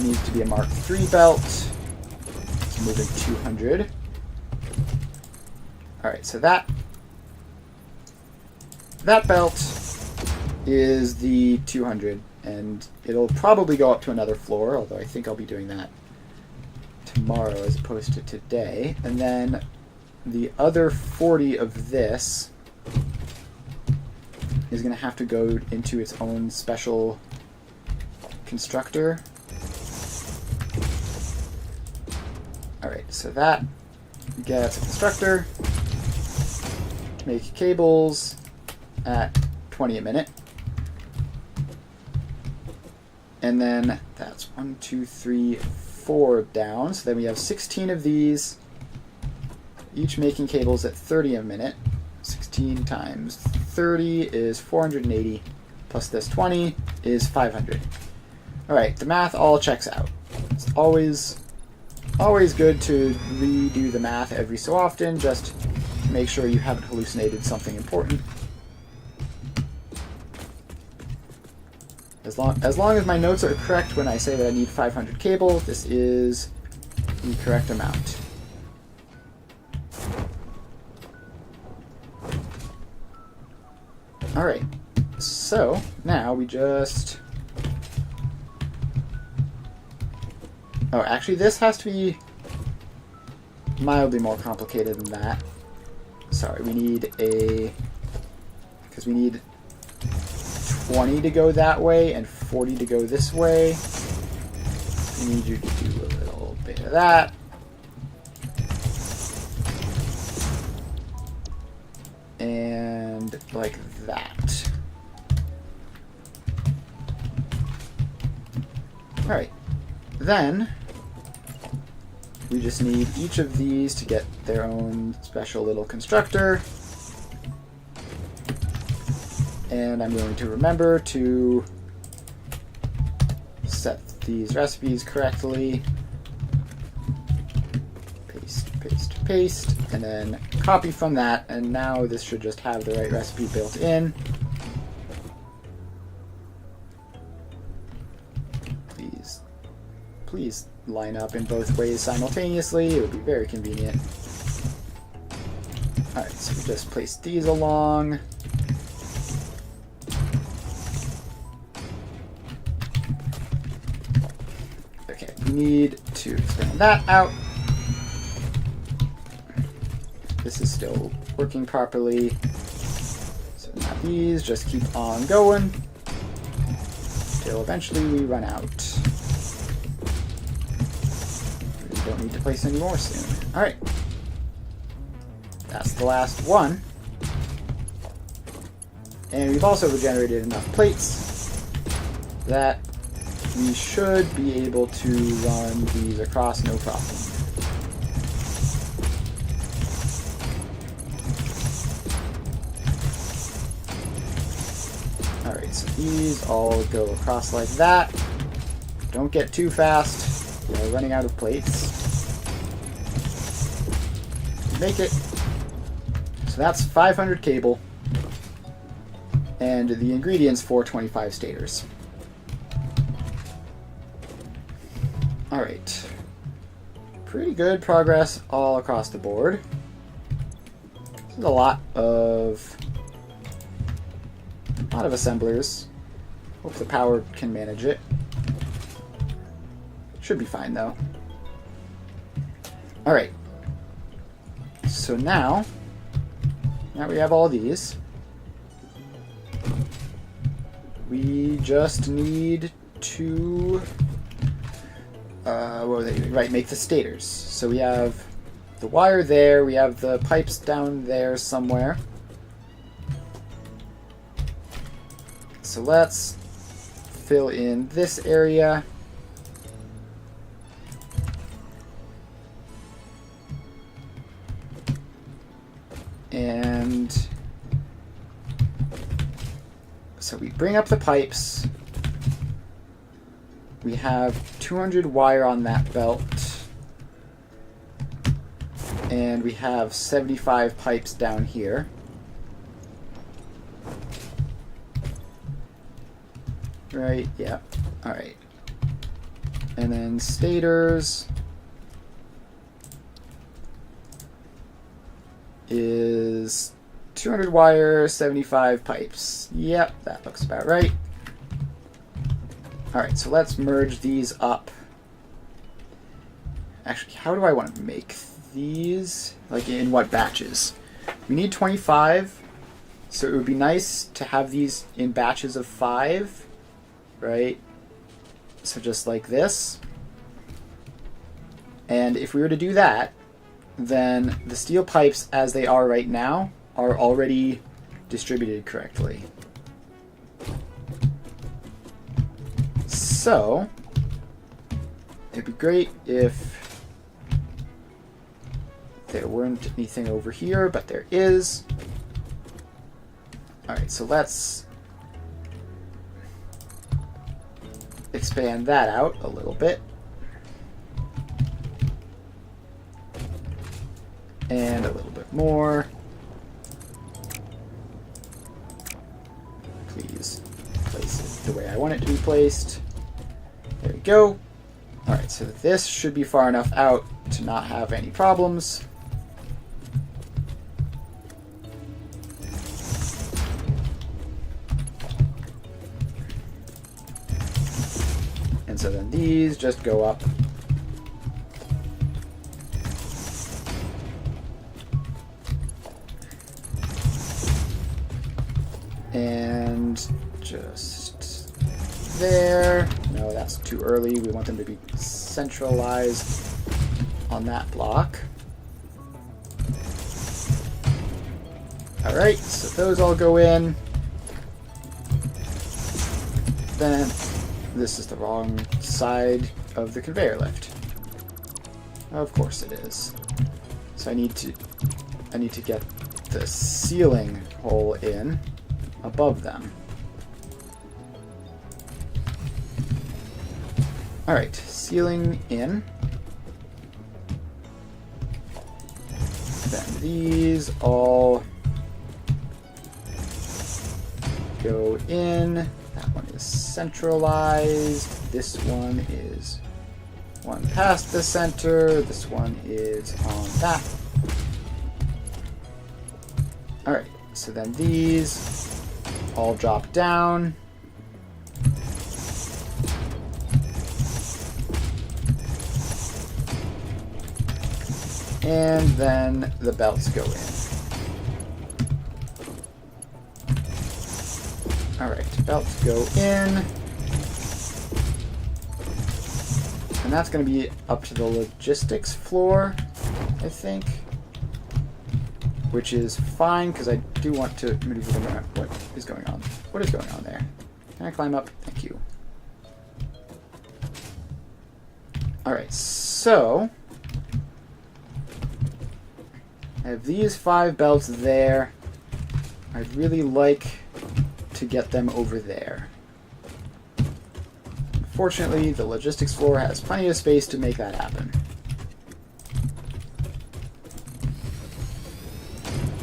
needs to be a Mark III belt. So moving 200. Alright, so that belt is the 200. And it'll probably go up to another floor, although I think I'll be doing that tomorrow as opposed to today. And then the other 40 of this is going to have to go into its own special constructor. Alright, so that gets a constructor. Make cables at 20 a minute. And then that's 1, 2, 3, 4 down. So then we have 16 of these, each making cables at 30 a minute. 16 times 30 is 480, plus this 20 is 500. Alright, the math all checks out. It's always good to redo the math every so often, just to make sure you haven't hallucinated something important. As long as my notes are correct when I say that I need 500 cable, this is the correct amount. Alright, so now we just... Oh, actually this has to be... mildly more complicated than that. Sorry, we need a... because we need 20 to go that way and 40 to go this way. We need you to do a little bit of that. And like that. Alright. Then we just need each of these to get their own special little constructor. And I'm going to remember to set these recipes correctly. Paste, paste, paste, and then copy from that, and now this should just have the right recipe built in. Please line up in both ways simultaneously. It would be very convenient. Alright, so we just place these along. Okay, we need to expand that out. This is still working properly. So now these just keep on going until eventually we run out. Don't need to place any more soon. Alright. That's the last one. And we've also regenerated enough plates that we should be able to run these across no problem. Alright, so these all go across like that. Don't get too fast. We're running out of plates. Make it. So that's 500 cable. And the ingredients for 25 stators. Alright. Pretty good progress all across the board. This is a lot of assemblers. Hope the power can manage it. Should be fine though. Alright. So now we have all these. We just need to what were they doing? Right, make the stators. So we have the wire there, we have the pipes down there somewhere. So let's fill in this area. And so we bring up the pipes. We have 200 wire on that belt. And we have 75 pipes down here. Right, yeah. Alright. And then stators is 200 wire, 75 pipes. Yep, that looks about right. Alright, so let's merge these up. Actually, how do I want to make these? Like, in what batches? We need 25, so it would be nice to have these in batches of 5, right? So just like this. And if we were to do that, then the steel pipes as they are right now are already distributed correctly. So it'd be great if there weren't anything over here, but there is. Alright, so let's expand that out a little bit. And a little bit more. Please place it the way I want it to be placed. There we go. Alright, so this should be far enough out to not have any problems. And so then these just go up And just there. No, that's too early. We want them to be centralized on that block. Alright, so those all go in. Then this is the wrong side of the conveyor lift. Of course it is. So I need to get the ceiling hole in above them. Alright, ceiling in. Then these all go in. That one is centralized. This one is one past the center. This one is on that. Alright, so then these all drop down. And then the belts go in. Alright, belts go in. And that's going to be up to the logistics floor, I think. Which is fine, because I do want to maneuver them around. What is going on? What is going on there? Can I climb up? Thank you. Alright, so I have these 5 belts there. I'd really like to get them over there. Fortunately, the logistics floor has plenty of space to make that happen.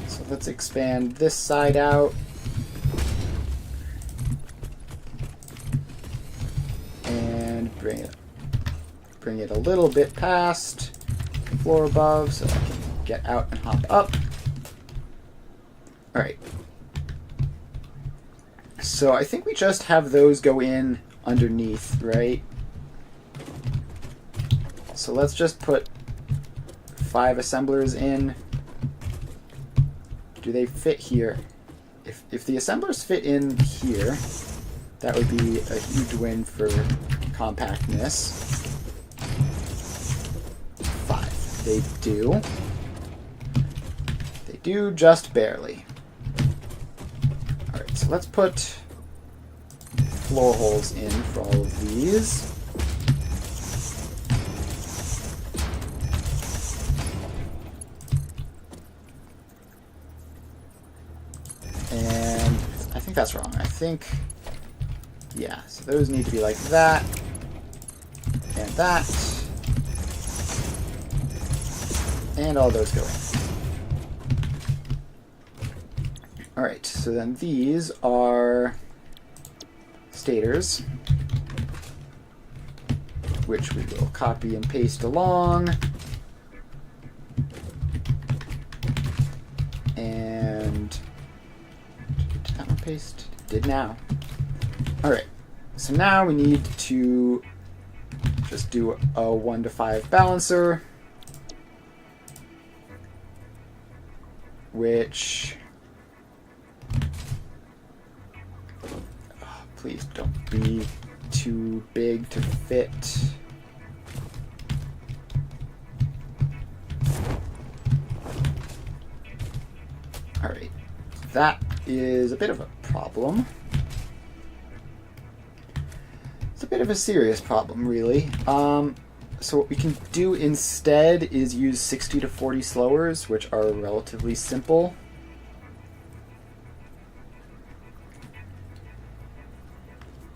So let's expand this side out. And bring it a little bit past the floor above so I can get out and hop up. Alright. So I think we just have those go in underneath, right? So let's just put 5 assemblers in. Do they fit here? If the assemblers fit in here, that would be a huge win for compactness. 5. They do. They do just barely. Alright, so let's put floor holes in for all of these. And I think that's wrong. I think, yeah, so those need to be like that, and that, and all those go in. Alright, so then these are stators, which we will copy and paste along. And did that one paste? Did now. Alright, so now we need to just do a 1 to 5 balancer, which, please don't be too big to fit. Alright, that is a bit of a problem. It's a bit of a serious problem, really. So what we can do instead is use 60 to 40 slowers, which are relatively simple.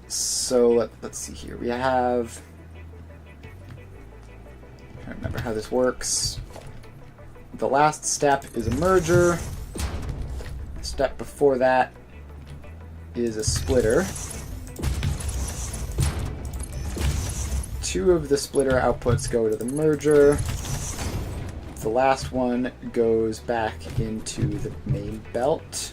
So let's see here. We have, I don't remember how this works. The last step is a merger. The step before that is a splitter. 2 of the splitter outputs go to the merger. The last one goes back into the main belt.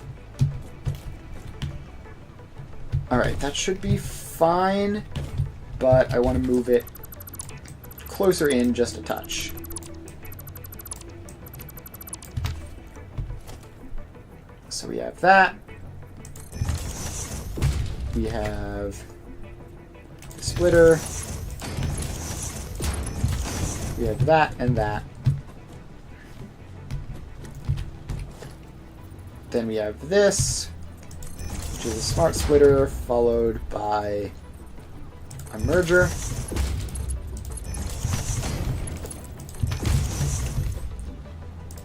Alright, that should be fine, but I want to move it closer in just a touch. So we have that. we have the splitter. We have that and that. Then we have this, which is a smart splitter followed by a merger.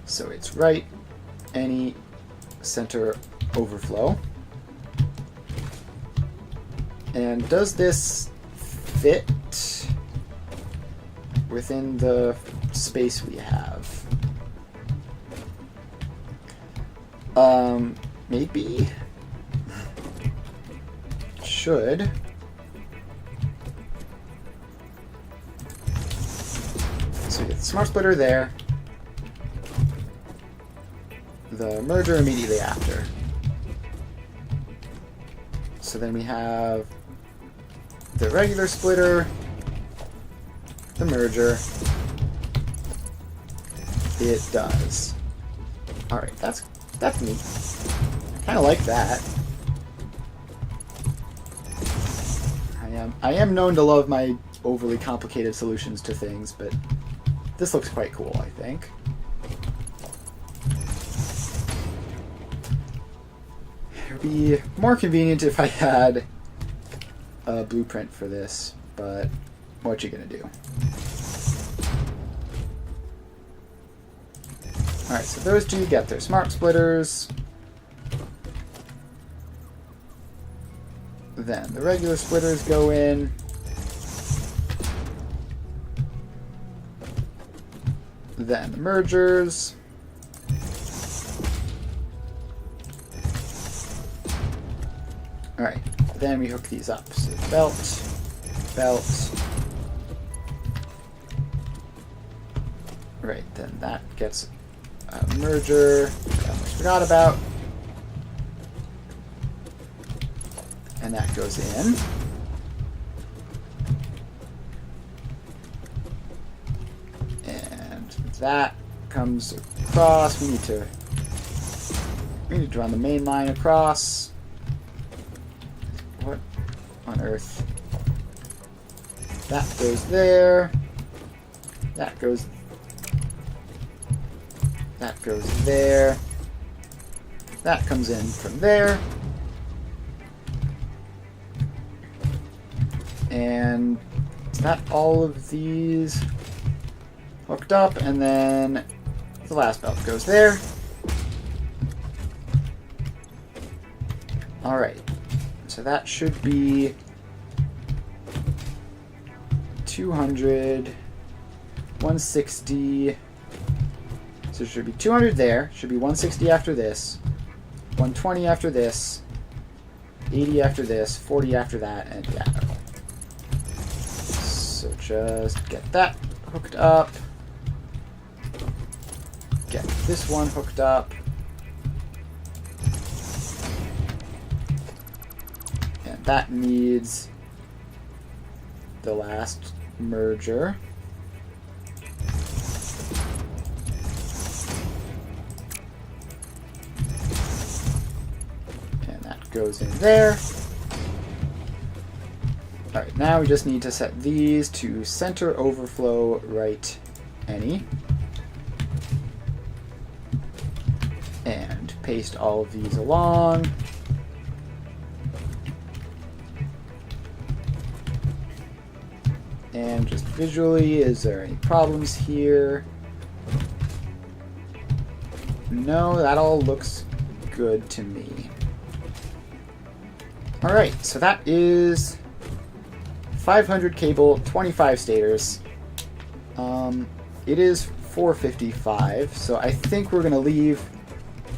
So it's right, any, center, overflow. And does this fit within the space we have? Maybe. Should. So we get the smart splitter there. The merger immediately after. So then we have the regular splitter, the merger. It does. Alright, that's neat. I kinda like that. I am known to love my overly complicated solutions to things, but this looks quite cool, I think. It would be more convenient if I had a blueprint for this, but what you gonna do? Alright, so those two get their smart splitters. Then the regular splitters go in. Then the mergers. Alright, then we hook these up. So belt, belt. Right, then that gets a merger that I almost forgot about. And that goes in. And that comes across. We need to run the main line across. What on earth? That goes there. That goes there. That comes in from there. And is that all of these hooked up? And then the last belt goes there. Alright. So that should be 200, 160. So it should be 200 there. Should be 160 after this. 120 after this. 80 after this. 40 after that. And yeah. So just get that hooked up. Get this one hooked up. And that needs the last merger. And that goes in there. Alright, now we just need to set these to center, overflow, right, any. And paste all of these along. And just visually, is there any problems here? No, that all looks good to me. Alright, so that is 500 cable, 25 stators. It is 4:55, so I think we're going to leave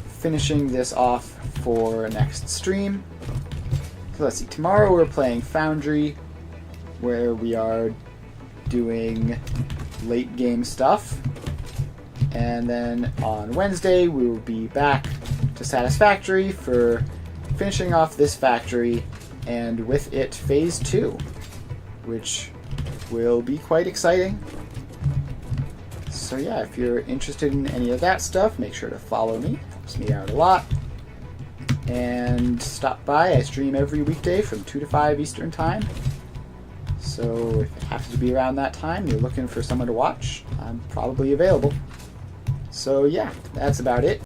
finishing this off for next stream. So let's see, tomorrow we're playing Foundry, where we are doing late game stuff. And then on Wednesday we will be back to Satisfactory for finishing off this factory, and with it Phase 2, which will be quite exciting. So yeah, if you're interested in any of that stuff, make sure to follow me. It helps me out a lot. and stop by. I stream every weekday from 2 to 5 Eastern Time. So if it happens to be around that time, you're looking for someone to watch, I'm probably available. So yeah, that's about it.